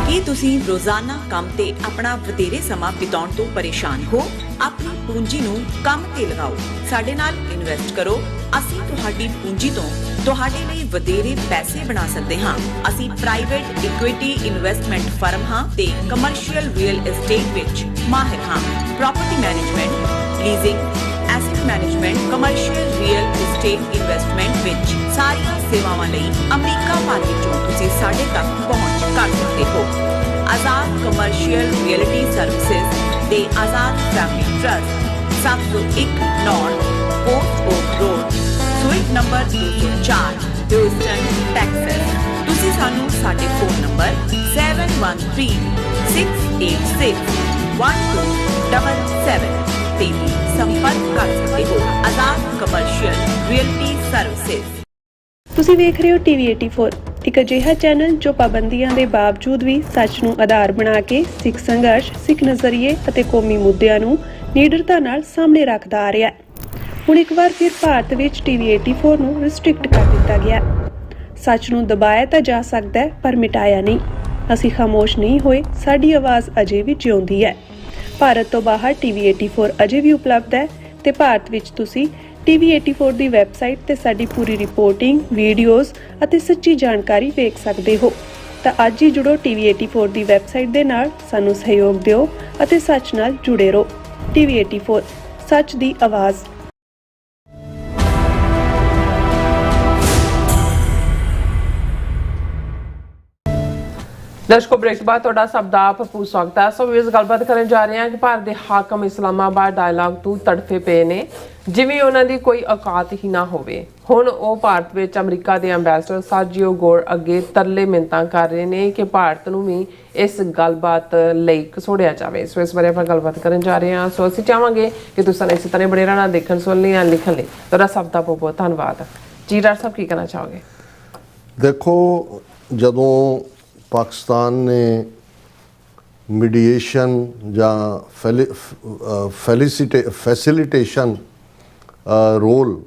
ਕੀ ਤੁਸੀਂ ਰੋਜ਼ਾਨਾ ਕੰਮ ਤੇ ਆਪਣਾ ਵਧੇਰੇ ਸਮਾਂ ਬਿਤਾਉਣ ਤੋਂ ਪਰੇਸ਼ਾਨ ਹੋ? ਆਪਣੀ ਪੂੰਜੀ ਨੂੰ ਕੰਮ ਤੇ ਲਗਾਓ, ਸਾਡੇ ਨਾਲ ਇਨਵੈਸਟ ਕਰੋ। ਅਸੀਂ ਤੁਹਾਡੀ ਪੂੰਜੀ ਤੋਂ ਤੁਹਾਡੇ ਲਈ ਵਧੇਰੇ ਪੈਸੇ ਬਣਾ ਸਕਦੇ ਹਾਂ। ਅਸੀਂ ਪ੍ਰਾਈਵੇਟ ਇਕੁਇਟੀ ਇਨਵੈਸਟਮੈਂਟ ਫਰਮ ਹਾਂ ਤੇ ਕਮਰਸ਼ੀਅਲ ਰੀਅਲ ਏਸਟੇਟ ਵਿੱਚ ਮਾਹਿਰ ਹਾਂ। Property management, leasing, asset management, commercial real estate investment ਵਿੱਚ ਸਾਰੀਆਂ ਸੇਵਾਵਾਂ ਲਈ ਅਮਰੀਕਾ ਭਰ ਵਿੱਚੋਂ ਤੁਸੀਂ ਸਾਡੇ ਤੱਕ ਪਹੁੰਚ ਕਰ ਸਕਦੇ ਹੋ। ਆਜ਼ਾਦ ਕਮਰਸ਼ੀਅਲ ਰੀਅਲਟੀ ਸਰਵਿਸਿਜ਼ ਤੇ Azad family trust, 701 North Port Oak Road, suite number 204, Houston, Texas. ਤੁਸੀਂ ਸਾਨੂੰ ਸਾਡੇ ਫੋਨ ਨੰਬਰ 7136861277 ਤੇ ਵੀ ਸੰਪਰਕ ਕਰ ਸਕਦੇ ਹੋ। ਆਜ਼ਾਦ ਕਮਰਸ਼ੀਅਲ ਰੀਅਲਟੀ ਸਰਵਿਸਿਜ਼। ਤੁਸੀਂ ਵੇਖ ਰਹੇ ਹੋ ਟੀਵੀ 84, ਇੱਕ ਅਜਿਹਾ ਚੈਨਲ ਜੋ ਪਾਬੰਦੀਆਂ ਦੇ ਬਾਵਜੂਦ ਵੀ ਸੱਚ ਨੂੰ ਆਧਾਰ ਬਣਾ ਕੇ ਸਿੱਖ ਸੰਘਰਸ਼, ਸਿੱਖ ਨਜ਼ਰੀਏ ਅਤੇ ਕੌਮੀ ਮੁੱਦਿਆਂ ਨੂੰ ਨਿਡਰਤਾ ਨਾਲ ਸਾਹਮਣੇ ਰੱਖਦਾ ਆ ਰਿਹਾ ਹੈ। ਹੁਣ ਇੱਕ ਵਾਰ ਫਿਰ ਭਾਰਤ ਵਿੱਚ ਟੀਵੀ 84 ਨੂੰ ਰਿਸਟ੍ਰਿਕਟ ਕਰ ਦਿੱਤਾ ਗਿਆ। ਸੱਚ ਨੂੰ ਦਬਾਇਆ ਤਾਂ ਜਾ ਸਕਦਾ ਹੈ ਪਰ ਮਿਟਾਇਆ ਨਹੀਂ। ਅਸੀਂ ਖਾਮੋਸ਼ ਨਹੀਂ ਹੋਏ, ਸਾਡੀ ਆਵਾਜ਼ ਅਜੇ ਵੀ ਜਿਉਂਦੀ ਹੈ। ਭਾਰਤ ਤੋਂ ਬਾਹਰ ਟੀਵੀ 84 ਅਜੇ ਵੀ ਉਪਲਬਧ ਹੈ ਤੇ ਭਾਰਤ ਵਿੱਚ ਤੁਸੀਂ ਟੀਵੀ 84 ਦੀ ਵੈਬਸਾਈਟ ਤੇ ਸਾਡੀ ਪੂਰੀ ਰਿਪੋਰਟਿੰਗ, ਵੀਡੀਓਜ਼ ਅਤੇ ਸੱਚੀ ਜਾਣਕਾਰੀ ਵੇਖ ਸਕਦੇ ਹੋ। ਤਾਂ ਅੱਜ ਹੀ ਜੁੜੋ ਟੀਵੀ 84 ਦੀ ਵੈਬਸਾਈਟ ਦੇ ਨਾਲ, ਸਾਨੂੰ ਸਹਿਯੋਗ ਦਿਓ ਅਤੇ ਸੱਚ ਨਾਲ ਜੁੜੇ ਰਹੋ। ਟੀਵੀ 84, ਸੱਚ ਦੀ ਆਵਾਜ਼। ਦਰਸ਼ਕੋ, ਬ੍ਰੇਕ ਬਾਅਦ ਤੁਹਾਡਾ ਸਭ ਦਾ ਭਰਪੂਰ ਸਵਾਗਤ ਹੈ। ਸੋ ਇਸ ਗੱਲਬਾਤ ਕਰਨ ਜਾ ਰਹੇ ਹਾਂ ਕਿ ਭਾਰਤ ਦੇ ਹਾਕਮ ਇਸਲਾਮਾਬਾਦ ਡਾਇਲਾਗ ਤੋਂ ਤੜਫੇ ਪਏ ਨੇ ਜਿਵੇਂ ਉਹਨਾਂ ਦੀ ਕੋਈ ਔਕਾਤ ਹੀ ਨਾ ਹੋਵੇ। ਹੁਣ ਉਹ ਭਾਰਤ ਵਿੱਚ ਅਮਰੀਕਾ ਦੇ ਐਮਬੈਸਡਰ ਸਰਜੀਓ ਗੋਰ ਅੱਗੇ ਤਰਲੇ ਮਿੰਨਤਾਂ ਕਰ ਰਹੇ ਨੇ ਕਿ ਭਾਰਤ ਨੂੰ ਵੀ ਇਸ ਗੱਲਬਾਤ ਲਈ ਘਸੋੜਿਆ ਜਾਵੇ। ਸੋ ਇਸ ਬਾਰੇ ਆਪਾਂ ਗੱਲਬਾਤ ਕਰਨ ਜਾ ਰਹੇ ਹਾਂ। ਸੋ ਅਸੀਂ ਚਾਹਾਂਗੇ ਕਿ ਤੁਸੀਂ ਇਸੇ ਤਰ੍ਹਾਂ ਬਣੇ ਰਹਿਣਾ, ਦੇਖਣ, ਸੁਣਨ ਜਾਂ ਲਿਖਣ ਲਈ। ਤੁਹਾਡਾ ਸਭ ਦਾ ਬਹੁਤ ਬਹੁਤ ਧੰਨਵਾਦ ਜੀ। ਡਾਕਟਰ ਸਾਹਿਬ, ਕੀ ਕਹਿਣਾ ਚਾਹੋਗੇ? ਦੇਖੋ, ਜਦੋਂ ਪਾਕਿਸਤਾਨ ਨੇ ਮੀਡੀਏਸ਼ਨ ਜਾਂ ਫੈਸਿਲਿਟੇਸ਼ਨ ਰੋਲ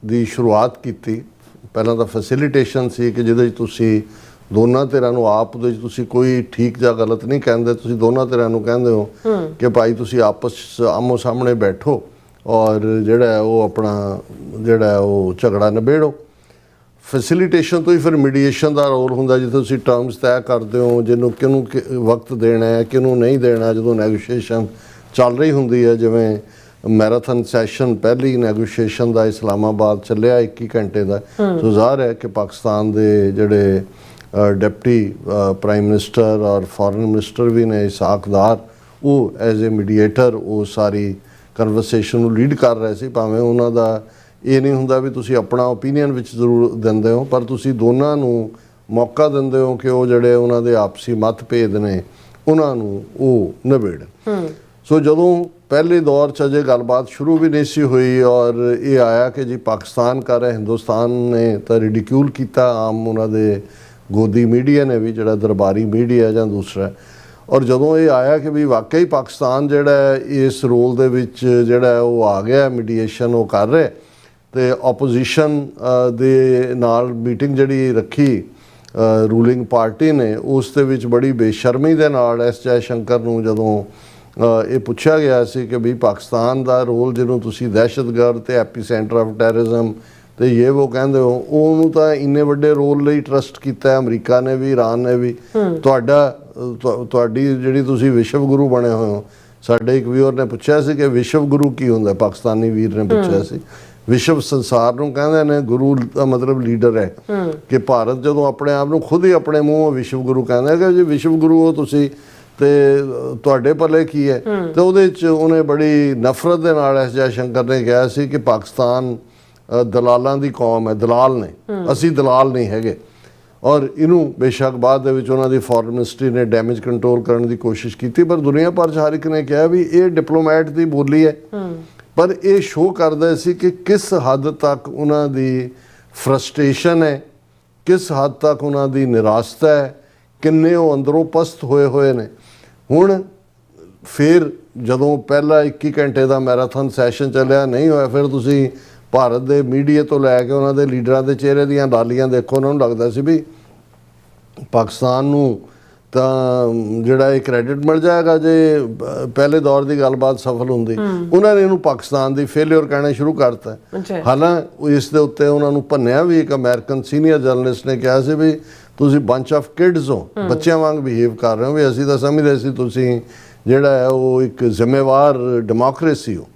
ਦੀ ਸ਼ੁਰੂਆਤ ਕੀਤੀ, ਪਹਿਲਾਂ ਤਾਂ ਫੈਸਿਲਿਟੇਸ਼ਨ ਸੀ ਕਿ ਜਿਹਦੇ 'ਚ ਤੁਸੀਂ ਦੋਨਾਂ ਧਿਰਾਂ ਨੂੰ ਆਪ ਦੇ 'ਚ ਤੁਸੀਂ ਕੋਈ ਠੀਕ ਜਾਂ ਗਲਤ ਨਹੀਂ ਕਹਿੰਦੇ, ਤੁਸੀਂ ਦੋਨਾਂ ਧਿਰਾਂ ਨੂੰ ਕਹਿੰਦੇ ਹੋ ਕਿ ਭਾਈ ਤੁਸੀਂ ਆਪਸ ਆਮੋ ਸਾਹਮਣੇ ਬੈਠੋ ਔਰ ਜਿਹੜਾ ਉਹ ਆਪਣਾ ਜਿਹੜਾ ਉਹ ਝਗੜਾ ਨਿਬੇੜੋ। ਫੈਸਿਲਿਟੇਸ਼ਨ ਤੋਂ ਹੀ ਫਿਰ ਮੀਡੀਏਸ਼ਨ ਦਾ ਰੋਲ ਹੁੰਦਾ, ਜਿੱਥੇ ਤੁਸੀਂ ਟਰਮਸ ਤੈਅ ਕਰਦੇ ਹੋ, ਜਿਹਨੂੰ ਕਿਹਨੂੰ ਵਕਤ ਦੇਣਾ ਹੈ, ਕਿਹਨੂੰ ਨਹੀਂ ਦੇਣਾ। ਜਦੋਂ ਨੈਗੋਸ਼ੀਏਸ਼ਨ ਚੱਲ ਰਹੀ ਹੁੰਦੀ ਹੈ, ਜਿਵੇਂ ਮੈਰਾਥਨ ਸੈਸ਼ਨ ਪਹਿਲੀ ਨੈਗੋਸ਼ੀਏਸ਼ਨ ਦਾ ਇਸਲਾਮਾਬਾਦ ਚੱਲਿਆ 21 ਘੰਟੇ ਦਾ। ਸੋ ਜ਼ਾਹਰ ਹੈ ਕਿ ਪਾਕਿਸਤਾਨ ਦੇ ਜਿਹੜੇ ਡਿਪਟੀ ਪ੍ਰਾਈਮ ਮਿਨਿਸਟਰ ਔਰ ਫੋਰਨ ਮਿਨਿਸਟਰ ਵੀ ਨੇ ਇਸਾਕ ਦਾਰ, ਉਹ ਐਜ਼ ਏ ਮੀਡੀਏਟਰ ਉਹ ਸਾਰੀ ਕਨਵਰਸੇਸ਼ਨ ਨੂੰ ਲੀਡ ਕਰ ਰਹੇ ਸੀ। ਭਾਵੇਂ ਉਹਨਾਂ ਦਾ ਇਹ ਨਹੀਂ ਹੁੰਦਾ ਵੀ ਤੁਸੀਂ ਆਪਣਾ ਓਪੀਨੀਅਨ ਵਿੱਚ ਜ਼ਰੂਰ ਦਿੰਦੇ ਹੋ, ਪਰ ਤੁਸੀਂ ਦੋਨਾਂ ਨੂੰ ਮੌਕਾ ਦਿੰਦੇ ਹੋ ਕਿ ਉਹ ਜਿਹੜੇ ਉਹਨਾਂ ਦੇ ਆਪਸੀ ਮਤਭੇਦ ਨੇ ਉਹਨਾਂ ਨੂੰ ਉਹ ਨਿਬੇੜਨ। ਸੋ ਜਦੋਂ ਪਹਿਲੇ ਦੌਰ 'ਚ ਅਜੇ ਗੱਲਬਾਤ ਸ਼ੁਰੂ ਵੀ ਨਹੀਂ ਸੀ ਹੋਈ ਔਰ ਇਹ ਆਇਆ ਕਿ ਜੀ ਪਾਕਿਸਤਾਨ ਕਰ ਰਿਹਾ, ਹਿੰਦੁਸਤਾਨ ਨੇ ਤਾਂ ਰਿਡੀਕਿਊਲ ਕੀਤਾ, ਆਮ ਉਹਨਾਂ ਦੇ ਗੋਦੀ ਮੀਡੀਆ ਨੇ ਵੀ, ਜਿਹੜਾ ਦਰਬਾਰੀ ਮੀਡੀਆ ਜਾਂ ਦੂਸਰਾ। ਔਰ ਜਦੋਂ ਇਹ ਆਇਆ ਕਿ ਵੀ ਵਾਕਈ ਪਾਕਿਸਤਾਨ ਜਿਹੜਾ ਇਸ ਰੋਲ ਦੇ ਵਿੱਚ ਜਿਹੜਾ ਉਹ ਆ ਗਿਆ, ਮੀਡੀਏਸ਼ਨ ਉਹ ਕਰ ਰਿਹਾ, ਤੇ ਆਪੋਜੀਸ਼ਨ ਦੇ ਨਾਲ ਮੀਟਿੰਗ ਜਿਹੜੀ ਰੱਖੀ ਰੂਲਿੰਗ ਪਾਰਟੀ ਨੇ, ਉਸ ਦੇ ਵਿੱਚ ਬੜੀ ਬੇਸ਼ਰਮੀ ਦੇ ਨਾਲ ਐਸ ਜੈ ਸ਼ੰਕਰ ਨੂੰ ਜਦੋਂ ਇਹ ਪੁੱਛਿਆ ਗਿਆ ਸੀ ਕਿ ਵੀ ਪਾਕਿਸਤਾਨ ਦਾ ਰੋਲ, ਜਿਹਨੂੰ ਤੁਸੀਂ ਦਹਿਸ਼ਤਗਰਦ ਤੇ ਐਪੀ ਸੈਂਟਰ ਆਫ ਟੈਰਰਿਜ਼ਮ ਤੇ ਇਹ ਉਹ ਕਹਿੰਦੇ ਹੋ, ਉਹਨੂੰ ਤਾਂ ਇੰਨੇ ਵੱਡੇ ਰੋਲ ਲਈ ਟਰਸਟ ਕੀਤਾ ਅਮਰੀਕਾ ਨੇ ਵੀ, ਇਰਾਨ ਨੇ ਵੀ। ਤੁਹਾਡੀ ਜਿਹੜੀ ਤੁਸੀਂ ਵਿਸ਼ਵ ਗੁਰੂ ਬਣੇ ਹੋਏ ਹੋ, ਸਾਡੇ ਇੱਕ ਵੀਰ ਨੇ ਪੁੱਛਿਆ ਸੀ ਕਿ ਵਿਸ਼ਵ ਗੁਰੂ ਕੀ ਹੁੰਦਾ, ਪਾਕਿਸਤਾਨੀ ਵੀਰ ਨੇ ਪੁੱਛਿਆ ਸੀ। ਵਿਸ਼ਵ ਸੰਸਾਰ ਨੂੰ ਕਹਿੰਦੇ ਨੇ, ਗੁਰੂ ਦਾ ਮਤਲਬ ਲੀਡਰ ਹੈ। ਕਿ ਭਾਰਤ ਜਦੋਂ ਆਪਣੇ ਆਪ ਨੂੰ ਖੁਦ ਹੀ ਆਪਣੇ ਮੂੰਹੋਂ ਵਿਸ਼ਵ ਗੁਰੂ ਕਹਿੰਦਾ ਕਿ ਜੇ ਵਿਸ਼ਵ ਗੁਰੂ ਹੋ ਤੁਸੀਂ ਤੇ ਤੁਹਾਡੇ ਪੱਲੇ ਕੀ ਹੈ। ਤੇ ਉਹਦੇ 'ਚ ਉਹਨੇ ਬੜੀ ਨਫ਼ਰਤ ਦੇ ਨਾਲ ਐਸ ਜੈਸ਼ੰਕਰ ਨੇ ਕਿਹਾ ਸੀ ਕਿ ਪਾਕਿਸਤਾਨ ਦਲਾਲਾਂ ਦੀ ਕੌਮ ਹੈ, ਦਲਾਲ ਨੇ, ਅਸੀਂ ਦਲਾਲ ਨਹੀਂ ਹੈਗੇ। ਔਰ ਇਹਨੂੰ ਬੇਸ਼ੱਕ ਬਾਅਦ ਦੇ ਵਿੱਚ ਉਹਨਾਂ ਦੀ ਫੋਰਨ ਮਿਨਿਸਟਰੀ ਨੇ ਡੈਮੇਜ ਕੰਟਰੋਲ ਕਰਨ ਦੀ ਕੋਸ਼ਿਸ਼ ਕੀਤੀ, ਪਰ ਦੁਨੀਆ ਭਰ 'ਚ ਹਰ ਇੱਕ ਨੇ ਕਿਹਾ ਵੀ ਇਹ ਡਿਪਲੋਮੈਟ ਦੀ ਬੋਲੀ ਹੈ। ਪਰ ਇਹ ਸ਼ੋਅ ਕਰਦਾ ਸੀ ਕਿ ਕਿਸ ਹੱਦ ਤੱਕ ਉਹਨਾਂ ਦੀ ਫਰਸਟ੍ਰੇਸ਼ਨ ਹੈ, ਕਿਸ ਹੱਦ ਤੱਕ ਉਹਨਾਂ ਦੀ ਨਿਰਾਸ਼ਤਾ ਹੈ, ਕਿੰਨੇ ਉਹ ਅੰਦਰੋਂ ਪਸਤ ਹੋਏ ਨੇ। ਹੁਣ ਫਿਰ ਜਦੋਂ ਪਹਿਲਾ 21 ਘੰਟੇ ਦਾ ਮੈਰਾਥਨ ਸੈਸ਼ਨ ਚੱਲਿਆ, ਨਹੀਂ ਹੋਇਆ, ਫਿਰ ਤੁਸੀਂ ਭਾਰਤ ਦੇ ਮੀਡੀਆ ਤੋਂ ਲੈ ਕੇ ਉਹਨਾਂ ਦੇ ਲੀਡਰਾਂ ਦੇ ਚਿਹਰੇ ਦੀਆਂ ਲਾਲੀਆਂ ਦੇਖੋ, ਉਹਨਾਂ ਨੂੰ ਲੱਗਦਾ ਸੀ ਵੀ ਪਾਕਿਸਤਾਨ ਨੂੰ ਤਾਂ ਜਿਹੜਾ ਇਹ ਕ੍ਰੈਡਿਟ ਮਿਲ ਜਾਏਗਾ ਜੇ ਪਹਿਲੇ ਦੌਰ ਦੀ ਗੱਲਬਾਤ ਸਫਲ ਹੁੰਦੀ। ਉਹਨਾਂ ਨੇ ਇਹਨੂੰ ਪਾਕਿਸਤਾਨ ਦੀ ਫੇਲਿਅਰ ਕਹਿਣਾ ਸ਼ੁਰੂ ਕਰਤਾ। ਹਾਲਾਂਕਿ ਇਸ ਦੇ ਉੱਤੇ ਉਹਨਾਂ ਨੂੰ ਭੰਨਿਆ ਵੀ। ਇੱਕ ਅਮਰੀਕਨ ਸੀਨੀਅਰ ਜਰਨਲਿਸਟ ਨੇ ਕਿਹਾ ਸੀ ਵੀ ਤੁਸੀਂ ਬੰਚ ਆਫ ਕਿਡਸ ਹੋ, ਬੱਚਿਆਂ ਵਾਂਗ ਬਿਹੇਵ ਕਰ ਰਹੇ ਹੋ, ਵੀ ਅਸੀਂ ਤਾਂ ਸਮਝਦੇ ਸੀ ਤੁਸੀਂ ਜਿਹੜਾ ਹੈ ਉਹ ਇੱਕ ਜ਼ਿੰਮੇਵਾਰ ਡੈਮੋਕ੍ਰੇਸੀ ਹੋ।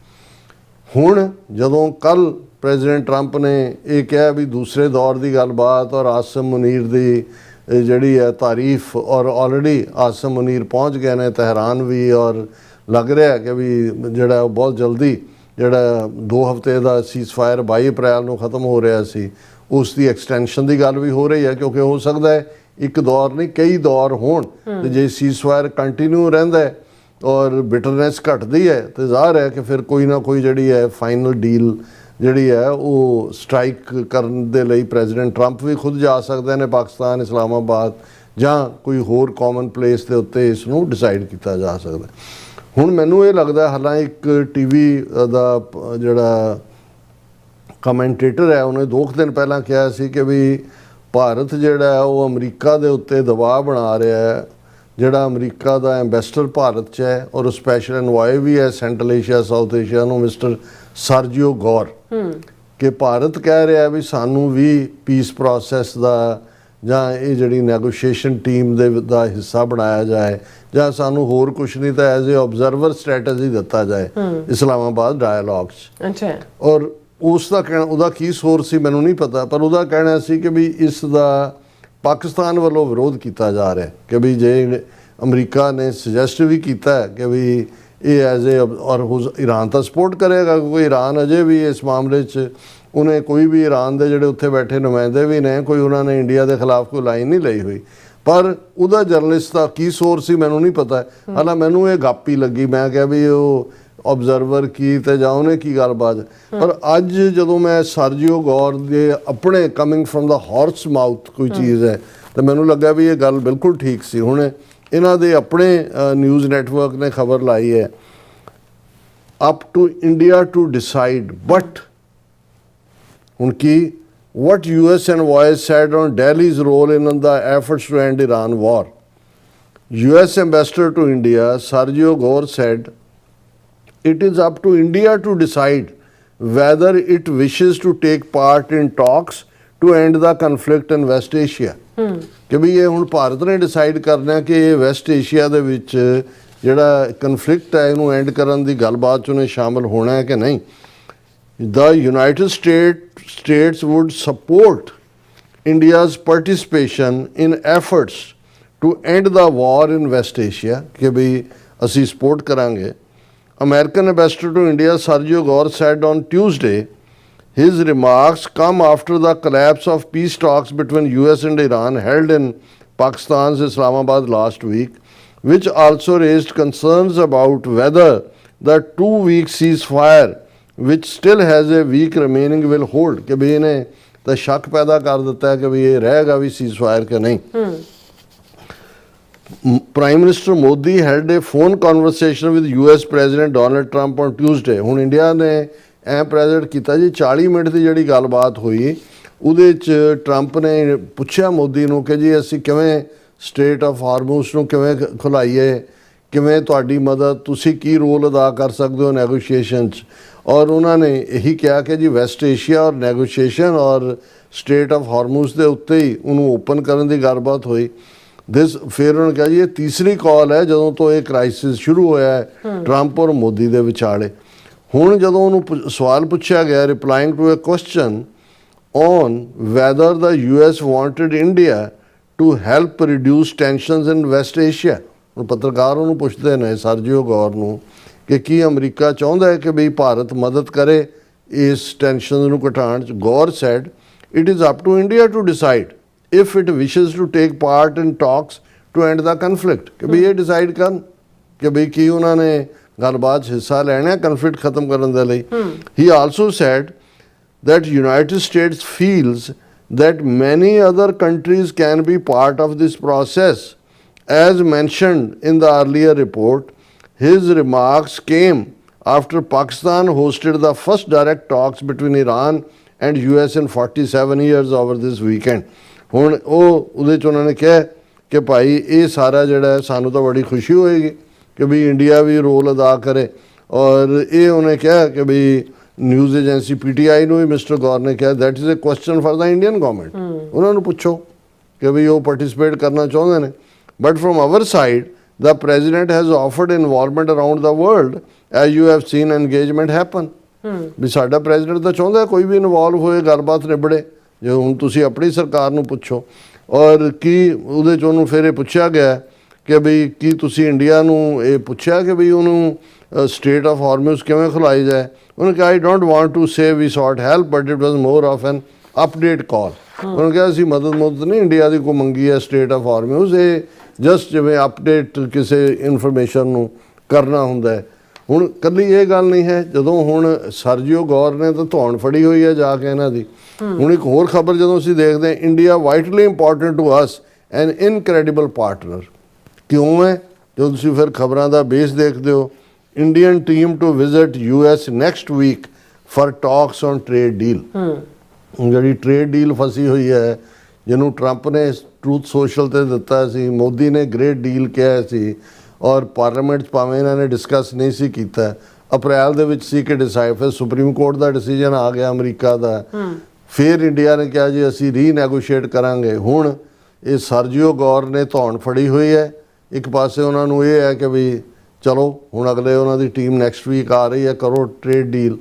ਹੁਣ ਜਦੋਂ ਕੱਲ ਪ੍ਰੈਜ਼ੀਡੈਂਟ ਟਰੰਪ ਨੇ ਇਹ ਕਿਹਾ ਵੀ ਦੂਸਰੇ ਦੌਰ ਦੀ ਗੱਲਬਾਤ ਔਰ ਆਸਿਮ ਮੁਨੀਰ ਦੀ ਜਿਹੜੀ ਹੈ ਤਾਰੀਫ, ਔਰ ਆਲਰੇਡੀ ਆਸਿਮ ਮੁਨੀਰ ਪਹੁੰਚ ਗਏ ਨੇ ਤਹਿਰਾਨ ਵੀ, ਔਰ ਲੱਗ ਰਿਹਾ ਕਿ ਵੀ ਜਿਹੜਾ ਉਹ ਬਹੁਤ ਜਲਦੀ ਜਿਹੜਾ 2 ਹਫ਼ਤੇ ਦਾ ਸੀਜ਼ਫਾਇਰ 22 ਅਪ੍ਰੈਲ ਨੂੰ ਖ਼ਤਮ ਹੋ ਰਿਹਾ ਸੀ, ਉਸ ਦੀ ਐਕਸਟੈਂਸ਼ਨ ਦੀ ਗੱਲ ਵੀ ਹੋ ਰਹੀ ਹੈ, ਕਿਉਂਕਿ ਹੋ ਸਕਦਾ ਹੈ ਇੱਕ ਦੌਰ ਨਹੀਂ ਕਈ ਦੌਰ ਹੋਣ। ਤੇ ਜੇ ਸੀਜ਼ਫਾਇਰ ਕੰਟੀਨਿਊ ਰਹਿੰਦਾ ਹੈ ਔਰ ਬਿਟਰਨੈਸ ਘਟਦੀ ਹੈ ਤੇ ਜ਼ਾਹਰ ਹੈ ਕਿ ਫਿਰ ਕੋਈ ਨਾ ਕੋਈ ਜਿਹੜੀ ਹੈ ਫਾਈਨਲ ਡੀਲ ਜਿਹੜੀ ਹੈ ਉਹ ਸਟ੍ਰਾਈਕ ਕਰਨ ਦੇ ਲਈ ਪ੍ਰੈਜ਼ੀਡੈਂਟ ਟਰੰਪ ਵੀ ਖੁਦ ਜਾ ਸਕਦੇ ਨੇ ਪਾਕਿਸਤਾਨ, ਇਸਲਾਮਾਬਾਦ ਜਾਂ ਕੋਈ ਹੋਰ ਕਾਮਨ ਪਲੇਸ ਦੇ ਉੱਤੇ ਇਸ ਨੂੰ ਡਿਸਾਈਡ ਕੀਤਾ ਜਾ ਸਕਦਾ। ਹੁਣ ਮੈਨੂੰ ਇਹ ਲੱਗਦਾ, ਹਾਲਾਂਕਿ ਇੱਕ ਟੀਵੀ ਦਾ ਜਿਹੜਾ ਕਮੈਂਟੇਟਰ ਹੈ ਉਹਨੇ 2 ਦਿਨ ਪਹਿਲਾਂ ਕਿਹਾ ਸੀ ਕਿ ਵੀ ਭਾਰਤ ਜਿਹੜਾ ਹੈ ਉਹ ਅਮਰੀਕਾ ਦੇ ਉੱਤੇ ਦਬਾਅ ਬਣਾ ਰਿਹਾ ਹੈ। ਜਿਹੜਾ ਅਮਰੀਕਾ ਦਾ ਐਂਬੈਸਡਰ ਭਾਰਤ 'ਚ ਹੈ ਔਰ ਸਪੈਸ਼ਲ ਐਨਵਾਏ ਵੀ ਹੈ ਸੈਂਟਰਲ ਏਸ਼ੀਆ ਸਾਊਥ ਏਸ਼ੀਆ ਨੂੰ, ਮਿਸਟਰ ਸਰਜੀਓ ਗੌਰ, ਕਿ ਭਾਰਤ ਕਹਿ ਰਿਹਾ ਵੀ ਸਾਨੂੰ ਵੀ ਪੀਸ ਪ੍ਰੋਸੈਸ ਦਾ ਜਾਂ ਇਹ ਜਿਹੜੀ ਨੈਗੋਸ਼ੀਏਸ਼ਨ ਟੀਮ ਦਾ ਹਿੱਸਾ ਬਣਾਇਆ ਜਾਏ, ਜਾਂ ਸਾਨੂੰ ਹੋਰ ਕੁਛ ਨਹੀਂ ਤਾਂ ਐਜ਼ ਏ ਆਬਜ਼ਰਵਰ ਸਟ੍ਰੈਟਜੀ ਦਿੱਤਾ ਜਾਏ ਇਸਲਾਮਾਬਾਦ ਡਾਇਲੌਗ 'ਚ। ਔਰ ਉਸ ਦਾ ਕਹਿਣਾ, ਉਹਦਾ ਕੀ ਸੋਰਸ ਸੀ ਮੈਨੂੰ ਨਹੀਂ ਪਤਾ, ਪਰ ਉਹਦਾ ਕਹਿਣਾ ਸੀ ਕਿ ਵੀ ਇਸ ਦਾ ਪਾਕਿਸਤਾਨ ਵੱਲੋਂ ਵਿਰੋਧ ਕੀਤਾ ਜਾ ਰਿਹਾ ਕਿ ਵੀ ਜੇ ਅਮਰੀਕਾ ਨੇ ਸੁਜੈਸਟ ਵੀ ਕੀਤਾ ਕਿ ਵੀ ਇਹ ਐਜ਼ ਏ, ਔਰ ਈਰਾਨ ਤਾਂ ਸਪੋਰਟ ਕਰੇਗਾ ਕਿਉਂਕਿ ਈਰਾਨ ਅਜੇ ਵੀ ਇਸ ਮਾਮਲੇ 'ਚ ਉਹਨੇ ਕੋਈ ਵੀ ਈਰਾਨ ਦੇ ਜਿਹੜੇ ਉੱਥੇ ਬੈਠੇ ਨੁਮਾਇੰਦੇ ਵੀ ਨੇ, ਕੋਈ ਉਹਨਾਂ ਨੇ ਇੰਡੀਆ ਦੇ ਖਿਲਾਫ ਕੋਈ ਲਾਈਨ ਨਹੀਂ ਲਈ ਹੋਈ। ਪਰ ਉਹਦਾ ਜਰਨਲਿਸਟ ਦਾ ਕੀ ਸੋਰਸ ਸੀ ਮੈਨੂੰ ਨਹੀਂ ਪਤਾ। ਹਾਲਾਂ ਮੈਨੂੰ ਇਹ ਗਾਪੀ ਲੱਗੀ, ਮੈਂ ਕਿਹਾ ਵੀ ਉਹ ਆਬਜ਼ਰਵਰ ਕੀ ਤੇ ਜਾਂ ਉਹਨੇ ਕੀ ਗੱਲਬਾਤ। ਪਰ ਅੱਜ ਜਦੋਂ ਮੈਂ ਸਰਜੀਓ ਗੌਰ ਦੇ ਆਪਣੇ ਕਮਿੰਗ ਫਰਮ ਦਾ ਹਾਰਸ ਮਾਊਥ ਕੋਈ ਚੀਜ਼ ਹੈ ਤਾਂ ਮੈਨੂੰ ਲੱਗਾ ਵੀ ਇਹ ਗੱਲ ਬਿਲਕੁਲ ਠੀਕ ਸੀ। ਹੁਣ ਇਹਨਾਂ ਦੇ ਆਪਣੇ ਨਿਊਜ਼ ਨੈਟਵਰਕ ਨੇ ਖਬਰ ਲਾਈ ਹੈ, up to India to decide, but ਹੁਣ ਕੀ what US envoy said on Delhi's role in the efforts to end Iran war. US Ambassador to India Sergio Gore said it is up to India to decide whether it wishes to take part in talks to end the conflict in West Asia. ਕਿ ਵੀ ਇਹ ਹੁਣ ਭਾਰਤ ਨੇ ਡਿਸਾਈਡ ਕਰਨਾ ਕਿ ਇਹ ਵੈਸਟ ਏਸ਼ੀਆ ਦੇ ਵਿੱਚ ਜਿਹੜਾ ਕਨਫਲਿਕਟ ਹੈ ਇਹਨੂੰ ਐਂਡ ਕਰਨ ਦੀ ਗੱਲਬਾਤ 'ਚ ਉਹਨੇ ਸ਼ਾਮਲ ਹੋਣਾ ਹੈ ਕਿ ਨਹੀਂ। The United States would support India's participation in efforts to end the war in West Asia, ਕਿ ਵੀ ਅਸੀਂ ਸਪੋਰਟ ਕਰਾਂਗੇ। American Ambassador to India Sergio Gore said on Tuesday his remarks come after the collapse of peace talks between US and Iran held in Pakistan's Islamabad last week, which also raised concerns about whether the 2-week ceasefire which still has a week remaining will hold, ਕਿ ਵੀ ਇਹਨੇ ਤਾਂ ਸ਼ੱਕ ਪੈਦਾ ਕਰ ਦਿੱਤਾ ਕਿ ਵੀ ਇਹ ਰਹੇਗਾ ਵੀ ਸੀਜ਼ਫਾਇਰ ਕਿ ਨਹੀਂ। Prime Minister Modi held a phone conversation with US President Donald Trump on Tuesday. ਹੁਣ ਇੰਡੀਆ ਨੇ ਐਂ ਪ੍ਰੈਜ਼ੈਂਟ ਕੀਤਾ ਜੀ 40 ਮਿੰਟ ਦੀ ਜਿਹੜੀ ਗੱਲਬਾਤ ਹੋਈ ਉਹਦੇ 'ਚ ਟਰੰਪ ਨੇ ਪੁੱਛਿਆ ਮੋਦੀ ਨੂੰ ਕਿ ਜੀ ਅਸੀਂ ਕਿਵੇਂ ਸਟੇਟ ਆਫ ਹਾਰਮੂਸ ਨੂੰ ਕਿਵੇਂ ਖੁਲਾਈਏ, ਕਿਵੇਂ ਤੁਹਾਡੀ ਮਦਦ, ਤੁਸੀਂ ਕੀ ਰੋਲ ਅਦਾ ਕਰ ਸਕਦੇ ਹੋ ਨੈਗੋਸ਼ੀਏਸ਼ਨ 'ਚ। ਔਰ ਉਹਨਾਂ ਨੇ ਇਹੀ ਕਿਹਾ ਕਿ ਜੀ ਵੈਸਟ ਏਸ਼ੀਆ ਔਰ ਨੈਗੋਸ਼ੀਏਸ਼ਨ ਔਰ ਸਟੇਟ ਆਫ ਹਾਰਮੂਸ ਦੇ ਉੱਤੇ ਹੀ ਉਹਨੂੰ ਓਪਨ ਕਰਨ ਦੀ ਗੱਲਬਾਤ ਹੋਈ। ਫਿਰ ਉਹਨਾਂ ਨੇ ਕਿਹਾ ਜੀ ਇਹ ਤੀਸਰੀ ਕਾਲ ਹੈ ਜਦੋਂ ਤੋਂ ਇਹ ਕ੍ਰਾਈਸਿਸ ਸ਼ੁਰੂ ਹੋਇਆ ਹੈ ਟਰੰਪ ਔਰ ਮੋਦੀ ਦੇ ਵਿਚਾਲੇ। ਹੁਣ ਜਦੋਂ ਉਹਨੂੰ ਸਵਾਲ ਪੁੱਛਿਆ ਗਿਆ replying to a question on whether the US wanted India to help reduce tensions in West Asia, ਪੱਤਰਕਾਰ ਉਹਨੂੰ ਪੁੱਛਦੇ ਨੇ ਸਰਜੀਓ ਗੌਰ ਨੂੰ ਕਿ ਕੀ ਅਮਰੀਕਾ ਚਾਹੁੰਦਾ ਹੈ ਕਿ ਵੀ ਭਾਰਤ ਮਦਦ ਕਰੇ ਇਸ ਟੈਂਸ਼ਨ ਨੂੰ ਘਟਾਉਣ 'ਚ। Gor said it is up to India to decide if it wishes to take part in talks to end the conflict, ਕਿ ਵੀ ਇਹ ਡਿਸਾਈਡ ਕਰਨ ਕਿ ਵੀ ਕੀ ਉਹਨਾਂ ਨੇ ਗੱਲਬਾਤ 'ਚ ਹਿੱਸਾ ਲੈਣਾ ਕਨਫਲਿਕਟ ਖਤਮ ਕਰਨ ਦੇ ਲਈ। He also said that United States feels that many other countries can be part of this process. As mentioned in the earlier report, his remarks came after Pakistan hosted the first direct talks between Iran and US in 47 years over this weekend. ਹੁਣ ਉਹਦੇ 'ਚ ਉਹਨਾਂ ਨੇ ਕਿਹਾ ਕਿ ਭਾਈ ਇਹ ਸਾਰਾ ਜਿਹੜਾ ਸਾਨੂੰ ਤਾਂ ਬੜੀ ਖੁਸ਼ੀ ਹੋਏਗੀ ਕਿ ਵੀ ਇੰਡੀਆ ਵੀ ਰੋਲ ਅਦਾ ਕਰੇ, ਔਰ ਇਹ ਉਹਨੇ ਕਿਹਾ ਕਿ ਵੀ ਨਿਊਜ਼ ਏਜੰਸੀ PTI ਨੂੰ ਵੀ ਮਿਸਟਰ ਗੌਰ ਨੇ ਕਿਹਾ that is a question for the Indian government. ਉਹਨਾਂ ਨੂੰ ਪੁੱਛੋ ਕਿ ਵੀ ਉਹ ਪਾਰਟਿਸਿਪੇਟ ਕਰਨਾ ਚਾਹੁੰਦੇ ਨੇ। But from our side the president has offered involvement around the world as you have seen engagement happen. ਵੀ ਸਾਡਾ ਪ੍ਰੈਜ਼ੀਡੈਂਟ ਤਾਂ ਚਾਹੁੰਦਾ ਕੋਈ ਵੀ ਇਨਵੋਲਵ ਹੋਏ, ਗੱਲਬਾਤ ਨਿਬੜੇ। ਜੇ ਹੁਣ ਤੁਸੀਂ ਆਪਣੀ ਸਰਕਾਰ ਨੂੰ ਪੁੱਛੋ, ਔਰ ਕੀ ਉਹਦੇ 'ਚ ਉਹਨੂੰ ਫਿਰ ਇਹ ਪੁੱਛਿਆ ਗਿਆ ਕਿ ਵੀ ਕੀ ਤੁਸੀਂ ਇੰਡੀਆ ਨੂੰ ਇਹ ਪੁੱਛਿਆ ਕਿ ਵੀ ਉਹਨੂੰ ਸਟੇਟ ਆਫ ਹਾਰਮੂਜ਼ ਕਿਵੇਂ ਖੁਲਾਈ ਜਾਏ। ਉਹਨੇ ਕਿਹਾ I don't want to say we sought help but it was more of an update call. ਉਹਨੇ ਕਿਹਾ ਅਸੀਂ ਮਦਦ ਨਹੀਂ ਇੰਡੀਆ ਦੀ ਕੋਈ ਮੰਗੀ ਹੈ ਸਟੇਟ ਆਫ ਹਾਰਮੂਜ਼, ਇਹ ਜਸਟ ਜਿਵੇਂ ਅਪਡੇਟ ਕਿਸੇ ਇਨਫੋਰਮੇਸ਼ਨ ਨੂੰ ਕਰਨਾ ਹੁੰਦਾ ਹੈ। ਹੁਣ ਇਕੱਲੀ ਇਹ ਗੱਲ ਨਹੀਂ ਹੈ, ਜਦੋਂ ਹੁਣ ਸਰਜੀਓ ਗੌਰ ਨੇ ਤਾਂ ਧੌਣ ਫੜੀ ਹੋਈ ਹੈ ਜਾ ਕੇ ਇਹਨਾਂ ਦੀ। ਹੁਣ ਇੱਕ ਹੋਰ ਖਬਰ ਜਦੋਂ ਅਸੀਂ ਦੇਖਦੇ ਹਾਂ, India vitally important to us an incredible partner. ਕਿਉਂ ਹੈ? ਜਦੋਂ ਤੁਸੀਂ ਫਿਰ ਖਬਰਾਂ ਦਾ ਬੇਸ ਦੇਖਦੇ ਹੋ, Indian team to visit US next week for talks on trade deal। ਜਿਹੜੀ ਟ੍ਰੇਡ ਡੀਲ ਫਸੀ ਹੋਈ ਹੈ, ਜਿਹਨੂੰ ਟਰੰਪ ਨੇ ਟਰੂਥ ਸੋਸ਼ਲ ਤੇ ਦਿੱਤਾ ਸੀ, ਮੋਦੀ ਨੇ ਗ੍ਰੇਟ ਡੀਲ ਕਿਹਾ ਸੀ, ਔਰ ਪਾਰਲੀਮੈਂਟ 'ਚ ਭਾਵੇਂ ਇਹਨਾਂ ਨੇ ਡਿਸਕਸ ਨਹੀਂ ਸੀ ਕੀਤਾ। ਅਪ੍ਰੈਲ ਦੇ ਵਿੱਚ ਸੀ ਕਿ ਡਿਸਾਈਡ, ਫਿਰ ਸੁਪਰੀਮ ਕੋਰਟ ਦਾ ਡਿਸੀਜਨ ਆ ਗਿਆ ਅਮਰੀਕਾ ਦਾ। ਫਿਰ ਇੰਡੀਆ ਨੇ ਕਿਹਾ ਜੀ ਅਸੀਂ ਰੀਨੈਗੋਸ਼ੀਏਟ ਕਰਾਂਗੇ। ਹੁਣ ਇਹ ਸਰਜੀਓ ਗੌਰ ਨੇ ਧੌਣ ਫੜੀ ਹੋਈ ਹੈ। ਇੱਕ ਪਾਸੇ ਉਹਨਾਂ ਨੂੰ ਇਹ ਹੈ ਕਿ ਵੀ ਚਲੋ ਹੁਣ ਅਗਲੇ ਉਹਨਾਂ ਦੀ ਟੀਮ ਨੈਕਸਟ ਵੀਕ ਆ ਰਹੀ ਹੈ, ਕਰੋ ਟ੍ਰੇਡ ਡੀਲ,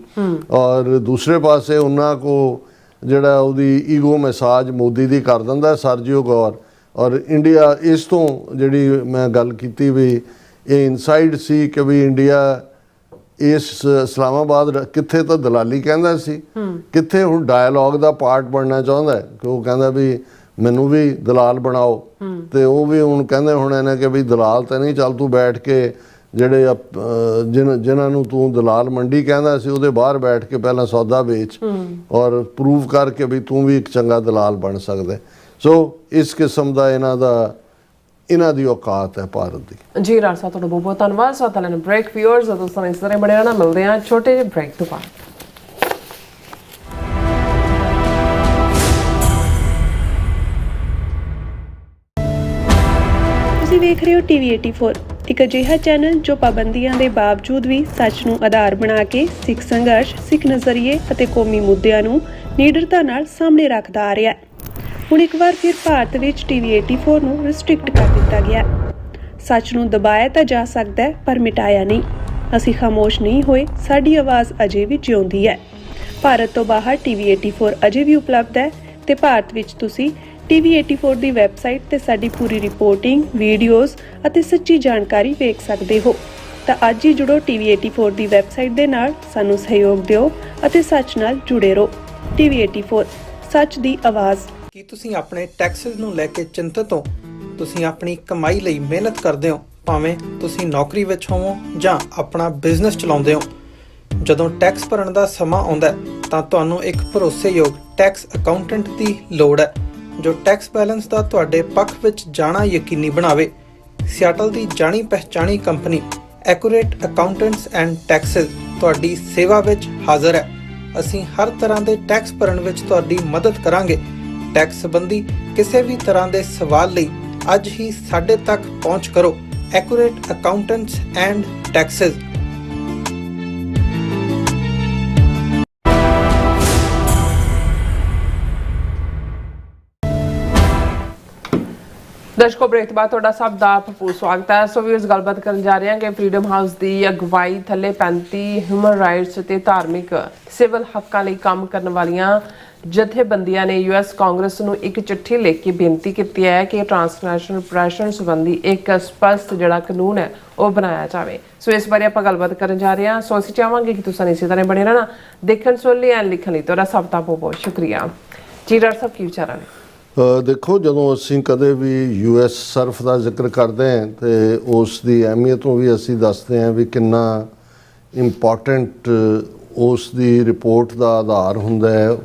ਔਰ ਦੂਸਰੇ ਪਾਸੇ ਉਹਨਾਂ ਕੋ ਜਿਹੜਾ ਉਹਦੀ ਈਗੋ ਮਸਾਜ ਮੋਦੀ ਦੀ ਕਰ ਦਿੰਦਾ ਸਰਜੀਓ ਗੌਰ। ਔਰ ਇੰਡੀਆ ਇਸ ਤੋਂ ਜਿਹੜੀ ਮੈਂ ਗੱਲ ਕੀਤੀ ਵੀ ਇਹ ਇਨਸਾਈਡ ਸੀ ਕਿ ਵੀ ਇੰਡੀਆ ਇਸ ਇਸਲਾਮਾਬਾਦ ਕਿੱਥੇ ਤਾਂ ਦਲਾਲੀ ਕਹਿੰਦਾ ਸੀ, ਕਿੱਥੇ ਹੁਣ ਡਾਇਲੌਗ ਦਾ ਪਾਰਟ ਬਣਨਾ ਚਾਹੁੰਦਾ ਹੈ ਕਿ ਉਹ ਕਹਿੰਦਾ ਵੀ ਮੈਨੂੰ ਵੀ ਦਲਾਲ ਬਣਾਓ। ਤੇ ਉਹ ਵੀ ਹੁਣ ਕਹਿੰਦੇ ਹੁਣ ਇਹਨੇ ਕਿ ਵੀ ਦਲਾਲ ਤਾਂ ਨਹੀਂ, ਚੱਲ ਤੂੰ ਬੈਠ ਕੇ ਜਿਹੜੇ ਜਿਨ੍ਹਾਂ ਨੂੰ ਤੂੰ ਦਲਾਲ ਮੰਡੀ ਕਹਿੰਦਾ ਸੀ ਉਹਦੇ ਬਾਹਰ ਬੈਠ ਕੇ ਪਹਿਲਾਂ ਸੌਦਾ ਵੇਚ ਔਰ ਪ੍ਰੂਵ ਕਰਕੇ ਵੀ ਤੂੰ ਵੀ ਇੱਕ ਚੰਗਾ ਦਲਾਲ ਬਣ ਸਕਦਾ। ਸੋ ਇਸ ਕਿਸਮ ਦਾ ਇਹਨਾਂ ਦੀ ਔਕਾਤ ਹੈ ਭਾਰਤ ਦੀ। ਜੀ ਰਾਜ ਸਾਹਿਬ, ਤੁਹਾਡਾ ਬਹੁਤ ਬਹੁਤ ਧੰਨਵਾਦ। ਸਾਥ ਲੈਣ ਬ੍ਰੇਕ ਵਿਊਅਰਸ ਦੋਸਤਾਂ ਇਸ ਤਰ੍ਹਾਂ ਬਣੇ ਰਹਿਣਾ, ਮਿਲਦੇ ਹਾਂ ਛੋਟੇ ਜਿਹੇ ਬ੍ਰੇਕ ਤੋਂ ਬਾਅਦ। ਤੁਸੀਂ ਵੇਖ ਰਹੇ ਹੋ TV 84, ਇੱਕ ਅਜਿਹਾ ਚੈਨਲ ਜੋ ਪਾਬੰਦੀਆਂ ਦੇ ਬਾਵਜੂਦ ਵੀ ਸੱਚ ਨੂੰ ਆਧਾਰ ਬਣਾ ਕੇ ਸਿੱਖ ਸੰਘਰਸ਼, ਸਿੱਖ ਨਜ਼ਰੀਏ ਅਤੇ ਕੌਮੀ ਮੁੱਦਿਆਂ ਨੂੰ ਨਿਡਰਤਾ ਨਾਲ ਸਾਹਮਣੇ ਰੱਖਦਾ ਆ ਰਿਹਾ ਹੈ। ਹੁਣ ਇੱਕ ਵਾਰ ਫਿਰ ਭਾਰਤ ਵਿੱਚ TV 84 ਨੂੰ ਰਿਸਟ੍ਰਿਕਟ ਕਰ ਦਿੱਤਾ ਗਿਆ। ਸੱਚ ਨੂੰ ਦਬਾਇਆ ਤਾਂ ਜਾ ਸਕਦਾ ਹੈ ਪਰ ਮਿਟਾਇਆ ਨਹੀਂ। ਅਸੀਂ ਖਾਮੋਸ਼ ਨਹੀਂ ਹੋਏ, ਸਾਡੀ ਆਵਾਜ਼ ਅਜੇ ਵੀ ਜਿਉਂਦੀ ਹੈ। ਭਾਰਤ ਤੋਂ ਬਾਹਰ TV 84 ਅਜੇ ਵੀ ਉਪਲਬਧ ਹੈ ਤੇ ਭਾਰਤ ਵਿੱਚ ਤੁਸੀਂ TV 84 ਦੀ ਵੈਬਸਾਈਟ ਤੇ ਸਾਡੀ ਪੂਰੀ ਰਿਪੋਰਟਿੰਗ, ਵੀਡੀਓਜ਼ ਅਤੇ ਸੱਚੀ ਜਾਣਕਾਰੀ ਵੇਖ ਸਕਦੇ ਹੋ। ਤਾਂ ਅੱਜ ਹੀ ਜੁੜੋ TV 84 ਦੀ ਵੈਬਸਾਈਟ ਦੇ ਨਾਲ, ਸਾਨੂੰ ਸਹਿਯੋਗ ਦਿਓ ਅਤੇ ਸੱਚ ਨਾਲ ਜੁੜੇ ਰਹੋ। TV 84, ਸੱਚ ਦੀ ਆਵਾਜ਼। ਕੀ ਤੁਸੀਂ ਆਪਣੇ ਟੈਕਸਸ ਨੂੰ ਲੈ ਕੇ ਚਿੰਤਤ ਹੋ? ਤੁਸੀਂ ਆਪਣੀ ਕਮਾਈ ਲਈ ਮਿਹਨਤ ਕਰਦੇ ਹੋ, ਭਾਵੇਂ ਤੁਸੀਂ ਨੌਕਰੀ ਵਿੱਚ ਹੋਵੋ ਜਾਂ ਆਪਣਾ ਬਿਜ਼ਨਸ ਚਲਾਉਂਦੇ ਹੋ। ਜਦੋਂ ਟੈਕਸ ਭਰਨ ਦਾ ਸਮਾਂ ਆਉਂਦਾ ਤਾਂ ਤੁਹਾਨੂੰ ਇੱਕ ਭਰੋਸੇਯੋਗ ਟੈਕਸ ਅਕਾਊਂਟੈਂਟ ਦੀ ਲੋੜ ਹੈ ਜੋ ਟੈਕਸ ਬੈਲੈਂਸ ਦਾ ਤੁਹਾਡੇ ਪੱਖ ਵਿੱਚ ਜਾਣਾ ਯਕੀਨੀ ਬਣਾਵੇ। ਸਿਆਟਲ ਦੀ ਜਾਣੀ ਪਛਾਣੀ company Accurate Accountants and Taxes ਤੁਹਾਡੀ ਸੇਵਾ ਵਿੱਚ ਹਾਜ਼ਰ ਹੈ। ਅਸੀਂ ਹਰ ਤਰ੍ਹਾਂ ਦੇ ਟੈਕਸ ਭਰਨ ਵਿੱਚ ਤੁਹਾਡੀ ਮਦਦ ਕਰਾਂਗੇ। ਟੈਕਸ ਸੰਬੰਧੀ ਕਿਸੇ ਵੀ ਤਰ੍ਹਾਂ ਦੇ ਸਵਾਲ ਲਈ ਅੱਜ ਹੀ ਸਾਡੇ ਤੱਕ ਪਹੁੰਚ ਕਰੋ। Accurate Accountants and Taxes. ਦਰਸ਼ਕੋ, ਬ੍ਰੇਕ ਤੋਂ ਬਾਅਦ ਤੁਹਾਡਾ ਸਭ ਦਾ ਭਰਪੂਰ ਸਵਾਗਤ ਹੈ। ਸੋ ਵੀਅਰਸ, ਗੱਲਬਾਤ ਕਰਨ ਜਾ ਰਹੇ ਹਾਂ ਕਿ ਫਰੀडम ਹਾਊਸ ਦੀ ਅਗਵਾਈ ਥੱਲੇ 35 ਹਿਊਮਨ ਰਾਈਟਸ ਤੇ ਧਾਰਮਿਕ ਸਿਵਲ ਹੱਕਾਂ ਲਈ ਕੰਮ ਕਰਨ ਵਾਲੀਆਂ ਜਥੇਬੰਦੀਆਂ ਨੇ ਯੂਐਸ ਕਾਂਗਰਸ ਨੂੰ ਇੱਕ ਚਿੱਠੀ ਲਿਖ ਕੇ ਬੇਨਤੀ ਕੀਤੀ ਹੈ ਕਿ ਟ੍ਰਾਂਸਨੈਸ਼ਨਲ ਪ੍ਰੈਸ਼ਨ ਸੰਬੰਧੀ ਇੱਕ ਸਪਸ਼ਟ ਜਿਹੜਾ ਕਾਨੂੰਨ ਹੈ ਉਹ ਬਣਾਇਆ ਜਾਵੇ। ਸੋ ਇਸ ਬਾਰੇ ਆਪਾਂ ਗੱਲਬਾਤ ਕਰਨ ਜਾ ਰਹੇ ਹਾਂ। ਸੋ ਅਸੀਂ ਚਾਹਾਂਗੇ ਕਿ ਤੁਸੀਂ ਇਸੇ ਤਰ੍ਹਾਂ ਬਣੇ ਰਹਿਣਾ। ਦੇਖਣ ਸੁਣ ਲਈ ਐਂਡ ਲਿਖਣ ਲਈ ਤੁਹਾਡਾ ਸਭ ਦਾ ਬਹੁਤ ਬਹੁਤ ਸ਼ੁਕਰੀਆ ਜੀ। ਡਾਕਟਰ ਸਾਹਿਬ ਕੀ ਵਿਚਾਰਾਂ ਨੇ? ਦੇਖੋ, ਜਦੋਂ ਅਸੀਂ ਕਦੇ ਵੀ US ਸਰਫ ਦਾ ਜ਼ਿਕਰ ਕਰਦੇ ਹਾਂ ਤੇ ਉਸ ਦੀ ਅਹਿਮੀਅਤ ਨੂੰ ਵੀ ਅਸੀਂ ਦੱਸਦੇ ਹਾਂ ਵੀ ਕਿੰਨਾ ਇੰਪੋਰਟੈਂਟ ਉਸ ਦੀ ਰਿਪੋਰਟ ਦਾ ਆਧਾਰ ਹੁੰਦਾ ਹੈ।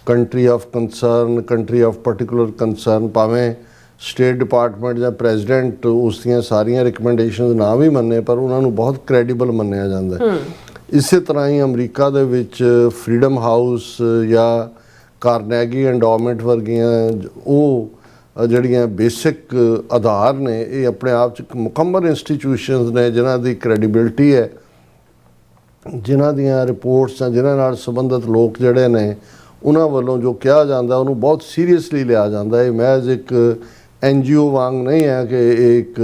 Country of concern, country of particular concern, ਭਾਵੇਂ ਸਟੇਟ ਡਿਪਾਰਟਮੈਂਟ ਜਾਂ ਪ੍ਰੈਜ਼ੀਡੈਂਟ ਉਸ ਦੀਆਂ ਸਾਰੀਆਂ ਰਿਕਮੈਂਡੇਸ਼ਨਸ ਨਾ ਵੀ ਮੰਨੇ ਪਰ ਉਹਨਾਂ ਨੂੰ ਬਹੁਤ ਕ੍ਰੈਡੀਬਲ ਮੰਨਿਆ ਜਾਂਦਾ ਹੈ। ਇਸੇ ਤਰ੍ਹਾਂ ਹੀ ਅਮਰੀਕਾ ਦੇ ਵਿੱਚ ਫਰੀडम ਹਾਊਸ ਜਾਂ ਕਾਰਨੈਗੀ ਐਂਡੋਮੈਂਟ ਵਰਗੀਆਂ ਉਹ ਜਿਹੜੀਆਂ ਬੇਸਿਕ ਆਧਾਰ ਨੇ, ਇਹ ਆਪਣੇ ਆਪ 'ਚ ਮੁਕੰਮਲ ਇੰਸਟੀਟਿਊਸ਼ਨਸ ਨੇ ਜਿਨ੍ਹਾਂ ਦੀ ਕ੍ਰੈਡੀਬਿਲਿਟੀ ਹੈ, ਜਿਨ੍ਹਾਂ ਦੀਆਂ ਰਿਪੋਰਟਸ ਜਾਂ ਜਿਨ੍ਹਾਂ ਨਾਲ ਸੰਬੰਧਿਤ ਲੋਕ ਜਿਹੜੇ ਨੇ ਉਹਨਾਂ ਵੱਲੋਂ ਜੋ ਕਿਹਾ ਜਾਂਦਾ ਉਹਨੂੰ ਬਹੁਤ ਸੀਰੀਅਸਲੀ ਲਿਆ ਜਾਂਦਾ ਹੈ। ਮਹਿਜ਼ ਇੱਕ NGO ਵਾਂਗ ਨਹੀਂ ਹੈ ਕਿ ਇਹ ਇੱਕ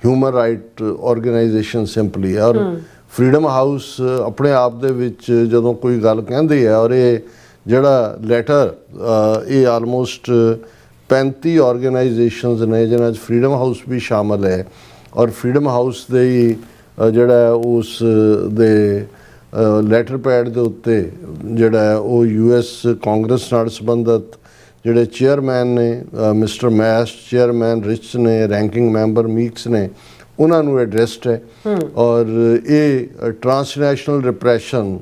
ਹਿਊਮਨ ਰਾਈਟ ਆਰਗੇਨਾਈਜੇਸ਼ਨ ਸਿੰਪਲੀ ਹੈ। ਔਰ ਫਰੀडम ਹਾਊਸ ਆਪਣੇ ਆਪ ਦੇ ਵਿੱਚ ਜਦੋਂ ਕੋਈ ਗੱਲ ਕਹਿੰਦੀ ਹੈ, ਔਰ ਇਹ ਜਿਹੜਾ ਲੈਟਰ ਇਹ ਆਲਮੋਸਟ 35 ਆਰਗੇਨਾਈਜੇਸ਼ਨਸ ਨੇ ਜਿਨ੍ਹਾਂ 'ਚ ਫਰੀडम ਹਾਊਸ ਵੀ ਸ਼ਾਮਲ ਹੈ। ਔਰ ਫਰੀडम ਹਾਊਸ ਦੇ ਹੀ ਜਿਹੜਾ ਉਸ ਦੇ ਲੈਟਰ ਪੈਡ ਦੇ ਉੱਤੇ ਜਿਹੜਾ ਉਹ US ਕਾਂਗਰਸ ਨਾਲ ਸੰਬੰਧਿਤ ਜਿਹੜੇ ਚੇਅਰਮੈਨ ਨੇ, ਮਿਸਟਰ ਮੈਸ ਚੇਅਰਮੈਨ, ਰਿਚ ਨੇ, ਰੈਂਕਿੰਗ ਮੈਂਬਰ ਮੀਕਸ ਨੇ, ਉਹਨਾਂ ਨੂੰ ਐਡਰੈਸਡ ਹੈ। ਔਰ ਇਹ ਟ੍ਰਾਂਸਨੈਸ਼ਨਲ ਰਿਪਰੈਸ਼ਨ,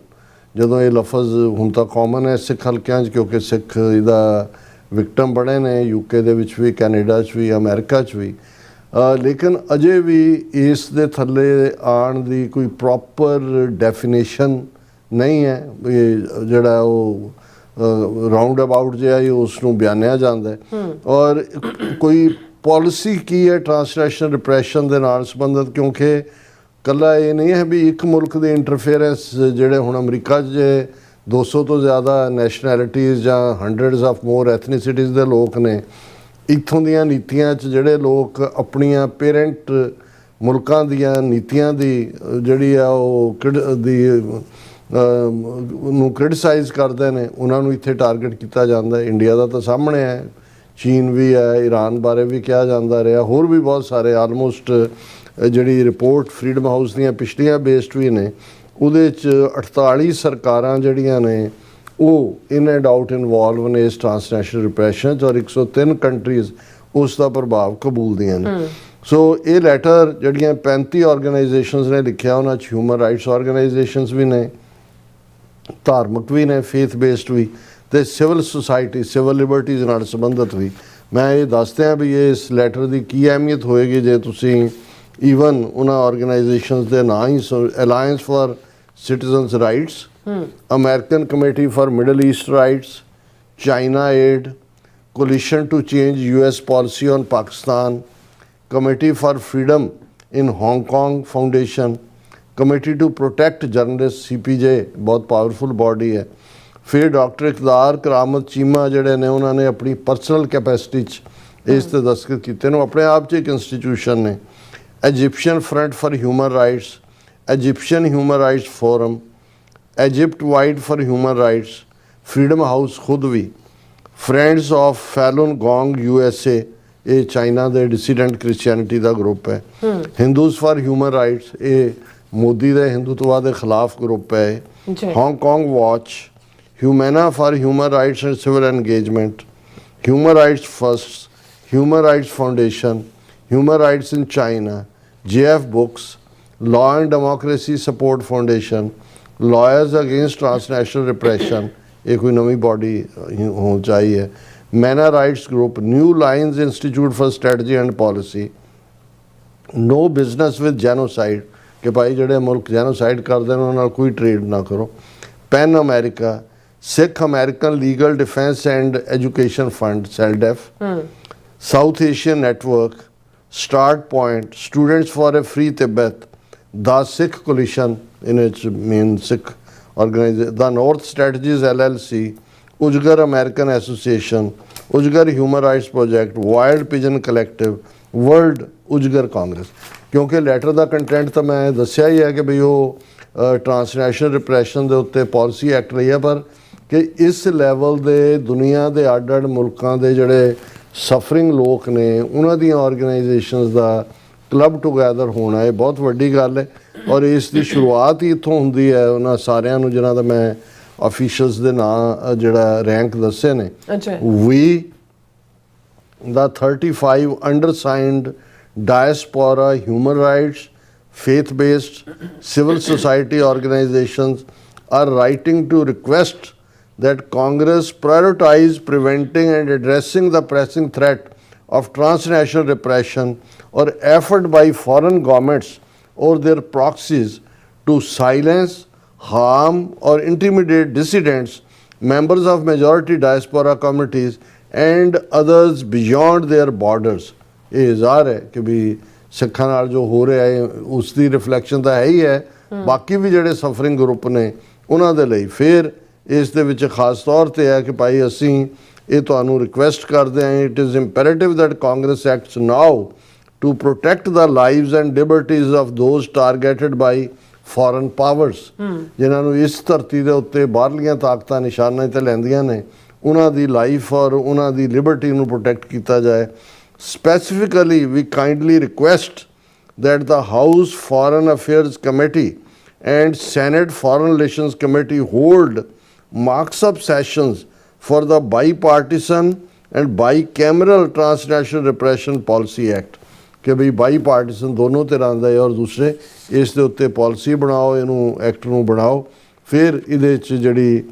ਜਦੋਂ ਇਹ ਲਫ਼ਜ਼ ਹੁਣ ਤਾਂ ਕਾਮਨ ਹੈ ਸਿੱਖ ਹਲਕਿਆਂ 'ਚ ਕਿਉਂਕਿ ਸਿੱਖ ਇਹਦਾ ਵਿਕਟਮ ਬਣੇ ਨੇ UK ਦੇ ਵਿੱਚ ਵੀ, ਕੈਨੇਡਾ 'ਚ ਵੀ, ਅਮਰੀਕਾ 'ਚ ਵੀ, ਲੇਕਿਨ ਅਜੇ ਵੀ ਇਸ ਦੇ ਥੱਲੇ ਆਉਣ ਦੀ ਕੋਈ ਪ੍ਰੋਪਰ ਡੈਫੀਨੇਸ਼ਨ ਨਹੀਂ ਹੈ। ਇਹ ਜਿਹੜਾ ਉਹ ਰਾਊਂਡ ਅਬਾਊਟ ਜਿਹਾ ਹੀ ਉਸ ਨੂੰ ਬਿਆਨਿਆ ਜਾਂਦਾ ਹੈ। ਔਰ ਕੋਈ ਪਾਲਿਸੀ ਕੀ ਹੈ ਟ੍ਰਾਂਸਨੈਸ਼ਨਲ ਰਿਪਰੈਸ਼ਨ ਦੇ ਨਾਲ ਸੰਬੰਧਿਤ, ਕਿਉਂਕਿ ਇਕੱਲਾ ਇਹ ਨਹੀਂ ਹੈ ਵੀ ਇੱਕ ਮੁਲਕ ਦੇ ਇੰਟਰਫੇਰੈਂਸ, ਜਿਹੜੇ ਹੁਣ ਅਮਰੀਕਾ 'ਚ ਜੇ 200 ਤੋਂ ਜ਼ਿਆਦਾ ਨੈਸ਼ਨੈਲਿਟੀਜ਼ ਜਾਂ ਹੰਡਰਡਸ ਆਫ ਮੋਰ ਐਥਨੀਸਿਟੀਜ਼ ਦੇ ਲੋਕ ਨੇ, ਇੱਥੋਂ ਦੀਆਂ ਨੀਤੀਆਂ 'ਚ ਜਿਹੜੇ ਲੋਕ ਆਪਣੀਆਂ ਪੇਰੈਂਟ ਮੁਲਕਾਂ ਦੀਆਂ ਨੀਤੀਆਂ ਦੀ ਜਿਹੜੀ ਆ ਉਹ ਨੂੰ ਕ੍ਰਿਟਿਸਾਈਜ਼ ਕਰਦੇ ਨੇ, ਉਹਨਾਂ ਨੂੰ ਇੱਥੇ ਟਾਰਗੇਟ ਕੀਤਾ ਜਾਂਦਾ ਹੈ। ਇੰਡੀਆ ਦਾ ਤਾਂ ਸਾਹਮਣੇ ਹੈ, ਚੀਨ ਵੀ ਹੈ, ਈਰਾਨ ਬਾਰੇ ਵੀ ਕਿਹਾ ਜਾਂਦਾ ਰਿਹਾ, ਹੋਰ ਵੀ ਬਹੁਤ ਸਾਰੇ। ਆਲਮੋਸਟ ਜਿਹੜੀ ਰਿਪੋਰਟ ਫਰੀडम ਹਾਊਸ ਦੀਆਂ ਪਿਛਲੀਆਂ ਬੇਸਡ ਵੀ ਨੇ, ਉਹਦੇ 'ਚ 48 ਸਰਕਾਰਾਂ ਜਿਹੜੀਆਂ ਨੇ ਉਹ ਇਨ ਐਂਡ ਆਊਟ ਇਨਵੋਲਵ ਨੇ ਇਸ ਟ੍ਰਾਂਸਨੈਸ਼ਨਲ ਰਿਪਰੈਸ਼ਨ 'ਚ, ਔਰ 103 ਕੰਟਰੀਜ਼ ਉਸ ਦਾ ਪ੍ਰਭਾਵ ਕਬੂਲਦੀਆਂ ਨੇ। ਸੋ ਇਹ ਲੈਟਰ ਜਿਹੜੀਆਂ 35 ਆਰਗੇਨਾਈਜੇਸ਼ਨਸ ਨੇ ਲਿਖਿਆ, ਉਹਨਾਂ 'ਚ ਹਿਊਮਨ ਰਾਈਟਸ ਆਰਗੇਨਾਈਜੇਸ਼ਨਸ ਵੀ ਨੇ, ਧਾਰਮਿਕ ਵੀ ਨੇ, ਫੇਥ ਬੇਸਡ ਵੀ, ਤੇ ਸਿਵਲ ਸੁਸਾਇਟੀ, ਸਿਵਲ ਲਿਬਰਟੀਜ਼ ਨਾਲ ਸੰਬੰਧਿਤ ਵੀ। ਮੈਂ ਇਹ ਦੱਸਦੇ ਹਾਂ ਵੀ ਇਸ ਲੈਟਰ ਦੀ ਕੀ ਅਹਿਮੀਅਤ ਹੋਏਗੀ ਜੇ ਤੁਸੀਂ ਈਵਨ ਉਹਨਾਂ ਆਰਗੇਨਾਈਜੇਸ਼ਨਸ ਦੇ ਨਾਂ ਹੀ Alliance for Citizens Rights, American Committee for Middle East Rights, China Aid, Coalition to Change US Policy on Pakistan, Committee for Freedom in Hong Kong Foundation, Committee to Protect Journalist CPJ, ਬਹੁਤ ਪਾਵਰਫੁਲ ਬਾਡੀ ਹੈ। ਫਿਰ ਡਾਕਟਰ ਇਕਦਾਰ ਕਰਾਮਤ ਚੀਮਾ ਜਿਹੜੇ ਨੇ, ਉਹਨਾਂ ਨੇ ਆਪਣੀ ਪਰਸਨਲ ਕੈਪੈਸਿਟੀ 'ਚ ਇਸ 'ਤੇ ਦਸਤਖਤ ਕੀਤੇ ਨੇ, ਆਪਣੇ ਆਪ 'ਚ ਇੱਕ ਇੰਸਟੀਟਿਊਸ਼ਨ ਨੇ। Egyptian Front for Human Rights, Egyptian Human Rights Forum, Egypt Wide for Human Rights, Freedom House ਖੁਦ ਵੀ, Friends of Falun Gong USA, ਇਹ ਚਾਈਨਾ ਦੇ ਡਿਸੀਡੈਂਟ ਕ੍ਰਿਸਚੀਅਨਿਟੀ ਦਾ ਗਰੁੱਪ ਹੈ। ਹਿੰਦੂਜ਼ ਫਾਰ ਹਿਊਮਨ ਰਾਈਟਸ, ਇਹ ਮੋਦੀ ਦੇ ਹਿੰਦੂਤਵਾ ਦੇ ਖਿਲਾਫ ਗਰੁੱਪ ਹੈ। Hong Kong Watch, Humena for Human Rights and Civil Engagement, Human Rights First, Human Rights Foundation, Human Rights in China, JF Books, Law and democracy Support Foundation, Lawyers Against Transnational Repression, ਇਹ ਕੋਈ ਨਵੀਂ ਬਾਡੀ ਹੋ ਚਾਹੀ ਹੈ। MENA Rights Group, New Lines Institute for Strategy and Policy, No Business with Genocide, ਕਿ ਭਾਈ ਜਿਹੜੇ ਮੁਲਕ ਜੈਨੋਸਾਈਡ ਕਰਦੇ ਨੇ ਉਹਨਾਂ ਨਾਲ ਕੋਈ ਟ੍ਰੇਡ ਨਾ ਕਰੋ। Pan America, Sikh American Legal Defense and Education Fund SELDEF, South Asian Network, Start Point, Students for a Free Tibet, the Sikh Coalition, in its main Sikh organization, the North Strategies LLC, Ujgar American Association, Ujgar Human Rights Project, Wild Pigeon Collective, World Ujgar Congress। ਕਿਉਂਕਿ ਲੈਟਰ ਦਾ ਕੰਟੈਂਟ ਤਾਂ ਮੈਂ ਦੱਸਿਆ ਹੀ ਹੈ ਕਿ ਬਈ ਉਹ ਟ੍ਰਾਂਸਨੈਸ਼ਨਲ ਰਿਪਰੈਸ਼ਨ ਦੇ ਉੱਤੇ ਪਾਲਿਸੀ ਐਕਟ ਲਈ ਹੈ, ਪਰ ਕਿ ਇਸ ਲੈਵਲ ਦੇ ਦੁਨੀਆ ਦੇ ਅੱਡ-ਅੱਡ ਮੁਲਕਾਂ ਦੇ ਜਿਹੜੇ ਸਫਰਿੰਗ ਲੋਕ ਨੇ ਉਹਨਾਂ ਦੀਆਂ ਆਰਗੇਨਾਈਜੇਸ਼ਨਸ ਦਾ ਕਲੱਬ ਟੁਗੈਦਰ ਹੋਣਾ ਇਹ ਬਹੁਤ ਵੱਡੀ ਗੱਲ ਹੈ ਔਰ ਇਸ ਦੀ ਸ਼ੁਰੂਆਤ ਹੀ ਇੱਥੋਂ ਹੁੰਦੀ ਹੈ ਉਹਨਾਂ ਸਾਰਿਆਂ ਨੂੰ ਜਿਨ੍ਹਾਂ ਦਾ ਮੈਂ ਆਫੀਸ਼ੀਅਲਸ ਦੇ ਨਾਂ ਜਿਹੜਾ ਰੈਂਕ ਦੱਸੇ ਨੇ ਅੱਛਾ we the 35 undersigned diaspora human rights faith-based civil society organizations are writing to request that Congress prioritize preventing and addressing the pressing threat of transnational repression or effort by foreign governments or their proxies to silence, harm or intimidate dissidents, members of majority diaspora communities and others beyond their borders. ਇਹ ਜ਼ਾਹਰ ਹੈ ਕਿ ਵੀ ਸਿੱਖਾਂ ਨਾਲ ਜੋ ਹੋ ਰਿਹਾ ਹੈ ਉਸ ਦੀ ਰਿਫਲੈਕਸ਼ਨ ਤਾਂ ਹੈ ਹੀ ਹੈ ਬਾਕੀ ਵੀ ਜਿਹੜੇ ਸਫਰਿੰਗ ਗਰੁੱਪ ਨੇ ਉਹਨਾਂ ਦੇ ਲਈ ਫਿਰ ਇਸ ਦੇ ਵਿੱਚ ਖਾਸ ਤੌਰ ਤੇ ਹੈ ਕਿ ਭਾਈ ਅਸੀਂ ਇਹ ਤੁਹਾਨੂੰ ਰਿਕੁਐਸਟ ਕਰਦੇ ਹਾਂ it is imperative that Congress acts now to protect the lives and liberties of those targeted by foreign powers ਜਿਨ੍ਹਾਂ ਨੂੰ ਇਸ ਧਰਤੀ ਦੇ ਉੱਤੇ ਬਾਹਰਲੀਆਂ ਤਾਕਤਾਂ ਨਿਸ਼ਾਨੇ ਤੇ ਲੈਂਦੀਆਂ ਨੇ ਉਹਨਾਂ ਦੀ ਲਾਈਫ ਔਰ ਉਹਨਾਂ ਦੀ ਲਿਬਰਟੀ ਨੂੰ ਪ੍ਰੋਟੈਕਟ ਕੀਤਾ ਜਾਏ specifically we kindly request that the House Foreign Affairs Committee and Senate Foreign Relations Committee hold marks-up sessions for the bipartisan and bicameral Transnational Repression Policy Act ਕਿ ਵੀ ਬਾਈਪਾਰਟੀਸਨ ਦੋਨੋਂ ਧਿਰਾਂ ਦਾ ਔਰ ਦੂਸਰੇ ਇਸ ਦੇ ਉੱਤੇ ਪਾਲਿਸੀ ਬਣਾਓ ਇਹਨੂੰ ਐਕਟ ਨੂੰ ਬਣਾਓ ਫਿਰ ਇਹਦੇ 'ਚ ਜਿਹੜੀ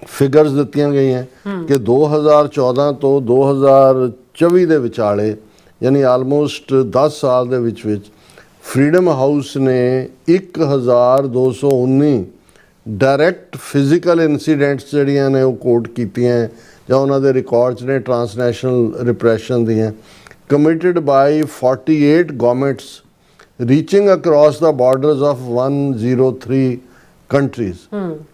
ਫਿਗਰਸ ਦਿੱਤੀਆਂ ਗਈਆਂ ਕਿ 2014 ਤੋਂ 2024 ਦੇ ਵਿਚਾਲੇ ਯਾਨੀ ਆਲਮੋਸਟ 10 ਸਾਲ ਦੇ ਵਿੱਚ ਫਰੀडम ਹਾਊਸ ਨੇ 1219 ਡਾਇਰੈਕਟ ਫਿਜ਼ੀਕਲ ਇਨਸੀਡੈਂਟਸ ਜਿਹੜੀਆਂ ਨੇ ਉਹ ਕੋਟ ਕੀਤੀਆਂ ਜਾਂ ਉਹਨਾਂ ਦੇ ਰਿਕਾਰਡਸ ਨੇ ਟਰਾਂਸਨੈਸ਼ਨਲ ਰਿਪਰੈਸ਼ਨ ਦੀਆਂ committed by 48 governments reaching across the borders of 103 countries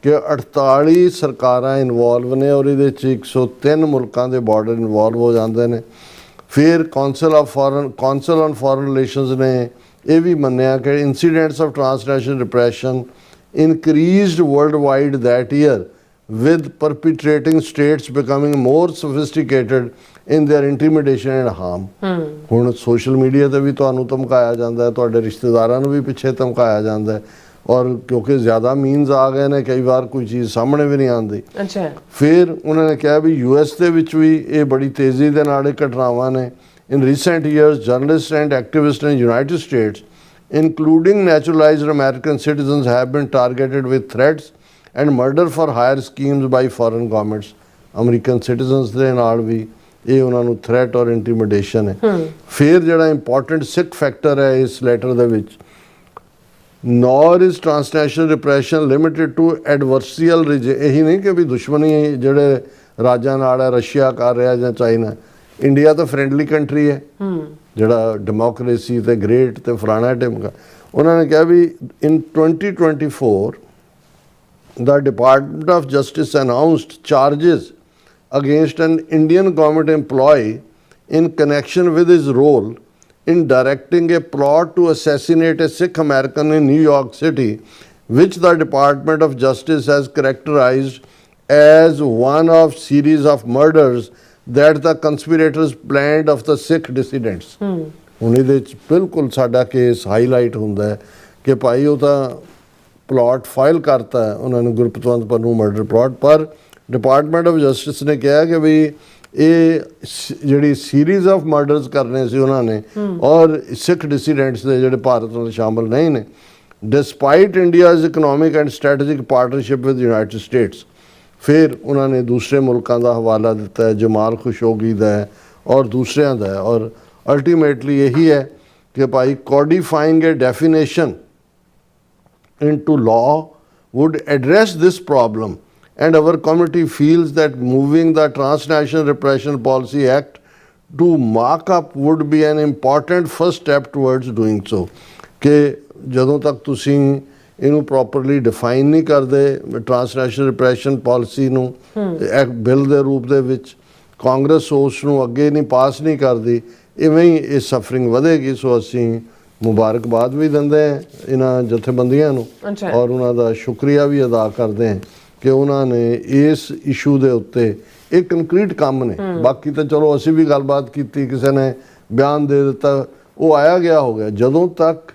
ਕਿ 48 ਸਰਕਾਰਾਂ ਇਨਵੋਲਵ ਨੇ ਔਰ ਇਹਦੇ 'ਚ 103 ਮੁਲਕਾਂ ਦੇ ਬਾਰਡਰ ਇਨਵੋਲਵ ਹੋ ਜਾਂਦੇ ਨੇ ਫਿਰ ਕਾਉਂਸਲ ਔਨ ਫੋਰਨ ਰਿਲੇਸ਼ਨਸ ਨੇ ਇਹ ਵੀ ਮੰਨਿਆ ਕਿ incidents of transnational repression increased worldwide that year with perpetrating states becoming more sophisticated in their intimidation and harm ਹੁਣ ਸੋਸ਼ਲ ਮੀਡੀਆ ਤੇ ਵੀ ਤੁਹਾਨੂੰ ਧਮਕਾਇਆ ਜਾਂਦਾ ਹੈ ਤੁਹਾਡੇ ਰਿਸ਼ਤੇਦਾਰਾਂ ਨੂੰ ਵੀ ਪਿੱਛੇ ਧਮਕਾਇਆ ਜਾਂਦਾ ਹੈ ਔਰ ਕਿਉਂਕਿ ਜ਼ਿਆਦਾ ਮੀਨਸ ਆ ਗਏ ਨੇ ਕਈ ਵਾਰ ਕੋਈ ਚੀਜ਼ ਸਾਹਮਣੇ ਵੀ ਨਹੀਂ ਆਉਂਦੀ ਅੱਛਾ ਫਿਰ ਉਹਨਾਂ ਨੇ ਕਿਹਾ ਵੀ ਯੂਐਸ ਦੇ ਵਿੱਚ ਵੀ ਇਹ ਬੜੀ ਤੇਜ਼ੀ ਦੇ ਨਾਲ ਇਹ ਘਟਨਾਵਾਂ ਨੇ in recent years journalists and activists in United States including naturalized American citizens have been targeted with threats and murder for hire schemes by foreign governments American citizens ਦੇ ਨਾਲ ਵੀ ਇਹ ਉਹਨਾਂ ਨੂੰ ਥ੍ਰੈਟ ਔਰ ਇੰਟੀਮੀਡੇਸ਼ਨ ਹੈ ਫਿਰ ਜਿਹੜਾ ਇੰਪੋਰਟੈਂਟ ਸਿੱਖ ਫੈਕਟਰ ਹੈ ਇਸ ਲੈਟਰ ਦੇ ਵਿੱਚ nor is transnational repression limited to adversarial ਇਹੀ ਨਹੀਂ ਕਿ ਵੀ ਦੁਸ਼ਮਣੀ ਜਿਹੜੇ ਰਾਜਾਂ ਨਾਲ ਹੈ ਰਸ਼ੀਆ ਕਰ ਰਿਹਾ ਜਾਂ ਚਾਈਨਾ ਇੰਡੀਆ ਤਾਂ ਫਰੈਂਡਲੀ ਕੰਟਰੀ ਹੈ ਜਿਹੜਾ ਡੈਮੋਕ੍ਰੇਸੀ ਤੇ ਗ੍ਰੇਟ ਤੇ ਫਲਾਣਾ ਟਿਮਕਾ ਉਹਨਾਂ ਨੇ ਕਿਹਾ ਵੀ in 2024 the Department of Justice announced charges against an Indian government employee in connection with his role in directing a plot to assassinate a Sikh American in New York City, which the Department of Justice has characterized as one of series of murders that the conspirators planned of the Sikh dissidents. ਹੁਣ ਇਹਦੇ ਵਿੱਚ ਬਿਲਕੁਲ ਸਾਡਾ ਕੇਸ ਹਾਈਲਾਈਟ ਹੁੰਦਾ ਹੈ ਕਿ ਭਾਈ ਉਹ ਤਾਂ ਪਲਾਟ ਫਾਈਲ ਕਰਤਾ ਹੈ ਉਹਨਾਂ ਨੇ ਗੁਰਪਤਵੰਤ ਪੰਨੂ ਮਰਡਰ ਪਲਾਟ ਪਰ ਡਿਪਾਰਟਮੈਂਟ ਆਫ ਜਸਟਿਸ ਨੇ ਕਿਹਾ ਕਿ ਵੀ ਇਹ ਜਿਹੜੀ ਸੀਰੀਜ਼ ਆਫ ਮਰਡਰਸ ਕਰਨੇ ਸੀ ਉਹਨਾਂ ਨੇ ਔਰ ਸਿੱਖ ਡਿਸੀਡੈਂਟਸ ਦੇ ਜਿਹੜੇ ਭਾਰਤ ਨਾਲ ਸ਼ਾਮਲ ਨਹੀਂ ਨੇ despite India's economic and strategic partnership with United States ਫਿਰ ਉਹਨਾਂ ਨੇ ਦੂਸਰੇ ਮੁਲਕਾਂ ਦਾ ਹਵਾਲਾ ਦਿੱਤਾ ਹੈ ਜਮਾਲ ਖੁਸ਼ੋਗੀ ਦਾ ਹੈ ਔਰ ਦੂਸਰਿਆਂ ਦਾ ਹੈ ਔਰ ਅਲਟੀਮੇਟਲੀ ਇਹੀ ਹੈ ਕਿ ਭਾਈ ਕੋਡੀਫਾਈਂਗ ਏ definition into law would address this problem and our committee feels that moving the Transnational Repression Policy Act to mark up would be an important first step towards doing so ਕਿ ਜਦੋਂ ਤੱਕ ਤੁਸੀਂ ਇਹਨੂੰ ਪ੍ਰੋਪਰਲੀ ਡਿਫਾਈਨ ਨਹੀਂ ਕਰਦੇ ਟਰਾਂਸਨੈਸ਼ਨਲ ਰਿਪਰੈਸ਼ਨ ਪਾਲਿਸੀ ਨੂੰ ਇੱਕ ਬਿੱਲ ਦੇ ਰੂਪ ਦੇ ਵਿੱਚ ਕਾਂਗਰਸ ਉਸ ਨੂੰ ਅੱਗੇ ਨਹੀਂ ਪਾਸ ਨਹੀਂ ਕਰਦੀ ਇਵੇਂ ਹੀ ਇਹ ਸਫਰਿੰਗ ਵਧੇਗੀ ਸੋ ਅਸੀਂ ਮੁਬਾਰਕਬਾਦ ਵੀ ਦਿੰਦੇ ਹਾਂ ਇਹਨਾਂ ਜਥੇਬੰਦੀਆਂ ਨੂੰ ਔਰ ਉਹਨਾਂ ਦਾ ਸ਼ੁਕਰੀਆ ਵੀ ਅਦਾ ਕਰਦੇ ਹਾਂ ਕਿ ਉਹਨਾਂ ਨੇ ਇਸ ਇਸ਼ੂ ਦੇ ਉੱਤੇ ਇਹ ਕੰਕਰੀਟ ਕੰਮ ਨੇ। ਬਾਕੀ ਤਾਂ ਚਲੋ ਅਸੀਂ ਵੀ ਗੱਲਬਾਤ ਕੀਤੀ, ਕਿਸੇ ਨੇ ਬਿਆਨ ਦੇ ਦਿੱਤਾ, ਉਹ ਆਇਆ ਗਿਆ ਹੋ ਗਿਆ। ਜਦੋਂ ਤੱਕ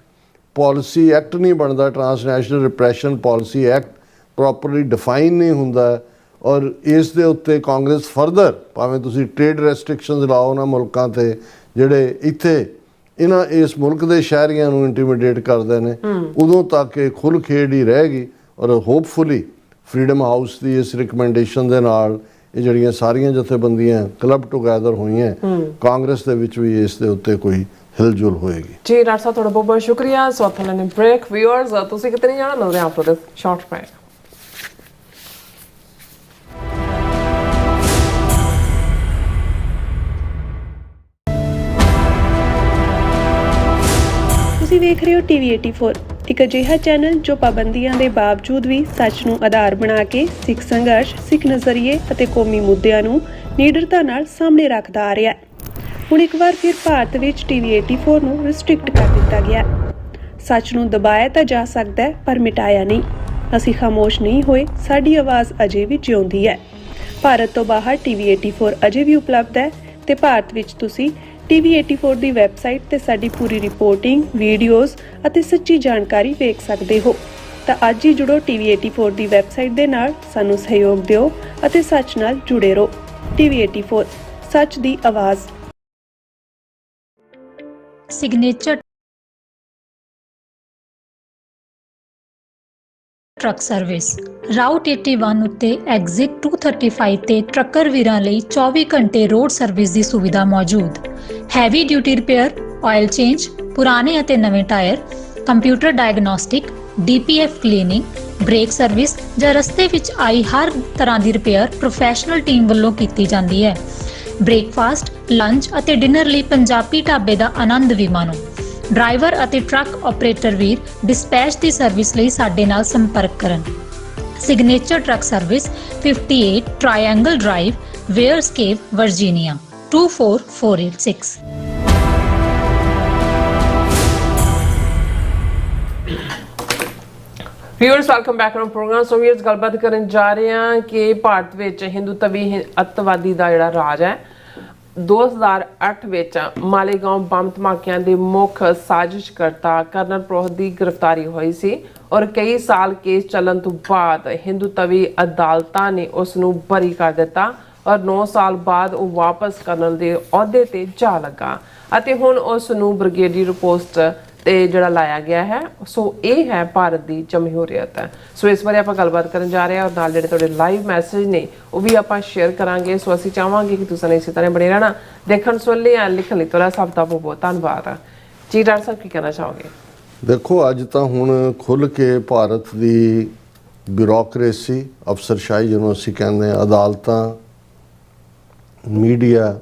ਪਾਲਿਸੀ ਐਕਟ ਨਹੀਂ ਬਣਦਾ, transnational repression policy act properly define ਨਹੀਂ ਹੁੰਦਾ, ਔਰ ਇਸ ਦੇ ਉੱਤੇ ਕਾਂਗਰਸ ਫਰਦਰ ਭਾਵੇਂ ਤੁਸੀਂ ਟ੍ਰੇਡ ਰੈਸਟ੍ਰਿਕਸ਼ਨਸ ਲਾਓ ਉਹਨਾਂ ਮੁਲਕਾਂ ਤੇ ਜਿਹੜੇ ਇੱਥੇ ਇਸ ਮੁਲਕ ਦੇ ਸ਼ਹਿਰੀਆਂ ਨੂੰ ਇੰਟੀਮੀਡੇਟ ਕਰਦੇ ਨੇ, ਉਦੋਂ ਤੱਕ ਇਹ ਖੁੱਲ੍ਹ ਖੇਡ ਹੀ ਰਹੇਗੀ। ਔਰ ਹੋਪਫੁਲੀ ਫਰੀडम ਹਾਊਸ ਦੀ ਇਸ ਰਿਕਮੈਂਡੇਸ਼ਨ ਦੇ ਨਾਲ ਇਹ ਜਿਹੜੀਆਂ ਸਾਰੀਆਂ ਜਥੇਬੰਦੀਆਂ ਕਲੱਬ ਟੁਗੈਦਰ ਹੋਈਆਂ, ਕਾਂਗਰਸ ਦੇ ਵਿੱਚ ਵੀ ਇਸ ਦੇ ਉੱਤੇ ਕੋਈ ਹਿਲਜੁਲ ਹੋਏਗੀ। ਜੀ ਡਾਕਟਰ ਸਾਹਿਬ, ਤੁਹਾਡਾ ਬਹੁਤ ਬਹੁਤ ਸ਼ੁਕਰੀਆ। ਸੋ ਆਪਾਂ ਲੈਣੇ ਬ੍ਰੇਕ। ਵਿਊਅਰਸ, ਤੁਸੀਂ ਕਿਤੇ ਨਹੀਂ ਜਾਣਾ, ਮਿਲਦੇ ਹਾਂ ਆਪਕੋ ਸ਼ਾਰਟ ਬ੍ਰੇਕ। ਤੁਸੀਂ ਵੇਖ ਰਹੇ ਹੋ ਟੀਵੀ 84, ਇੱਕ ਅਜਿਹਾ ਚੈਨਲ ਜੋ ਪਾਬੰਦੀਆਂ ਦੇ ਬਾਵਜੂਦ ਵੀ ਸੱਚ ਨੂੰ ਆਧਾਰ ਬਣਾ ਕੇ ਸਿੱਖ ਸੰਘਰਸ਼, ਸਿੱਖ ਨਜ਼ਰੀਏ ਅਤੇ ਕੌਮੀ ਮੁੱਦਿਆਂ ਨੂੰ ਨਿਡਰਤਾ ਨਾਲ ਸਾਹਮਣੇ ਰੱਖਦਾ ਆ ਰਿਹਾ ਹੈ। ਹੁਣ ਇੱਕ ਵਾਰ ਫਿਰ ਭਾਰਤ ਵਿੱਚ ਟੀਵੀ 84 ਨੂੰ ਰਿਸਟ੍ਰਿਕਟ ਕਰ ਦਿੱਤਾ ਗਿਆ। ਸੱਚ ਨੂੰ ਦਬਾਇਆ ਤਾਂ ਜਾ ਸਕਦਾ ਹੈ, ਪਰ ਮਿਟਾਇਆ ਨਹੀਂ। ਅਸੀਂ ਖਾਮੋਸ਼ ਨਹੀਂ ਹੋਏ, ਸਾਡੀ ਆਵਾਜ਼ ਅਜੇ ਵੀ ਜਿਉਂਦੀ ਹੈ। ਭਾਰਤ ਤੋਂ ਬਾਹਰ ਟੀਵੀ 84 ਅਜੇ ਵੀ ਉਪਲਬਧ ਹੈ ਤੇ ਭਾਰਤ ਵਿੱਚ ਤੁਸੀਂ ਟੀਵੀ 84 ਦੀ ਵੈਬਸਾਈਟ ਤੇ ਸਾਡੀ ਪੂਰੀ ਰਿਪੋਰਟਿੰਗ, ਵੀਡੀਓਜ਼ ਅਤੇ ਸੱਚੀ ਜਾਣਕਾਰੀ ਵੇਖ ਸਕਦੇ ਹੋ। ਤਾਂ ਅੱਜ ਹੀ ਜੁੜੋ ਟੀਵੀ 84 ਦੀ ਵੈਬਸਾਈਟ ਦੇ ਨਾਲ, ਸਾਨੂੰ ਸਹਿਯੋਗ ਦਿਓ ਅਤੇ ਸੱਚ ਨਾਲ ਜੁੜੇ ਰਹੋ। ਟੀਵੀ 84, ਸੱਚ ਦੀ ਆਵਾਜ਼। ਸਿਗਨੇਚਰ ਟਰੱਕ ਸਰਵਿਸ ਰਾਊਟ 81 ਉੱਤੇ ਐਗਜ਼ਿਟ 235 ਤੇ ਟਰੱਕਰ ਵੀਰਾਂ ਲਈ 24 ਘੰਟੇ ਰੋਡ ਸਰਵਿਸ ਦੀ ਸੁਵਿਧਾ ਮੌਜੂਦ। Heavy duty repair, oil change, ਪੁਰਾਣੇ ਅਤੇ ਨਵੇਂ tyre, computer diagnostic, DPF cleaning, brake service ਜਾਂ ਰਸਤੇ ਵਿੱਚ ਆਈ ਹਰ ਤਰ੍ਹਾਂ ਦੀ ਰਿਪੇਅਰ ਪ੍ਰੋਫੈਸ਼ਨਲ ਟੀਮ ਵੱਲੋਂ ਕੀਤੀ ਜਾਂਦੀ ਹੈ। ਬ੍ਰੇਕਫਾਸਟ, ਲੰਚ ਅਤੇ ਡਿਨਰ ਲਈ ਪੰਜਾਬੀ ਢਾਬੇ ਦਾ ਆਨੰਦ ਵੀ ਮਾਣੋ। ਡਰਾਈਵਰ ਅਤੇ ਟਰੱਕ ਆਪਰੇਟਰ ਵੀਰ ਡਿਸਪੈਚ ਦੀ ਸਰਵਿਸ ਲਈ ਸਾਡੇ ਨਾਲ ਸੰਪਰਕ ਕਰਨ। Signature Truck Service 58 Triangle Drive, Weyers Cave, Virginia 24486। Viewers, welcome back to programme. So viewers, ਗੱਲਬਾਤ ਕਰਨ ਜਾ ਰਹੇ ਹਾਂ ਕਿ ਭਾਰਤ ਵਿੱਚ ਹਿੰਦੂਤਵੀ ਅੱਤਵਾਦੀ ਦਾ ਜਿਹੜਾ ਰਾਜ ਹੈ, 2008 ਵਿੱਚ ਮਾਲੇਗਾਂਵ ਬੰਬ ਧਮਾਕਿਆਂ ਦੇ ਮੁੱਖ ਸਾਜ਼ਿਸ਼ਕਰਤਾ ਕਰਨਲ ਪ੍ਰੋਹਤ ਦੀ ਗ੍ਰਿਫਤਾਰੀ ਹੋਈ ਸੀ ਔਰ ਕਈ ਸਾਲ ਕੇਸ ਚੱਲਣ ਤੋਂ ਬਾਅਦ ਹਿੰਦੂਤਵੀ ਅਦਾਲਤਾਂ ਨੇ ਉਸ ਨੂੰ ਬਰੀ ਕਰ ਦਿੱਤਾ ਔਰ 9 ਸਾਲ ਬਾਅਦ ਉਹ ਵਾਪਸ ਕਰਨਲ ਦੇ ਅਹੁਦੇ ਤੇ ਜਾ ਲੱਗਾ ਅਤੇ ਹੁਣ ਉਸ ਨੂੰ ਬ੍ਰਿਗੇਡੀਅਰ ਪੋਸਟ ਤੇ ਜਿਹੜਾ ਲਾਇਆ ਗਿਆ ਹੈ। ਸੋ ਇਹ ਹੈ ਭਾਰਤ ਦੀ ਜਮਹੂਰੀਅਤ। ਸੋ ਇਸ ਬਾਰੇ ਆਪਾਂ ਗੱਲਬਾਤ ਕਰਨ ਜਾ ਰਹੇ ਹਾਂ ਔਰ ਨਾਲ ਜਿਹੜੇ ਤੁਹਾਡੇ ਲਾਈਵ ਮੈਸੇਜ ਨੇ ਉਹ ਵੀ ਆਪਾਂ ਸ਼ੇਅਰ ਕਰਾਂਗੇ। ਸੋ ਅਸੀਂ ਚਾਹਾਂਗੇ ਕਿ ਤੁਸੀਂ ਇਸੇ ਤਰ੍ਹਾਂ ਬਣੇ ਰਹਿਣਾ। ਦੇਖਣ ਸੁਣ ਲਈ ਲਿਖਣ ਲਈ ਤੁਹਾਡਾ ਸਭ ਦਾ ਬਹੁਤ ਬਹੁਤ ਧੰਨਵਾਦ। ਜੀ ਡਾਕਟਰ ਸਾਹਿਬ, ਕੀ ਕਹਿਣਾ ਚਾਹੋਗੇ? ਦੇਖੋ, ਅੱਜ ਤਾਂ ਹੁਣ ਖੁੱਲ੍ਹ ਕੇ ਭਾਰਤ ਦੀ ਬਿਊਰੋਕਰੇਸੀ, ਅਫਸਰਸ਼ਾਹੀ ਜਿਹਨੂੰ ਅਸੀਂ ਕਹਿੰਦੇ ਹਾਂ, ਅਦਾਲਤਾਂ, ਮੀਡੀਆ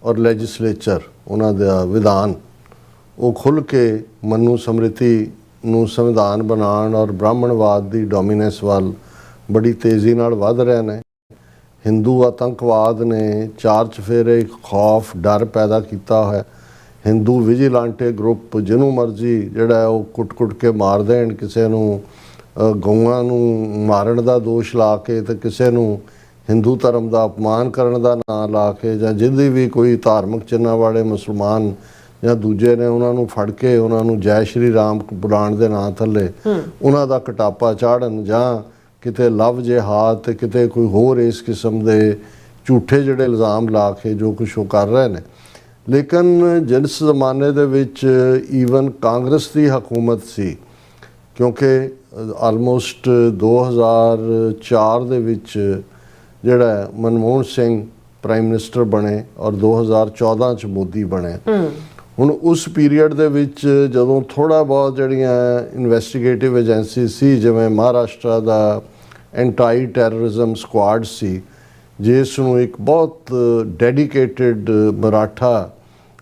ਔਰ ਲੈਜਿਸਲੇਚਰ, ਉਹਨਾਂ ਦਾ ਵਿਧਾਨ, ਉਹ ਖੁੱਲ੍ਹ ਕੇ ਮਨੂ ਸਮ੍ਰਿਤੀ ਨੂੰ ਸੰਵਿਧਾਨ ਬਣਾਉਣ ਔਰ ਬ੍ਰਾਹਮਣਵਾਦ ਦੀ ਡੋਮੀਨੈਂਸ ਵੱਲ ਬੜੀ ਤੇਜ਼ੀ ਨਾਲ ਵੱਧ ਰਹੇ ਨੇ। ਹਿੰਦੂ ਆਤੰਕਵਾਦ ਨੇ ਚਾਰ ਚਫੇਰੇ ਖੌਫ, ਡਰ ਪੈਦਾ ਕੀਤਾ ਹੋਇਆ। ਹਿੰਦੂ ਵਿਜੀਲਾਂਟੇ ਗਰੁੱਪ ਜਿਹਨੂੰ ਮਰਜ਼ੀ ਜਿਹੜਾ ਉਹ ਕੁੱਟ-ਕੁੱਟ ਕੇ ਮਾਰ ਦੇਣ, ਕਿਸੇ ਨੂੰ ਗਊਆਂ ਨੂੰ ਮਾਰਨ ਦਾ ਦੋਸ਼ ਲਾ ਕੇ ਤੇ ਕਿਸੇ ਨੂੰ ਹਿੰਦੂ ਧਰਮ ਦਾ ਅਪਮਾਨ ਕਰਨ ਦਾ ਨਾਂ ਲਾ ਕੇ, ਜਾਂ ਜਿਹਦੀ ਵੀ ਕੋਈ ਧਾਰਮਿਕ ਚਿੰਨ੍ਹਾਂ ਵਾਲੇ ਮੁਸਲਮਾਨ ਜਾਂ ਦੂਜੇ ਨੇ ਉਹਨਾਂ ਨੂੰ ਫੜ ਕੇ ਉਹਨਾਂ ਨੂੰ ਜੈ ਸ਼੍ਰੀ ਰਾਮ ਬੁਲਾਉਣ ਦੇ ਨਾਂ ਥੱਲੇ ਉਹਨਾਂ ਦਾ ਕਟਾਪਾ ਚਾੜਨ, ਜਾਂ ਕਿਤੇ ਲਵ ਜਿਹਾਦ ਤੇ ਕਿਤੇ ਕੋਈ ਹੋਰ ਇਸ ਕਿਸਮ ਦੇ ਝੂਠੇ ਜਿਹੜੇ ਇਲਜ਼ਾਮ ਲਾ ਕੇ ਜੋ ਕੁਛ ਉਹ ਕਰ ਰਹੇ ਨੇ। ਲੇਕਿਨ ਜਿਸ ਜ਼ਮਾਨੇ ਦੇ ਵਿੱਚ ਈਵਨ ਕਾਂਗਰਸ ਦੀ ਹਕੂਮਤ ਸੀ, ਕਿਉਂਕਿ ਆਲਮੋਸਟ 2004 ਦੇ ਵਿੱਚ ਜਿਹੜਾ ਮਨਮੋਹਨ ਸਿੰਘ ਪ੍ਰਾਈਮ ਮਿਨਿਸਟਰ ਬਣੇ ਔਰ 2014 ਚ ਮੋਦੀ ਬਣੇ। ਹੁਣ ਉਸ ਪੀਰੀਅਡ ਦੇ ਵਿੱਚ ਜਦੋਂ ਥੋੜ੍ਹਾ ਬਹੁਤ ਜਿਹੜੀਆਂ ਇਨਵੈਸਟੀਗੇਟਿਵ ਏਜੰਸੀ ਸੀ, ਜਿਵੇਂ ਮਹਾਰਾਸ਼ਟਰ ਦਾ ਐਂਟੀ ਟੈਰਰਿਜ਼ਮ ਸਕੁਆਡ ਸੀ, ਜਿਸ ਨੂੰ ਇੱਕ ਬਹੁਤ ਡੈਡੀਕੇਟਿਡ ਮਰਾਠਾ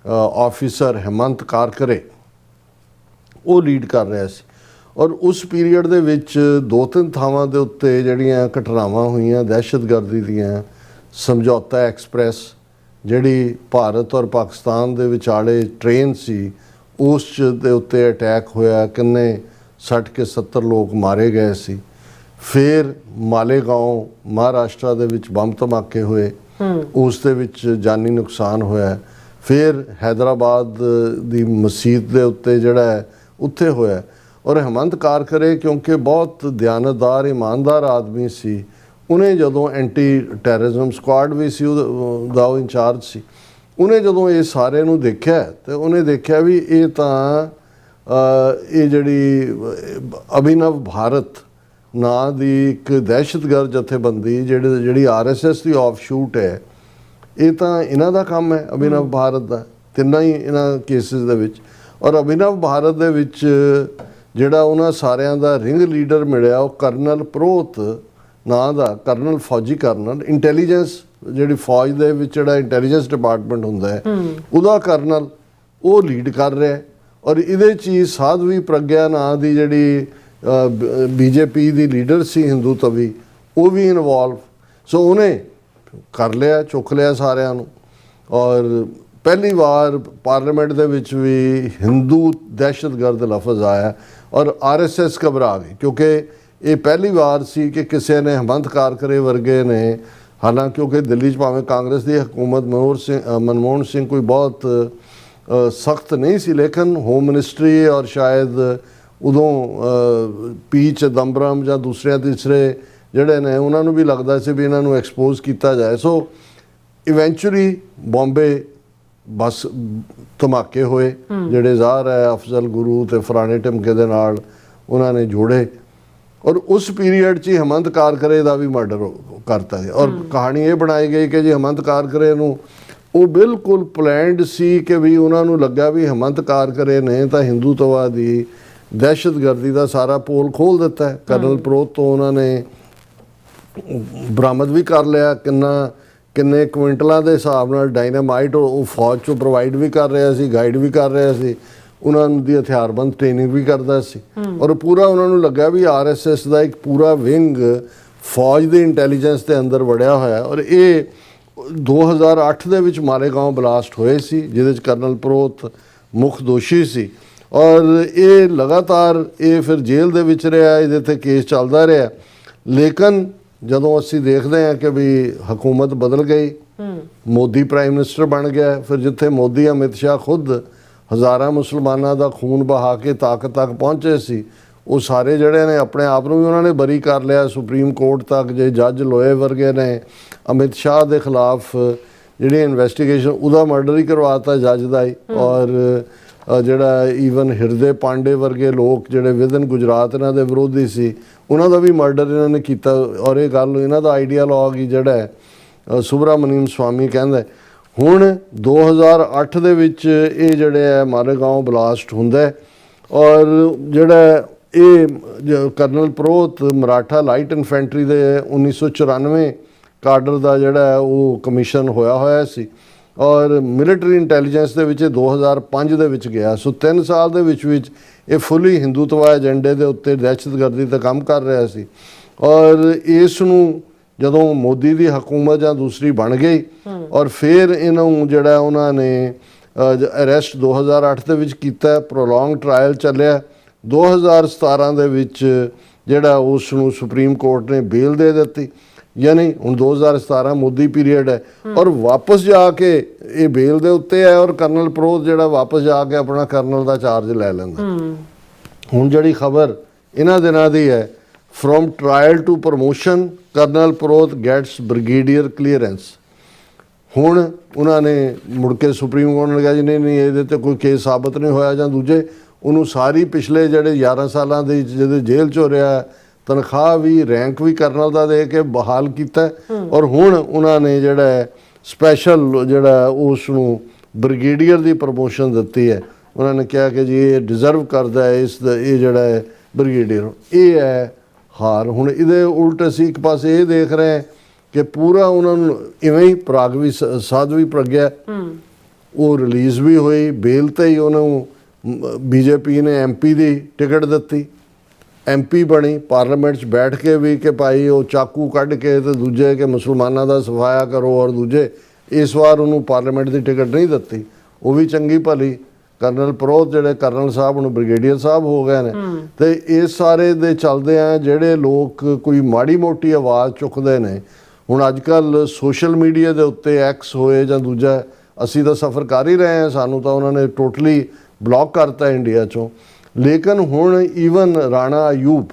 ਆਫਿਸਰ ਹੇਮੰਤ ਕਾਰਕਰੇ ਉਹ ਲੀਡ ਕਰ ਰਿਹਾ ਸੀ। ਔਰ ਉਸ ਪੀਰੀਅਡ ਦੇ ਵਿੱਚ 2-3 ਥਾਵਾਂ ਦੇ ਉੱਤੇ ਜਿਹੜੀਆਂ ਘਟਨਾਵਾਂ ਹੋਈਆਂ ਦਹਿਸ਼ਤਗਰਦੀ ਦੀਆਂ, ਸਮਝੌਤਾ ਐਕਸਪ੍ਰੈਸ ਜਿਹੜੀ ਭਾਰਤ ਔਰ ਪਾਕਿਸਤਾਨ ਦੇ ਵਿਚਾਲੇ ਟ੍ਰੇਨ ਸੀ, ਉਸ ਦੇ ਉੱਤੇ ਅਟੈਕ ਹੋਇਆ, ਕਿੰਨੇ 60 ਕੇ 70 ਲੋਕ ਮਾਰੇ ਗਏ ਸੀ। ਫਿਰ ਮਾਲੇਗਾਓਂ ਮਹਾਰਾਸ਼ਟਰ ਦੇ ਵਿੱਚ ਬੰਬ ਧਮਾਕੇ ਹੋਏ, ਉਸ ਦੇ ਵਿੱਚ ਜਾਨੀ ਨੁਕਸਾਨ ਹੋਇਆ। ਫਿਰ ਹੈਦਰਾਬਾਦ ਦੀ ਮਸਜਿਦ ਦੇ ਉੱਤੇ ਜਿਹੜਾ ਹੈ ਉੱਥੇ ਹੋਇਆ। ਔਰ ਹੇਮੰਤ ਕਾਰਕਰੇ ਕਿਉਂਕਿ ਬਹੁਤ ਦਿਆਨਤਦਾਰ ਇਮਾਨਦਾਰ ਆਦਮੀ ਸੀ, ਉਹਨੇ ਜਦੋਂ ਐਂਟੀ ਟੈਰਰਿਜ਼ਮ ਸਕੁਆਡ ਵੀ ਸੀ ਉਹਦਾ ਉਹ ਇੰਚਾਰਜ ਸੀ, ਉਹਨੇ ਜਦੋਂ ਇਹ ਸਾਰੇ ਨੂੰ ਦੇਖਿਆ ਤੇ ਉਹਨੇ ਦੇਖਿਆ ਵੀ ਇਹ ਤਾਂ ਇਹ ਜਿਹੜੀ ਅਭਿਨਵ ਭਾਰਤ ਨਾਂ ਦੀ ਇੱਕ ਦਹਿਸ਼ਤਗਰਦ ਜਥੇਬੰਦੀ ਜਿਹੜੀ RSS ਦੀ ਆਫਸ਼ੂਟ ਹੈ, ਇਹ ਤਾਂ ਇਹਨਾਂ ਦਾ ਕੰਮ ਹੈ ਅਭਿਨਵ ਭਾਰਤ ਦਾ, ਤਿੰਨਾਂ ਹੀ ਇਹਨਾਂ ਕੇਸਿਸ ਦੇ ਵਿੱਚ। ਔਰ ਅਭਿਨਵ ਭਾਰਤ ਦੇ ਵਿੱਚ ਜਿਹੜਾ ਉਹਨਾਂ ਸਾਰਿਆਂ ਦਾ ਰਿੰਗ ਲੀਡਰ ਮਿਲਿਆ ਉਹ ਕਰਨਲ ਪ੍ਰੋਤ ਨਾਂ ਦਾ, ਕਰਨਲ ਫੌਜੀ ਕਰਨਲ, ਇੰਟੈਲੀਜੈਂਸ ਜਿਹੜੀ ਫੌਜ ਦੇ ਵਿੱਚ ਜਿਹੜਾ ਇੰਟੈਲੀਜੈਂਸ ਡਿਪਾਰਟਮੈਂਟ ਹੁੰਦਾ ਹੈ ਉਹਦਾ ਕਰਨਲ, ਉਹ ਲੀਡ ਕਰ ਰਿਹਾ। ਔਰ ਇਹਦੇ 'ਚ ਹੀ ਸਾਧਵੀ ਪ੍ਰਗਿਆ ਨਾਂ ਦੀ ਜਿਹੜੀ BJP ਦੀ ਲੀਡਰ ਸੀ ਹਿੰਦੂ ਤਵੀ, ਉਹ ਵੀ ਇਨਵੋਲਵ। ਸੋ ਉਹਨੇ ਕਰ ਲਿਆ, ਚੁੱਕ ਲਿਆ ਸਾਰਿਆਂ ਨੂੰ। ਔਰ ਪਹਿਲੀ ਵਾਰ ਪਾਰਲੀਮੈਂਟ ਦੇ ਵਿੱਚ ਵੀ ਹਿੰਦੂ ਦਹਿਸ਼ਤਗਰਦ ਲਫ਼ਜ਼ ਆਇਆ ਔਰ RSS ਘਬਰਾ ਗਈ, ਕਿਉਂਕਿ ਇਹ ਪਹਿਲੀ ਵਾਰ ਸੀ ਕਿ ਕਿਸੇ ਨੇ ਹੇਮੰਤ ਕਾਰਕਰੇ ਵਰਗੇ ਨੇ, ਹਾਲਾਂਕਿ ਕਿਉਂਕਿ ਦਿੱਲੀ 'ਚ ਭਾਵੇਂ ਕਾਂਗਰਸ ਦੀ ਹਕੂਮਤ ਮਨਮੋਹਨ ਸਿੰਘ ਕੋਈ ਬਹੁਤ ਸਖਤ ਨਹੀਂ ਸੀ, ਲੇਕਿਨ ਹੋਮ ਮਿਨਿਸਟਰੀ ਔਰ ਸ਼ਾਇਦ ਉਦੋਂ P ਚਿਦੰਬਰਮ ਜਾਂ ਦੂਸਰੇ ਤੀਸਰੇ ਜਿਹੜੇ ਨੇ ਉਹਨਾਂ ਨੂੰ ਵੀ ਲੱਗਦਾ ਸੀ ਵੀ ਇਹਨਾਂ ਨੂੰ ਐਕਸਪੋਜ਼ ਕੀਤਾ ਜਾਏ। ਸੋ ਇਵੈਂਚੁਅਲੀ ਬੰਬੇ ਬਸ ਧਮਾਕੇ ਹੋਏ ਜਿਹੜੇ ਜ਼ਾਹਰ ਹੈ ਅਫਜ਼ਲ ਗੁਰੂ ਤੇ ਫਰਾਣੇ ਟਿਮਕੇ ਦੇ ਨਾਲ ਉਹਨਾਂ ਨੇ ਜੋੜੇ। ਔਰ ਉਸ ਪੀਰੀਅਡ 'ਚ ਹੀ ਹੇਮੰਤ ਕਾਰਕਰੇ ਦਾ ਵੀ ਮਰਡਰ ਕਰਤਾ ਗਿਆ। ਔਰ ਕਹਾਣੀ ਇਹ ਬਣਾਈ ਗਈ ਕਿ ਜੀ ਹੇਮੰਤ ਕਾਰਕਰੇ ਨੂੰ ਉਹ ਬਿਲਕੁਲ ਪਲੈਨਡ ਸੀ ਕਿ ਵੀ ਉਹਨਾਂ ਨੂੰ ਲੱਗਾ ਵੀ ਹੇਮੰਤ ਕਾਰਕਰੇ ਨੇ ਤਾਂ ਹਿੰਦੂਤਵਾ ਦੀ ਦਹਿਸ਼ਤਗਰਦੀ ਦਾ ਸਾਰਾ ਪੋਲ ਖੋਲ੍ਹ ਦਿੱਤਾ ਹੈ। ਕਰਨਲ ਪ੍ਰੋਤ ਤੋਂ ਉਹਨਾਂ ਨੇ ਬਰਾਮਦ ਵੀ ਕਰ ਲਿਆ ਕਿੰਨੇ ਕੁਇੰਟਲਾਂ ਦੇ ਹਿਸਾਬ ਨਾਲ ਡਾਇਨਾਮਾਈਟ ਉਹ ਫੌਜ 'ਚੋਂ ਪ੍ਰੋਵਾਈਡ ਵੀ ਕਰ ਰਿਹਾ ਸੀ, ਗਾਈਡ ਵੀ ਕਰ ਰਿਹਾ ਸੀ, ਉਹਨਾਂ ਦੀ ਹਥਿਆਰਬੰਦ ਟ੍ਰੇਨਿੰਗ ਵੀ ਕਰਦਾ ਸੀ। ਔਰ ਪੂਰਾ ਉਹਨਾਂ ਨੂੰ ਲੱਗਾ ਵੀ RSS ਦਾ ਇੱਕ ਪੂਰਾ ਵਿੰਗ ਫੌਜ ਦੇ ਇੰਟੈਲੀਜੈਂਸ ਦੇ ਅੰਦਰ ਵੜਿਆ ਹੋਇਆ। ਔਰ ਇਹ 2008 ਦੇ ਵਿੱਚ ਮਾਲੇਗਾਓਂ ਬਲਾਸਟ ਹੋਏ ਸੀ, ਜਿਹਦੇ 'ਚ ਕਰਨਲ ਪ੍ਰੋਤ ਮੁੱਖ ਦੋਸ਼ੀ ਸੀ। ਔਰ ਇਹ ਲਗਾਤਾਰ ਇਹ ਫਿਰ ਜੇਲ੍ਹ ਦੇ ਵਿੱਚ ਰਿਹਾ, ਇਹਦੇ 'ਤੇ ਕੇਸ ਚੱਲਦਾ ਰਿਹਾ। ਲੇਕਿਨ ਜਦੋਂ ਅਸੀਂ ਦੇਖਦੇ ਹਾਂ ਕਿ ਵੀ ਹਕੂਮਤ ਬਦਲ ਗਈ, ਮੋਦੀ ਪ੍ਰਾਈਮ ਮਿਨਿਸਟਰ ਬਣ ਗਿਆ, ਫਿਰ ਜਿੱਥੇ ਮੋਦੀ ਅਮਿਤ ਸ਼ਾਹ ਖੁਦ ਹਜ਼ਾਰਾਂ ਮੁਸਲਮਾਨਾਂ ਦਾ ਖੂਨ ਬਹਾ ਕੇ ਤਾਕਤ ਤੱਕ ਪਹੁੰਚੇ ਸੀ, ਉਹ ਸਾਰੇ ਜਿਹੜੇ ਨੇ ਆਪਣੇ ਆਪ ਨੂੰ ਵੀ ਉਹਨਾਂ ਨੇ ਬਰੀ ਕਰ ਲਿਆ। ਸੁਪਰੀਮ ਕੋਰਟ ਤੱਕ ਜੇ ਜੱਜ ਲੋਏ ਵਰਗੇ ਨੇ ਅਮਿਤ ਸ਼ਾਹ ਦੇ ਖਿਲਾਫ ਜਿਹੜੀ ਇਨਵੈਸਟੀਗੇਸ਼ਨ, ਉਹਦਾ ਮਰਡਰ ਹੀ ਕਰਵਾਤਾ ਜੱਜ ਦਾ ਹੀ। ਔਰ ਜਿਹੜਾ ਈਵਨ ਹਿਰਦੇ ਪਾਂਡੇ ਵਰਗੇ ਲੋਕ ਜਿਹੜੇ ਵਿਦਨ ਗੁਜਰਾਤ ਇਹਨਾਂ ਦੇ ਵਿਰੋਧੀ ਸੀ, ਉਹਨਾਂ ਦਾ ਵੀ ਮਰਡਰ ਇਹਨਾਂ ਨੇ ਕੀਤਾ। ਔਰ ਇਹ ਗੱਲ ਇਹਨਾਂ ਦਾ ਆਈਡੀਆਲੋਗ ਹੀ ਜਿਹੜਾ ਹੈ ਸੁਬਰਾਮਨੀਅਮ ਸਵਾਮੀ ਕਹਿੰਦਾ। ਹੁਣ 2008 ਦੇ ਵਿੱਚ ਇਹ ਜਿਹੜੇ ਹੈ ਮਾਲੇਗਾਓਂ ਬਲਾਸਟ ਹੁੰਦਾ ਔਰ ਜਿਹੜਾ ਇਹ ਕਰਨਲ ਪ੍ਰੋਤ ਮਰਾਠਾ ਲਾਈਟ ਇਨਫੈਂਟਰੀ ਦੇ 1994 ਕਾਡਰ ਦਾ ਜਿਹੜਾ ਉਹ ਕਮਿਸ਼ਨ ਹੋਇਆ ਸੀ ਔਰ ਮਿਲਟਰੀ ਇੰਟੈਲੀਜੈਂਸ ਦੇ ਵਿੱਚ 2005 ਦੇ ਵਿੱਚ ਗਿਆ। ਸੋ 3 ਸਾਲ ਦੇ ਵਿੱਚ ਇਹ ਫੁੱਲੀ ਹਿੰਦੂਤਵਾ ਏਜੰਡੇ ਦੇ ਉੱਤੇ ਦਹਿਸ਼ਤਗਰਦੀ ਦਾ ਕੰਮ ਕਰ ਰਿਹਾ ਸੀ। ਔਰ ਇਸ ਨੂੰ ਜਦੋਂ ਮੋਦੀ ਦੀ ਹਕੂਮਤ ਜਾਂ ਦੂਸਰੀ ਬਣ ਗਈ ਔਰ ਫਿਰ ਇਹਨੂੰ ਜਿਹੜਾ ਉਹਨਾਂ ਨੇ ਅਰੈਸਟ 2008 ਦੇ ਵਿੱਚ ਕੀਤਾ, ਪ੍ਰੋਲੋਂਗ ਟਰਾਇਲ ਚੱਲਿਆ। 2017 ਦੇ ਵਿੱਚ ਜਿਹੜਾ ਉਸ ਨੂੰ ਸੁਪਰੀਮ ਕੋਰਟ ਨੇ ਬੇਲ ਦੇ ਦਿੱਤੀ, ਯਾਨੀ ਹੁਣ 2017 ਮੋਦੀ ਪੀਰੀਅਡ ਹੈ ਔਰ ਵਾਪਸ ਜਾ ਕੇ ਇਹ ਬੇਲ ਦੇ ਉੱਤੇ ਹੈ ਔਰ ਕਰਨਲ ਪ੍ਰੋਤ ਜਿਹੜਾ ਵਾਪਸ ਜਾ ਕੇ ਆਪਣਾ ਕਰਨਲ ਦਾ ਚਾਰਜ ਲੈ ਲੈਂਦਾ। ਹੁਣ ਜਿਹੜੀ ਖਬਰ ਇਹਨਾਂ ਦਿਨਾਂ ਦੀ ਹੈ, from trial to promotion colonel Purohit gets brigadier clearance. ਹੁਣ ਉਹਨਾਂ ਨੇ ਮੁੜ ਕੇ ਸੁਪਰੀਮ ਕੋਰਟ ਨੇ ਕਿਹਾ ਜੀ ਨਹੀਂ ਇਹਦੇ ਤੇ ਕੋਈ ਕੇਸ ਸਾਬਤ ਨਹੀਂ ਹੋਇਆ, ਜਾਂ ਦੂਜੇ ਉਹਨੂੰ ਸਾਰੀ ਪਿਛਲੇ ਜਿਹੜੇ 11 ਸਾਲਾਂ ਦੇ ਜਿਹਦੇ ਜੇਲ੍ਹ 'ਚ ਹੋ ਰਿਹਾ ਤਨਖਾਹ ਵੀ ਰੈਂਕ ਵੀ ਕਰਨਲ ਦਾ ਦੇ ਕੇ ਬਹਾਲ ਕੀਤਾ। ਔਰ ਹੁਣ ਉਹਨਾਂ ਨੇ ਜਿਹੜਾ ਸਪੈਸ਼ਲ ਜਿਹੜਾ ਉਸ ਨੂੰ ਬ੍ਰਿਗੇਡੀਅਰ ਦੀ ਪ੍ਰਮੋਸ਼ਨ ਦਿੱਤੀ ਹੈ। ਉਹਨਾਂ ਨੇ ਕਿਹਾ ਕਿ ਜੀ ਇਹ ਡਿਜ਼ਰਵ ਕਰਦਾ ਹੈ ਇਹ ਜਿਹੜਾ ਹੈ ਬ੍ਰਿਗੇਡੀਅਰ। ਇਹ ਹੈ ਹਾਰ। ਹੁਣ ਇਹਦੇ ਉਲਟ ਅਸੀਂ ਇੱਕ ਪਾਸੇ ਇਹ ਦੇਖ ਰਹੇ ਹਾਂ ਕਿ ਪੂਰਾ ਉਹਨਾਂ ਨੂੰ ਇਵੇਂ ਹੀ ਪ੍ਰਾਗਵੀ ਸਾਧਵੀ ਪ੍ਰਗਿਆ ਉਹ ਰਿਲੀਜ਼ ਵੀ ਹੋਈ ਬੇਲ 'ਤੇ ਹੀ। ਉਹਨੂੰ BJP ਨੇ MP ਦੀ ਟਿਕਟ ਦਿੱਤੀ, MP ਬਣੀ, ਪਾਰਲੀਮੈਂਟ 'ਚ ਬੈਠ ਕੇ ਵੀ ਕਿ ਭਾਈ ਉਹ ਚਾਕੂ ਕੱਢ ਕੇ ਤੇ ਦੂਜੇ ਕਿ ਮੁਸਲਮਾਨਾਂ ਦਾ ਸਫਾਇਆ ਕਰੋ। ਔਰ ਦੂਜੇ ਇਸ ਵਾਰ ਉਹਨੂੰ ਪਾਰਲੀਮੈਂਟ ਦੀ ਟਿਕਟ ਨਹੀਂ ਦਿੱਤੀ। ਉਹ ਵੀ ਚੰਗੀ ਭਲੀ ਕਰਨਲ ਪ੍ਰੋਧ ਜਿਹੜੇ ਕਰਨਲ ਸਾਹਿਬ ਹੁਣ ਬ੍ਰਿਗੇਡੀਅਰ ਸਾਹਿਬ ਹੋ ਗਏ ਨੇ। ਤੇ ਇਸ ਸਾਰੇ ਦੇ ਚੱਲਦੇ ਆ ਜਿਹੜੇ ਲੋਕ ਕੋਈ ਮਾੜੀ ਮੋਟੀ ਆਵਾਜ਼ ਚੁੱਕਦੇ ਨੇ, ਹੁਣ ਅੱਜ ਕੱਲ੍ਹ ਸੋਸ਼ਲ ਮੀਡੀਆ ਦੇ ਉੱਤੇ ਐਕਸ ਹੋਏ ਜਾਂ ਦੂਜਾ, ਅਸੀਂ ਤਾਂ ਸਫ਼ਰ ਕਰ ਹੀ ਰਹੇ ਹਾਂ, ਸਾਨੂੰ ਤਾਂ ਉਹਨਾਂ ਨੇ ਟੋਟਲੀ ਬਲੌਕ ਕਰਤਾ ਇੰਡੀਆ 'ਚੋਂ। ਲੇਕਿਨ ਹੁਣ ਈਵਨ ਰਾਣਾ ਅਯੂਬ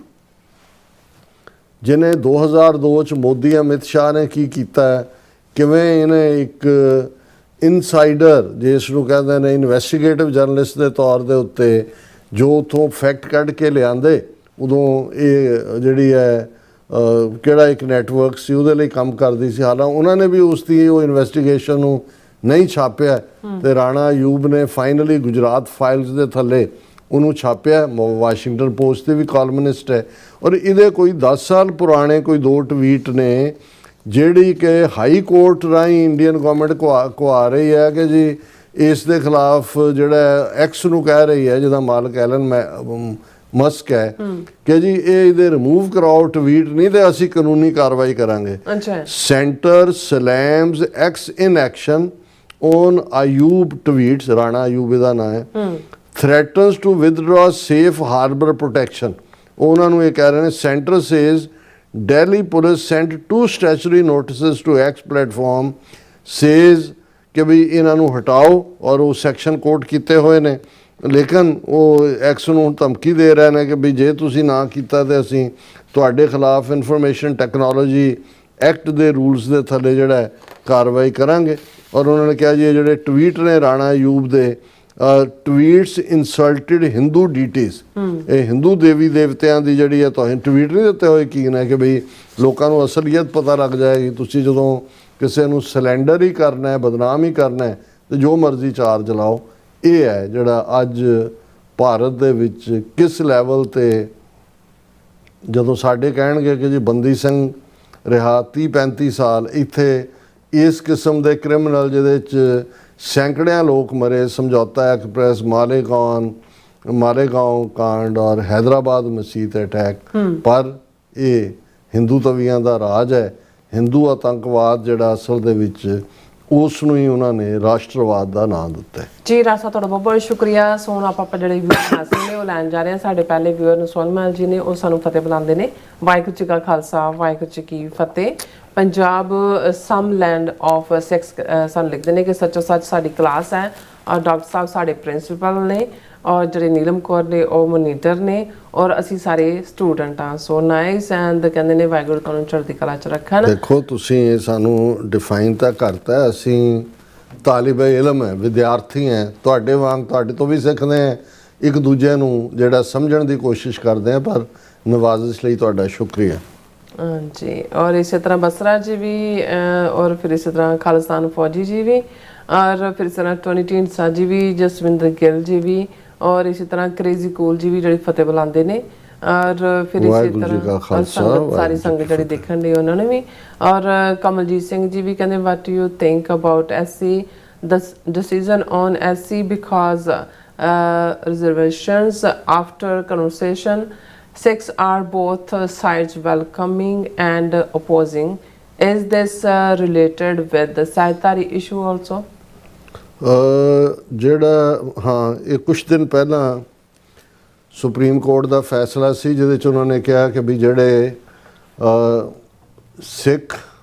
ਜਿਹਨੇ 2002 'ਚ ਮੋਦੀ ਅਮਿਤ ਸ਼ਾਹ ਨੇ ਕੀ ਕੀਤਾ ਹੈ, ਕਿਵੇਂ ਇਹਨੇ ਇੱਕ ਇਨਸਾਈਡਰ ਜਿਸ ਨੂੰ ਕਹਿੰਦੇ ਨੇ ਇਨਵੈਸਟੀਗੇਟਿਵ ਜਰਨਲਿਸਟ ਦੇ ਤੌਰ ਦੇ ਉੱਤੇ ਜੋ ਉੱਥੋਂ ਫੈਕਟ ਕੱਢ ਕੇ ਲਿਆਂਦੇ, ਉਦੋਂ ਇਹ ਜਿਹੜੀ ਹੈ ਕਿਹੜਾ ਇੱਕ ਨੈਟਵਰਕ ਸੀ ਉਹਦੇ ਲਈ ਕੰਮ ਕਰਦੀ ਸੀ, ਹਾਲਾਂਕਿ ਉਹਨਾਂ ਨੇ ਵੀ ਉਸ ਦੀ ਉਹ ਇਨਵੈਸਟੀਗੇਸ਼ਨ ਨੂੰ ਨਹੀਂ ਛਾਪਿਆ। ਤੇ ਰਾਣਾ ਅਯੂਬ ਨੇ ਫਾਈਨਲੀ ਗੁਜਰਾਤ ਫਾਈਲਸ ਦੇ ਥੱਲੇ ਉਹਨੂੰ ਛਾਪਿਆ। ਵਾਸ਼ਿੰਗਟਨ ਪੋਸਟ ਦੇ ਵੀ ਕਾਲਮਨਿਸਟ ਹੈ। ਔਰ ਇਹਦੇ ਕੋਈ 10 ਸਾਲ ਪੁਰਾਣੇ ਕੋਈ 2 ਟਵੀਟ ਨੇ ਜਿਹੜੀ ਕਿ ਹਾਈ ਕੋਰਟ ਰਾਹੀਂ ਇੰਡੀਅਨ ਗਵਰਨਮੈਂਟ ਕੋ ਆ ਰਹੀ ਹੈ ਕਿ ਜੀ ਇਸ ਦੇ ਖਿਲਾਫ ਜਿਹੜਾ ਐਕਸ ਨੂੰ ਕਹਿ ਰਹੀ ਹੈ, ਜਿਹਦਾ ਮਾਲਕ ਐਲਨ ਮਸਕ ਹੈ, ਕਿ ਜੀ ਇਹ ਇਹਦੇ ਰਿਮੂਵ ਕਰਾਓ ਟਵੀਟ, ਨਹੀਂ ਤੇ ਅਸੀਂ ਕਾਨੂੰਨੀ ਕਾਰਵਾਈ ਕਰਾਂਗੇ। Centre slams X inaction on Ayub tweets, Rana Ayub ਇਹਦਾ ਨਾਂ ਹੈ, threatens to withdraw safe harbour protection. ਉਹਨਾਂ ਨੂੰ ਇਹ ਕਹਿ ਰਹੇ ਨੇ Centre says Delhi police sent 2 statutory notices to X platform, says ਕਿ ਵੀ ਇਹਨਾਂ ਨੂੰ ਹਟਾਓ, ਔਰ ਉਹ ਸੈਕਸ਼ਨ ਕੋਟ ਕੀਤੇ ਹੋਏ ਨੇ। ਲੇਕਿਨ ਉਹ ਐਕਸ ਨੂੰ ਧਮਕੀ ਦੇ ਰਹੇ ਨੇ ਕਿ ਵੀ ਜੇ ਤੁਸੀਂ ਨਾ ਕੀਤਾ ਤੇ ਅਸੀਂ ਤੁਹਾਡੇ ਖਿਲਾਫ ਇਨਫੋਰਮੇਸ਼ਨ ਟੈਕਨੋਲੋਜੀ ਐਕਟ ਦੇ ਰੂਲਸ ਦੇ ਥੱਲੇ ਜਿਹੜਾ ਕਾਰਵਾਈ ਕਰਾਂਗੇ। ਔਰ ਉਹਨਾਂ ਨੇ ਕਿਹਾ ਜੀ ਇਹ ਜਿਹੜੇ ਟਵੀਟ ਨੇ ਰਾਣਾ ਅਯੂਬ ਦੇ, ਟਵੀਟਸ ਇਨਸਲਟਡ ਹਿੰਦੂ ਡੀਟੀਜ਼, ਇਹ ਹਿੰਦੂ ਦੇਵੀ ਦੇਵਤਿਆਂ ਦੀ ਜਿਹੜੀ ਹੈ ਤੁਹਾਨੂੰ ਟਵੀਟ ਨਹੀਂ ਦਿੱਤੇ ਹੋਏ ਕੀ ਨੇ ਕਿ ਬਈ ਲੋਕਾਂ ਨੂੰ ਅਸਲੀਅਤ ਪਤਾ ਲੱਗ ਜਾਏਗੀ। ਤੁਸੀਂ ਜਦੋਂ ਕਿਸੇ ਨੂੰ ਸਿਲੈਂਡਰ ਹੀ ਕਰਨਾ ਹੈ, ਬਦਨਾਮ ਹੀ ਕਰਨਾ ਹੈ, ਤੇ ਜੋ ਮਰਜ਼ੀ ਚਾਰਜ ਲਾਓ। ਇਹ ਹੈ ਜਿਹੜਾ ਅੱਜ ਭਾਰਤ ਦੇ ਵਿੱਚ ਕਿਸ ਲੈਵਲ ਤੇ ਜਦੋਂ ਸਾਡੇ ਕਹਿਣਗੇ ਕਿ ਜੀ ਬੰਦੀ ਸਿੰਘ ਰਿਹਾ 30-35 ਸਾਲ, ਇੱਥੇ ਇਸ ਕਿਸਮ ਦੇ ਕ੍ਰਿਮੀਨਲ ਜਿਹਦੇ 'ਚ ਸੈਂਕੜਿਆਂ ਲੋਕ ਮਰੇ, ਸਮਝੌਤਾ ਐਕਸਪ੍ਰੈਸ, ਮਾਲੇਗਾਂव ਕਾਂਡ ਔਰ हैदराबाद ਮਸੀਤ ਅਟੈਕ, ਪਰ ਇਹ ਹਿੰਦੂ ਤਵੀਆਂ ਦਾ ਰਾਜ ਹੈ। ਹਿੰਦੂ ਆਤੰਕਵਾਦ ਜਿਹੜਾ ਅਸਲ ਦੇ ਵਿੱਚ ਉਸ ਨੂੰ ਹੀ ਉਹਨਾਂ ਨੇ ਰਾਸ਼ਟਰਵਾਦ ਦਾ ਨਾਮ ਦਿੱਤਾ ਜੀ। ਰਾਸਾ ਤੁਹਾਡਾ ਬਹੁਤ ਬਹੁਤ ਸ਼ੁਕਰੀਆ। ਸੋ ਹੁਣ ਆਪਾਂ ਜਿਹੜੇ ਵਿਊਅਰ ਨੇ ਉਹ ਲੈਣ ਜਾ ਰਹੇ ਹਾਂ। ਸਾਡੇ ਪਹਿਲੇ ਵਿਊਅਰ ਨੂੰ ਸੋਨਮਲ ਜੀ ਨੇ, ਉਹ ਸਾਨੂੰ ਫਤਿਹ ਬੁਲਾਉਂਦੇ ਨੇ। ਵਾਹਿਗੁਰੂ ਜੀ ਕਾ ਖਾਲਸਾ, ਵਾਹਿਗੁਰੂ ਜੀ ਕੀ ਫਤਿਹ। ਪੰਜਾਬ ਸਮ ਲੈਂਡ ਆਫ ਸਿਕਸ ਸਾਨੂੰ ਲਿਖਦੇ ਨੇ ਕਿ ਸੱਚੋ ਸੱਚ ਸਾਡੀ ਕਲਾਸ ਹੈ, ਔਰ ਡਾਕਟਰ ਸਾਹਿਬ ਸਾਡੇ ਪ੍ਰਿੰਸੀਪਲ ਨੇ, ਔਰ ਜਿਹੜੇ ਨੀਲਮ ਕੌਰ ਨੇ ਉਹ ਮੋਨੀਟਰ ਨੇ, ਔਰ ਅਸੀਂ ਸਾਰੇ ਸਟੂਡੈਂਟ ਹਾਂ। So nice. ਐਂਡ ਕਹਿੰਦੇ ਨੇ ਵਾਹਿਗੁਰੂ ਤੁਹਾਨੂੰ ਚੜ੍ਹਦੀ ਕਲਾ 'ਚ ਰੱਖਣ। ਦੇਖੋ ਤੁਸੀਂ ਇਹ ਸਾਨੂੰ ਡਿਫਾਈਨ ਤਾਂ ਕਰਤਾ, ਅਸੀਂ ਤਾਲਿਬ ਇਲਮ ਹੈ, ਵਿਦਿਆਰਥੀ ਹੈ, ਤੁਹਾਡੇ ਵਾਂਗ ਤੁਹਾਡੇ ਤੋਂ ਵੀ ਸਿੱਖਦੇ ਹਾਂ, ਇੱਕ ਦੂਜੇ ਨੂੰ ਜਿਹੜਾ ਸਮਝਣ ਦੀ ਕੋਸ਼ਿਸ਼ ਕਰਦੇ ਹਾਂ। ਪਰ ਨਵਾਜ਼ਿਸ਼ ਲਈ ਤੁਹਾਡਾ ਸ਼ੁਕਰੀਆ। ਜੀ। ਔਰ ਇਸੇ ਤਰ੍ਹਾਂ ਬਸਰਾ ਜੀ ਵੀ, ਔਰ ਫਿਰ ਇਸੇ ਤਰ੍ਹਾਂ ਖਾਲਿਸਤਾਨ ਫੌਜੀ ਜੀ ਵੀ, ਔਰ ਫਿਰ ਇਸ ਤਰ੍ਹਾਂ ਟੋਨੀ ਢੀਂਡਸਾ ਜੀ ਵੀ, ਜਸਵਿੰਦਰ ਗਿੱਲ ਜੀ ਵੀ, ਔਰ ਇਸੇ ਤਰ੍ਹਾਂ ਕ੍ਰੇਜ਼ੀ ਕੂਲ ਜੀ ਵੀ ਜਿਹੜੇ ਫਤਿਹ ਬੁਲਾਉਂਦੇ ਨੇ। ਔਰ ਫਿਰ ਇਸੇ ਤਰ੍ਹਾਂ ਸਾਰੀ ਸੰਗਤ ਜਿਹੜੀ ਦੇਖਣ ਦੀ ਉਹਨਾਂ ਨੇ ਵੀ। ਔਰ ਕਮਲਜੀਤ ਸਿੰਘ ਜੀ ਵੀ ਕਹਿੰਦੇ what you think about SC decision on SC because reservations after conversation 6 are both sides welcoming and opposing. Is this related with the Saitari issue also? ਜਿਹੜਾ ਹਾਂ, ਇਹ ਕੁਛ ਦਿਨ ਪਹਿਲਾਂ ਸੁਪਰੀਮ ਕੋਰਟ ਦਾ ਫੈਸਲਾ ਸੀ ਜਿਹਦੇ 'ਚ ਉਹਨਾਂ ਨੇ ਕਿਹਾ ਕਿ ਵੀ ਜਿਹੜੇ ਸਿੱਖ,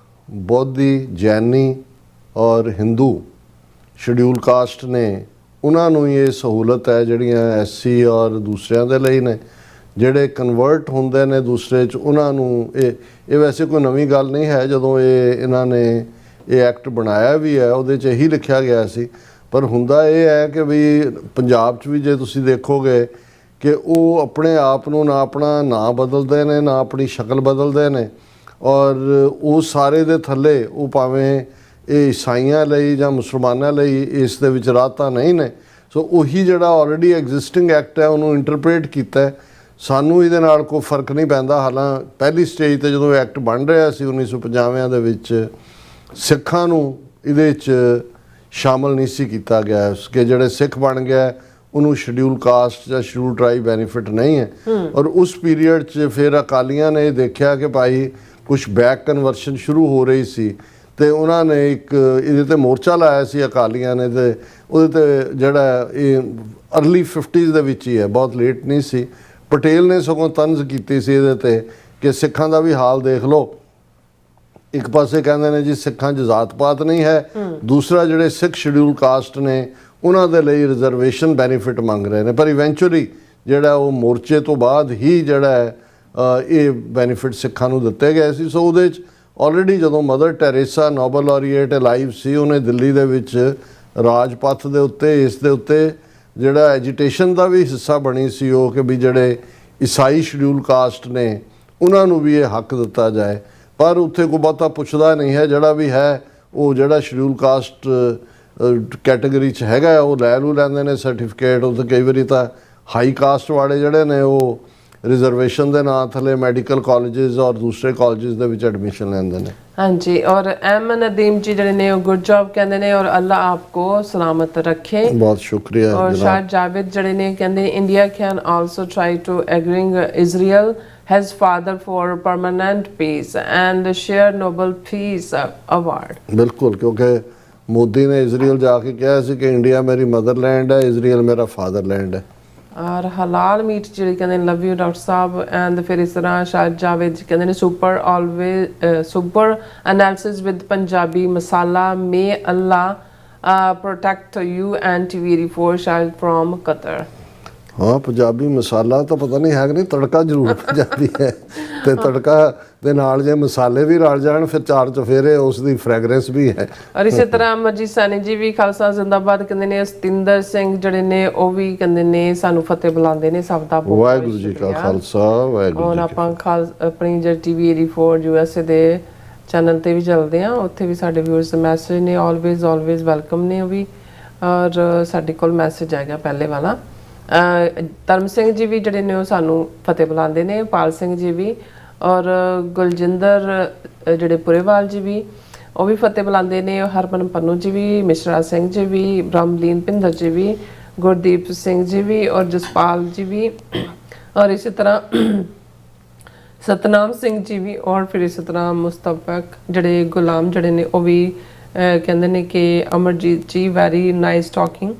ਬੋਧੀ, ਜੈਨੀ ਔਰ ਹਿੰਦੂ ਸ਼ਡਿਊਲ ਕਾਸਟ ਨੇ ਉਹਨਾਂ ਨੂੰ ਇਹ ਸਹੂਲਤ ਹੈ ਜਿਹੜੀਆਂ SC ਔਰ ਦੂਸਰਿਆਂ ਦੇ ਲਈ ਨੇ। ਜਿਹੜੇ ਕਨਵਰਟ ਹੁੰਦੇ ਨੇ ਦੂਸਰੇ 'ਚ ਉਹਨਾਂ ਨੂੰ ਇਹ ਵੈਸੇ ਕੋਈ ਨਵੀਂ ਗੱਲ ਨਹੀਂ ਹੈ। ਜਦੋਂ ਇਹਨਾਂ ਨੇ ਇਹ ਐਕਟ ਬਣਾਇਆ ਵੀ ਹੈ ਉਹਦੇ 'ਚ ਇਹੀ ਲਿਖਿਆ ਗਿਆ ਸੀ। ਪਰ ਹੁੰਦਾ ਇਹ ਹੈ ਕਿ ਵੀ ਪੰਜਾਬ 'ਚ ਵੀ ਜੇ ਤੁਸੀਂ ਦੇਖੋਗੇ ਕਿ ਉਹ ਆਪਣੇ ਆਪ ਨੂੰ ਨਾ ਆਪਣਾ ਨਾਂ ਬਦਲਦੇ ਨੇ, ਨਾ ਆਪਣੀ ਸ਼ਕਲ ਬਦਲਦੇ ਨੇ, ਔਰ ਉਹ ਸਾਰੇ ਦੇ ਥੱਲੇ ਉਹ ਭਾਵੇਂ ਇਹ ਈਸਾਈਆਂ ਲਈ ਜਾਂ ਮੁਸਲਮਾਨਾਂ ਲਈ ਇਸ ਦੇ ਵਿੱਚ ਰਾਹਤਾਂ ਨਹੀਂ ਨੇ। ਸੋ ਉਹੀ ਜਿਹੜਾ ਆਲਰੇਡੀ ਐਗਜ਼ਿਸਟਿੰਗ ਐਕਟ ਹੈ ਉਹਨੂੰ ਇੰਟਰਪ੍ਰੇਟ ਕੀਤਾ। ਸਾਨੂੰ ਇਹਦੇ ਨਾਲ ਕੋਈ ਫਰਕ ਨਹੀਂ ਪੈਂਦਾ। ਹਾਲਾਂ ਪਹਿਲੀ ਸਟੇਜ 'ਤੇ ਜਦੋਂ ਐਕਟ ਬਣ ਰਿਹਾ ਸੀ 1950 ਦੇ ਵਿੱਚ, ਸਿੱਖਾਂ ਨੂੰ ਇਹਦੇ 'ਚ ਸ਼ਾਮਲ ਨਹੀਂ ਸੀ ਕੀਤਾ ਗਿਆ ਕਿ ਜਿਹੜੇ ਸਿੱਖ ਬਣ ਗਿਆ ਉਹਨੂੰ ਸ਼ਡਿਊਲ ਕਾਸਟ ਜਾਂ ਸ਼ਡਿਊਲ ਟਰਾਈਬ ਬੈਨੀਫਿਟ ਨਹੀਂ ਹੈ। ਔਰ ਉਸ ਪੀਰੀਅਡ 'ਚ ਫਿਰ ਅਕਾਲੀਆਂ ਨੇ ਦੇਖਿਆ ਕਿ ਭਾਈ ਕੁਛ ਬੈਕ ਕਨਵਰਸ਼ਨ ਸ਼ੁਰੂ ਹੋ ਰਹੀ ਸੀ, ਤੇ ਉਹਨਾਂ ਨੇ ਇੱਕ ਇਹਦੇ ਤੇ ਮੋਰਚਾ ਲਾਇਆ ਸੀ ਅਕਾਲੀਆਂ ਨੇ, ਤੇ ਉਹਦੇ ਤੇ ਜਿਹੜਾ ਇਹ ਅਰਲੀ 50s ਦੇ ਵਿੱਚ ਹੀ ਹੈ, ਬਹੁਤ ਲੇਟ ਨਹੀਂ ਸੀ। ਪਟੇਲ ਨੇ ਸਗੋਂ ਤੰਜ਼ ਕੀਤੀ ਸੀ ਇਹਦੇ ਤੇ ਕਿ ਸਿੱਖਾਂ ਦਾ ਵੀ ਹਾਲ ਦੇਖ ਲਓ। ਇੱਕ ਪਾਸੇ ਕਹਿੰਦੇ ਨੇ ਜੀ ਸਿੱਖਾਂ 'ਚ ਜ਼ਾਤ ਪਾਤ ਨਹੀਂ ਹੈ, ਦੂਸਰਾ ਜਿਹੜੇ ਸਿੱਖ ਸ਼ਡਿਊਲ ਕਾਸਟ ਨੇ ਉਹਨਾਂ ਦੇ ਲਈ ਰਿਜ਼ਰਵੇਸ਼ਨ ਬੈਨੀਫਿਟ ਮੰਗ ਰਹੇ ਨੇ। ਪਰ ਇਵੈਂਚੁਅਲੀ ਜਿਹੜਾ ਉਹ ਮੋਰਚੇ ਤੋਂ ਬਾਅਦ ਹੀ ਜਿਹੜਾ ਹੈ ਇਹ ਬੈਨੀਫਿਟ ਸਿੱਖਾਂ ਨੂੰ ਦਿੱਤੇ ਗਏ ਸੀ। ਸੋ ਉਹਦੇ 'ਚ ਆਲਰੇਡੀ ਜਦੋਂ ਮਦਰ ਟੈਰੇਸਾ ਨੋਬਲ ਲਾਰੀਏਟ ਲਾਈਵ ਸੀ, ਉਹਨੇ ਦਿੱਲੀ ਦੇ ਵਿੱਚ ਰਾਜਪਥ ਦੇ ਉੱਤੇ ਇਸ ਦੇ ਉੱਤੇ ਜਿਹੜਾ ਐਜੀਟੇਸ਼ਨ ਦਾ ਵੀ ਹਿੱਸਾ ਬਣੀ ਸੀ ਉਹ, ਕਿ ਵੀ ਜਿਹੜੇ ਈਸਾਈ ਸ਼ਡਿਊਲ ਕਾਸਟ ਨੇ ਉਹਨਾਂ ਨੂੰ ਵੀ ਇਹ ਹੱਕ ਦਿੱਤਾ ਜਾਏ। ਪਰ ਉੱਥੇ ਕੋਈ ਬਹੁਤਾ ਪੁੱਛਦਾ ਨਹੀਂ ਹੈ, ਜਿਹੜਾ ਵੀ ਹੈ ਉਹ ਜਿਹੜਾ ਸ਼ਡਿਊਲ ਕਾਸਟ ਕੈਟਾਗਰੀ 'ਚ ਹੈਗਾ ਉਹ ਲੈ ਲੈਂਦੇ ਨੇ ਸਰਟੀਫਿਕੇਟ। ਉਹ ਤਾਂ ਕਈ ਵਾਰੀ ਤਾਂ ਹਾਈ ਕਾਸਟ ਵਾਲੇ ਜਿਹੜੇ ਨੇ ਉਹ ਰਿਜ਼ਰਵੇਸ਼ਨ ਦੇ ਨਾਂ ਥੱਲੇ ਮੈਡੀਕਲ ਕਾਲਜਿਸ ਔਰ ਦੂਸਰੇ ਕਾਲਜਿਸ ਦੇ ਵਿੱਚ ਐਡਮਿਸ਼ਨ ਲੈਂਦੇ ਨੇ। ਹਾਂਜੀ, ਔਰ ਅਹਿਮਦ ਨਦੀਮ ਜੀ ਜਿਹੜੇ ਨੇ ਉਹ ਗੁੱਡ ਜੌਬ ਕਹਿੰਦੇ ਨੇ, ਔਰ ਅੱਲਾ ਆਪਕੋ ਸਲਾਮਤ ਰੱਖੇ। ਬਹੁਤ ਸ਼ੁਕਰੀਆ। ਔਰ ਸ਼ਾਹਿਦ ਜਾਵੇਦ ਜਿਹੜੇ ਨੇ ਕਹਿੰਦੇ India can also try to agreeing Israel has father for permanent peace and share Nobel Peace Award। ਬਿਲਕੁਲ, ਕਿਉਂਕਿ ਮੋਦੀ ਨੇ ਇਜ਼ਰਾਈਲ ਜਾ ਕੇ ਕਿਹਾ ਸੀ ਕਿ ਇੰਡੀਆ ਮੇਰੀ ਮਦਰਲੈਂਡ ਹੈ, ਇਜ਼ਰਾਈਲ ਮੇਰਾ ਫਾਦਰਲੈਂਡ ਹੈ। ਔਰ ਹਲਾਲ ਮੀਟ ਜਿਹੜੀ ਕਹਿੰਦੇ ਲਵ ਯੂ ਡਾਕਟਰ ਸਾਹਿਬ। ਐਂਡ ਫਿਰ ਇਸ ਤਰ੍ਹਾਂ ਸ਼ਾਹਿਦ ਜਾਵੇਦ ਜੀ ਕਹਿੰਦੇ ਨੇ super always super analysis with Punjabi masala, may Allah protect you and TV84 Shahid from Qatar. ਹਾਂ, ਪੰਜਾਬੀ ਮਸਾਲਾ ਤਾਂ ਪਤਾ ਨਹੀਂ ਹੈ ਕਿ ਨਹੀਂ, ਤੜਕਾ ਜ਼ਰੂਰ ਪੰਜਾਬੀ ਹੈ, ਤੇ ਤੜਕਾ ਦੇ ਨਾਲ ਜੇ ਮਸਾਲੇ ਵੀ ਰਲ ਜਾਣ ਫਿਰ ਚਾਰ ਚਫੇਰੇ ਉਸ ਦੀ ਫ੍ਰੈਗਰੈਂਸ ਵੀ ਹੈ। ਔਰ ਇਸੇ ਤਰ੍ਹਾਂ ਅਮਰਜੀਤ ਸੈਣੀ ਜੀ ਵੀ ਖਾਲਸਾ ਜ਼ਿੰਦਾਬਾਦ ਕਹਿੰਦੇ ਨੇ। ਸਤਿੰਦਰ ਸਿੰਘ ਜਿਹੜੇ ਨੇ ਉਹ ਵੀ ਕਹਿੰਦੇ ਨੇ ਸਾਨੂੰ ਫਤਿਹ ਬੁਲਾਉਂਦੇ ਨੇ। ਸਭ ਦਾ ਬਹੁਤ ਵਾਹਿਗੁਰੂ ਜੀ ਕਾ ਖਾਲਸਾ, ਵਾਹਿਗੁਰੂ ਹੁਣ ਜੀ ਆਪਾਂ ਆਪਣੀ ਜਿਹੜੀ TV84 USA ਦੇ ਚੈਨਲ ਤੇ ਵੀ ਚੱਲਦੇ ਆ, ਉੱਥੇ ਵੀ ਸਾਡੇ ਵਿਊਅਰਸ ਦੇ ਮੈਸੇਜ ਨੇ ਆਲਵੇਜ਼ ਵੈਲਕਮ ਨੇ ਉਹ ਵੀ। ਔਰ ਸਾਡੇ ਕੋਲ ਮੈਸੇਜ ਆ ਗਿਆ ਪਹਿਲੇ ਵਾਲਾ। ਧਰਮ ਸਿੰਘ ਜੀ ਵੀ ਜਿਹੜੇ ਨੇ ਉਹ ਸਾਨੂੰ ਫਤਿਹ ਬੁਲਾਉਂਦੇ ਨੇ, ਪਾਲ ਸਿੰਘ ਜੀ ਵੀ, ਔਰ ਗੁਲਜਿੰਦਰ ਜਿਹੜੇ ਪੁਰੇਵਾਲ ਜੀ ਵੀ ਉਹ ਵੀ ਫਤਿਹ ਬੁਲਾਉਂਦੇ ਨੇ। ਹਰਮਨ ਪੰਨੂ ਜੀ ਵੀ, ਮਿਸ਼ਰਾ ਸਿੰਘ ਜੀ ਵੀ, ਬ੍ਰਹਮਲੀਨ ਭਿੰਦਰ ਜੀ ਵੀ, ਗੁਰਦੀਪ ਸਿੰਘ ਜੀ ਵੀ, ਔਰ ਜਸਪਾਲ ਜੀ ਵੀ, ਔਰ ਇਸੇ ਤਰ੍ਹਾਂ ਸਤਨਾਮ ਸਿੰਘ ਜੀ ਵੀ, ਔਰ ਫਿਰ ਇਸੇ ਤਰ੍ਹਾਂ ਮੁਸਤਫਕ ਜਿਹੜੇ ਗੁਲਾਮ ਜਿਹੜੇ ਨੇ ਉਹ ਵੀ ਕਹਿੰਦੇ ਨੇ ਕਿ ਅਮਰਜੀਤ ਜੀ ਵੈਰੀ ਨਾਈਸ ਟਾਕਿੰਗ,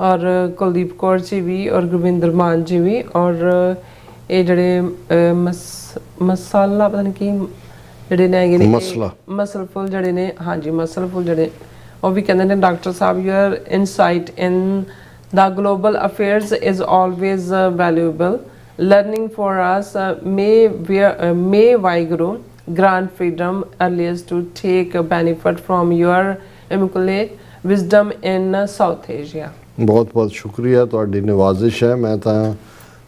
ਔਰ ਕੁਲਦੀਪ ਕੌਰ ਜੀ ਵੀ, ਔਰ ਗੁਰਵਿੰਦਰ ਮਾਨ ਜੀ ਵੀ, ਔਰ ਇਹ ਜਿਹੜੇ ਮਸਾਲਾ ਪਤਾ ਨਹੀਂ ਕੀ ਜਿਹੜੇ ਨੇ ਹੈਗੇ ਨੇ ਮਸਲਫੁਲ ਜਿਹੜੇ ਨੇ, ਹਾਂਜੀ ਮਸਲਫੁਲ ਜਿਹੜੇ ਉਹ ਵੀ ਕਹਿੰਦੇ ਨੇ doctor Sahib your insight in the global affairs is always valuable learning for us may Waheguru grant freedom earliest to take benefit from your immaculate wisdom in South Asia। ਬਹੁਤ ਬਹੁਤ ਸ਼ੁਕਰੀਆ, ਤੁਹਾਡੀ ਨਿਵਾਜ਼ਿਸ਼ ਹੈ। ਮੈਂ ਤਾਂ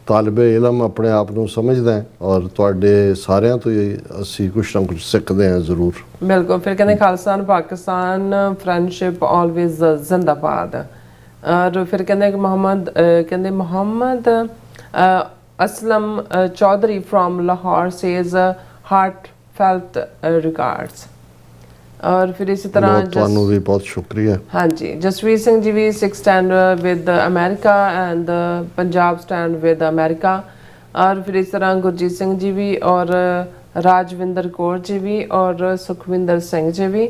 ਤਾਲਿਬੇ ਇਲਮ ਆਪਣੇ ਆਪ ਨੂੰ ਸਮਝਦਾ, ਔਰ ਤੁਹਾਡੇ ਸਾਰਿਆਂ ਤੋਂ ਹੀ ਅਸੀਂ ਕੁਛ ਨਾ ਕੁਛ ਸਿੱਖਦੇ ਹਾਂ ਜ਼ਰੂਰ। ਬਿਲਕੁਲ। ਫਿਰ ਕਹਿੰਦੇ ਖਾਲਸਾ ਪਾਕਿਸਤਾਨ ਫਰੈਂਡਸ਼ਿਪ ਆਲਵੇਜ਼ ਜ਼ਿੰਦਾਬਾਦ। ਔਰ ਫਿਰ ਕਹਿੰਦੇ ਕਿ Muhammad Aslam Chaudhry from Lahore says heartfelt regards। और फिर इसी तरह ਤੁਹਾਨੂੰ ਵੀ ਬਹੁਤ ਸ਼ੁਕਰੀਆ। ਹਾਂਜੀ, ਜਸਵੀਰ ਸਿੰਘ ਜੀ ਵੀ 6 stand with America and Punjab stand with America. और फिर इस तरह गुरजीत सिंह जी भी, और राजविंदर कौर जी भी, और सुखविंदर सिंह जी भी,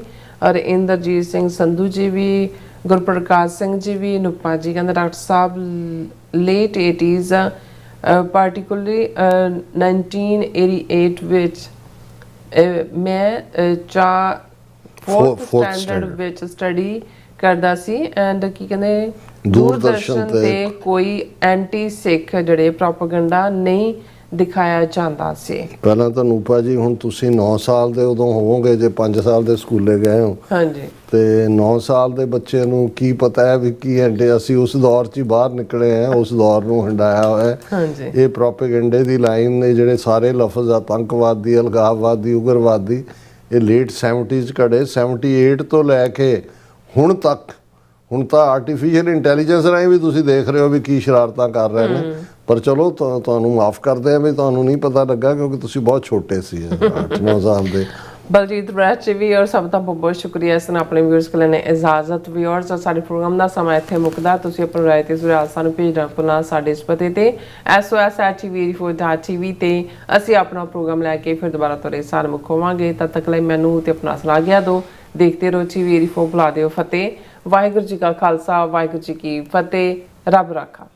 और इंद्रजीत सिंह संधू जी भी, गुरप्रकाश सिंह जी भी, नुपा जी कहते डॉक्टर साहब लेट 80s particularly 1988 ਵਿੱਚ ਮੈਂ 4th ਸਟੈਂਡਰਡ ਵਿੱਚ ਸਟੱਡੀ ਕਰਦਾ ਸੀ। ਐਂਡ ਕੀ ਕਹਿੰਦੇ ਦੂਰਦਰਸ਼ਨ ਤੇ ਕੋਈ ਐਂਟੀ ਸਿੱਖ ਜਿਹੜੇ ਪ੍ਰੋਪਗੈਂਡਾ ਨਹੀਂ ਦਿਖਾਇਆ ਜਾਂਦਾ ਸੀ। ਪਹਿਲਾਂ ਤਾਂ ਨੂਪਾ ਜੀ ਹੁਣ ਤੁਸੀਂ 9 ਸਾਲ ਦੇ ਉਦੋਂ ਹੋਵੋਗੇ ਜੇ 5 ਸਾਲ ਦੇ ਸਕੂਲੇ ਗਏ ਹੋ। ਹਾਂਜੀ। ਤੇ 9 ਸਾਲ ਦੇ ਬੱਚੇ ਨੂੰ ਕੀ ਪਤਾ ਹੈ ਵੀ ਕੀ ਐਂਡੇ, ਅਸੀਂ ਉਸ ਦੌਰ 'ਚ ਹੀ ਬਾਹਰ ਨਿਕਲੇ ਆ, ਉਸ ਦੌਰ ਨੂੰ ਹੰਡਾਇਆ ਹੋਇਆ। ਹਾਂਜੀ। ਇਹ ਪ੍ਰੋਪਗੈਂਡੇ ਦੀ ਲਾਈਨ ਨੇ ਜਿਹੜੇ ਸਾਰੇ ਲਫ਼ਜ਼ ਆਤੰਕਵਾਦੀ, ਅਲਗਾਵਵਾਦੀ, ਉਗਰਵਾਦੀ, ਇਹ ਲੇਟ 70s ਘੜੇ 78 ਤੋਂ ਲੈ ਕੇ ਹੁਣ ਤੱਕ। ਹੁਣ ਤਾਂ ਆਰਟੀਫੀਸ਼ੀਅਲ ਇੰਟੈਲੀਜੈਂਸ ਰਾਹੀਂ ਵੀ ਤੁਸੀਂ ਦੇਖ ਰਹੇ ਹੋ ਵੀ ਕੀ ਸ਼ਰਾਰਤਾਂ ਕਰ ਰਹੇ ਨੇ। ਪਰ ਚਲੋ ਤੁਹਾਨੂੰ ਮਾਫ ਕਰਦੇ ਆ ਵੀ ਤੁਹਾਨੂੰ ਨਹੀਂ ਪਤਾ ਲੱਗਾ ਕਿਉਂਕਿ ਤੁਸੀਂ ਬਹੁਤ ਛੋਟੇ ਸੀ 8-9 ਸਾਲ ਦੇ। ਬਲਜੀਤ ਬ੍ਰੈਚ ਵੀ, ਔਰ ਸਭ ਦਾ ਬਹੁਤ ਬਹੁਤ ਸ਼ੁਕਰੀਆ ਇਸ ਨਾਲ ਆਪਣੇ ਵਿਊਅਰਸ ਕੋਲ ਨੇ ਇਜਾਜ਼ਤ। ਵਿਊਅਰਸ, ਸਾਡੇ ਪ੍ਰੋਗਰਾਮ ਦਾ ਸਮਾਂ ਇੱਥੇ ਮੁੱਕਦਾ। ਤੁਸੀਂ ਆਪਣੀ ਰਾਏ ਤੇ ਸੁਝਾਅ ਸਾਨੂੰ ਭੇਜਣਾ ਭੁੱਲਣਾ ਸਾਡੇ ਇਸ ਪਤੇ ਤੇ SOS@TV84.tv ਤੇ ਅਸੀਂ ਆਪਣਾ ਪ੍ਰੋਗਰਾਮ ਲੈ ਕੇ ਫਿਰ ਦੁਬਾਰਾ ਤੁਹਾਡੇ ਸਾਹਮਣੇ ਮੁੱਕ ਹੋਵਾਂਗੇ। ਤਦ ਤੱਕ ਲਈ ਮੈਨੂੰ ਤੇ ਆਪਣਾ ਸਲਾਹ ਗਿਆ ਦਿਓ। ਦੇਖਦੇ ਰਹੋ TV 84 ਬੁਲਾ ਦਿਓ ਫਤਿਹ। ਵਾਹਿਗੁਰੂ ਜੀ ਕਾ ਖਾਲਸਾ, ਵਾਹਿਗੁਰੂ ਜੀ ਕੀ ਫਤਿਹ। ਰੱਬ ਰਾਖਾ।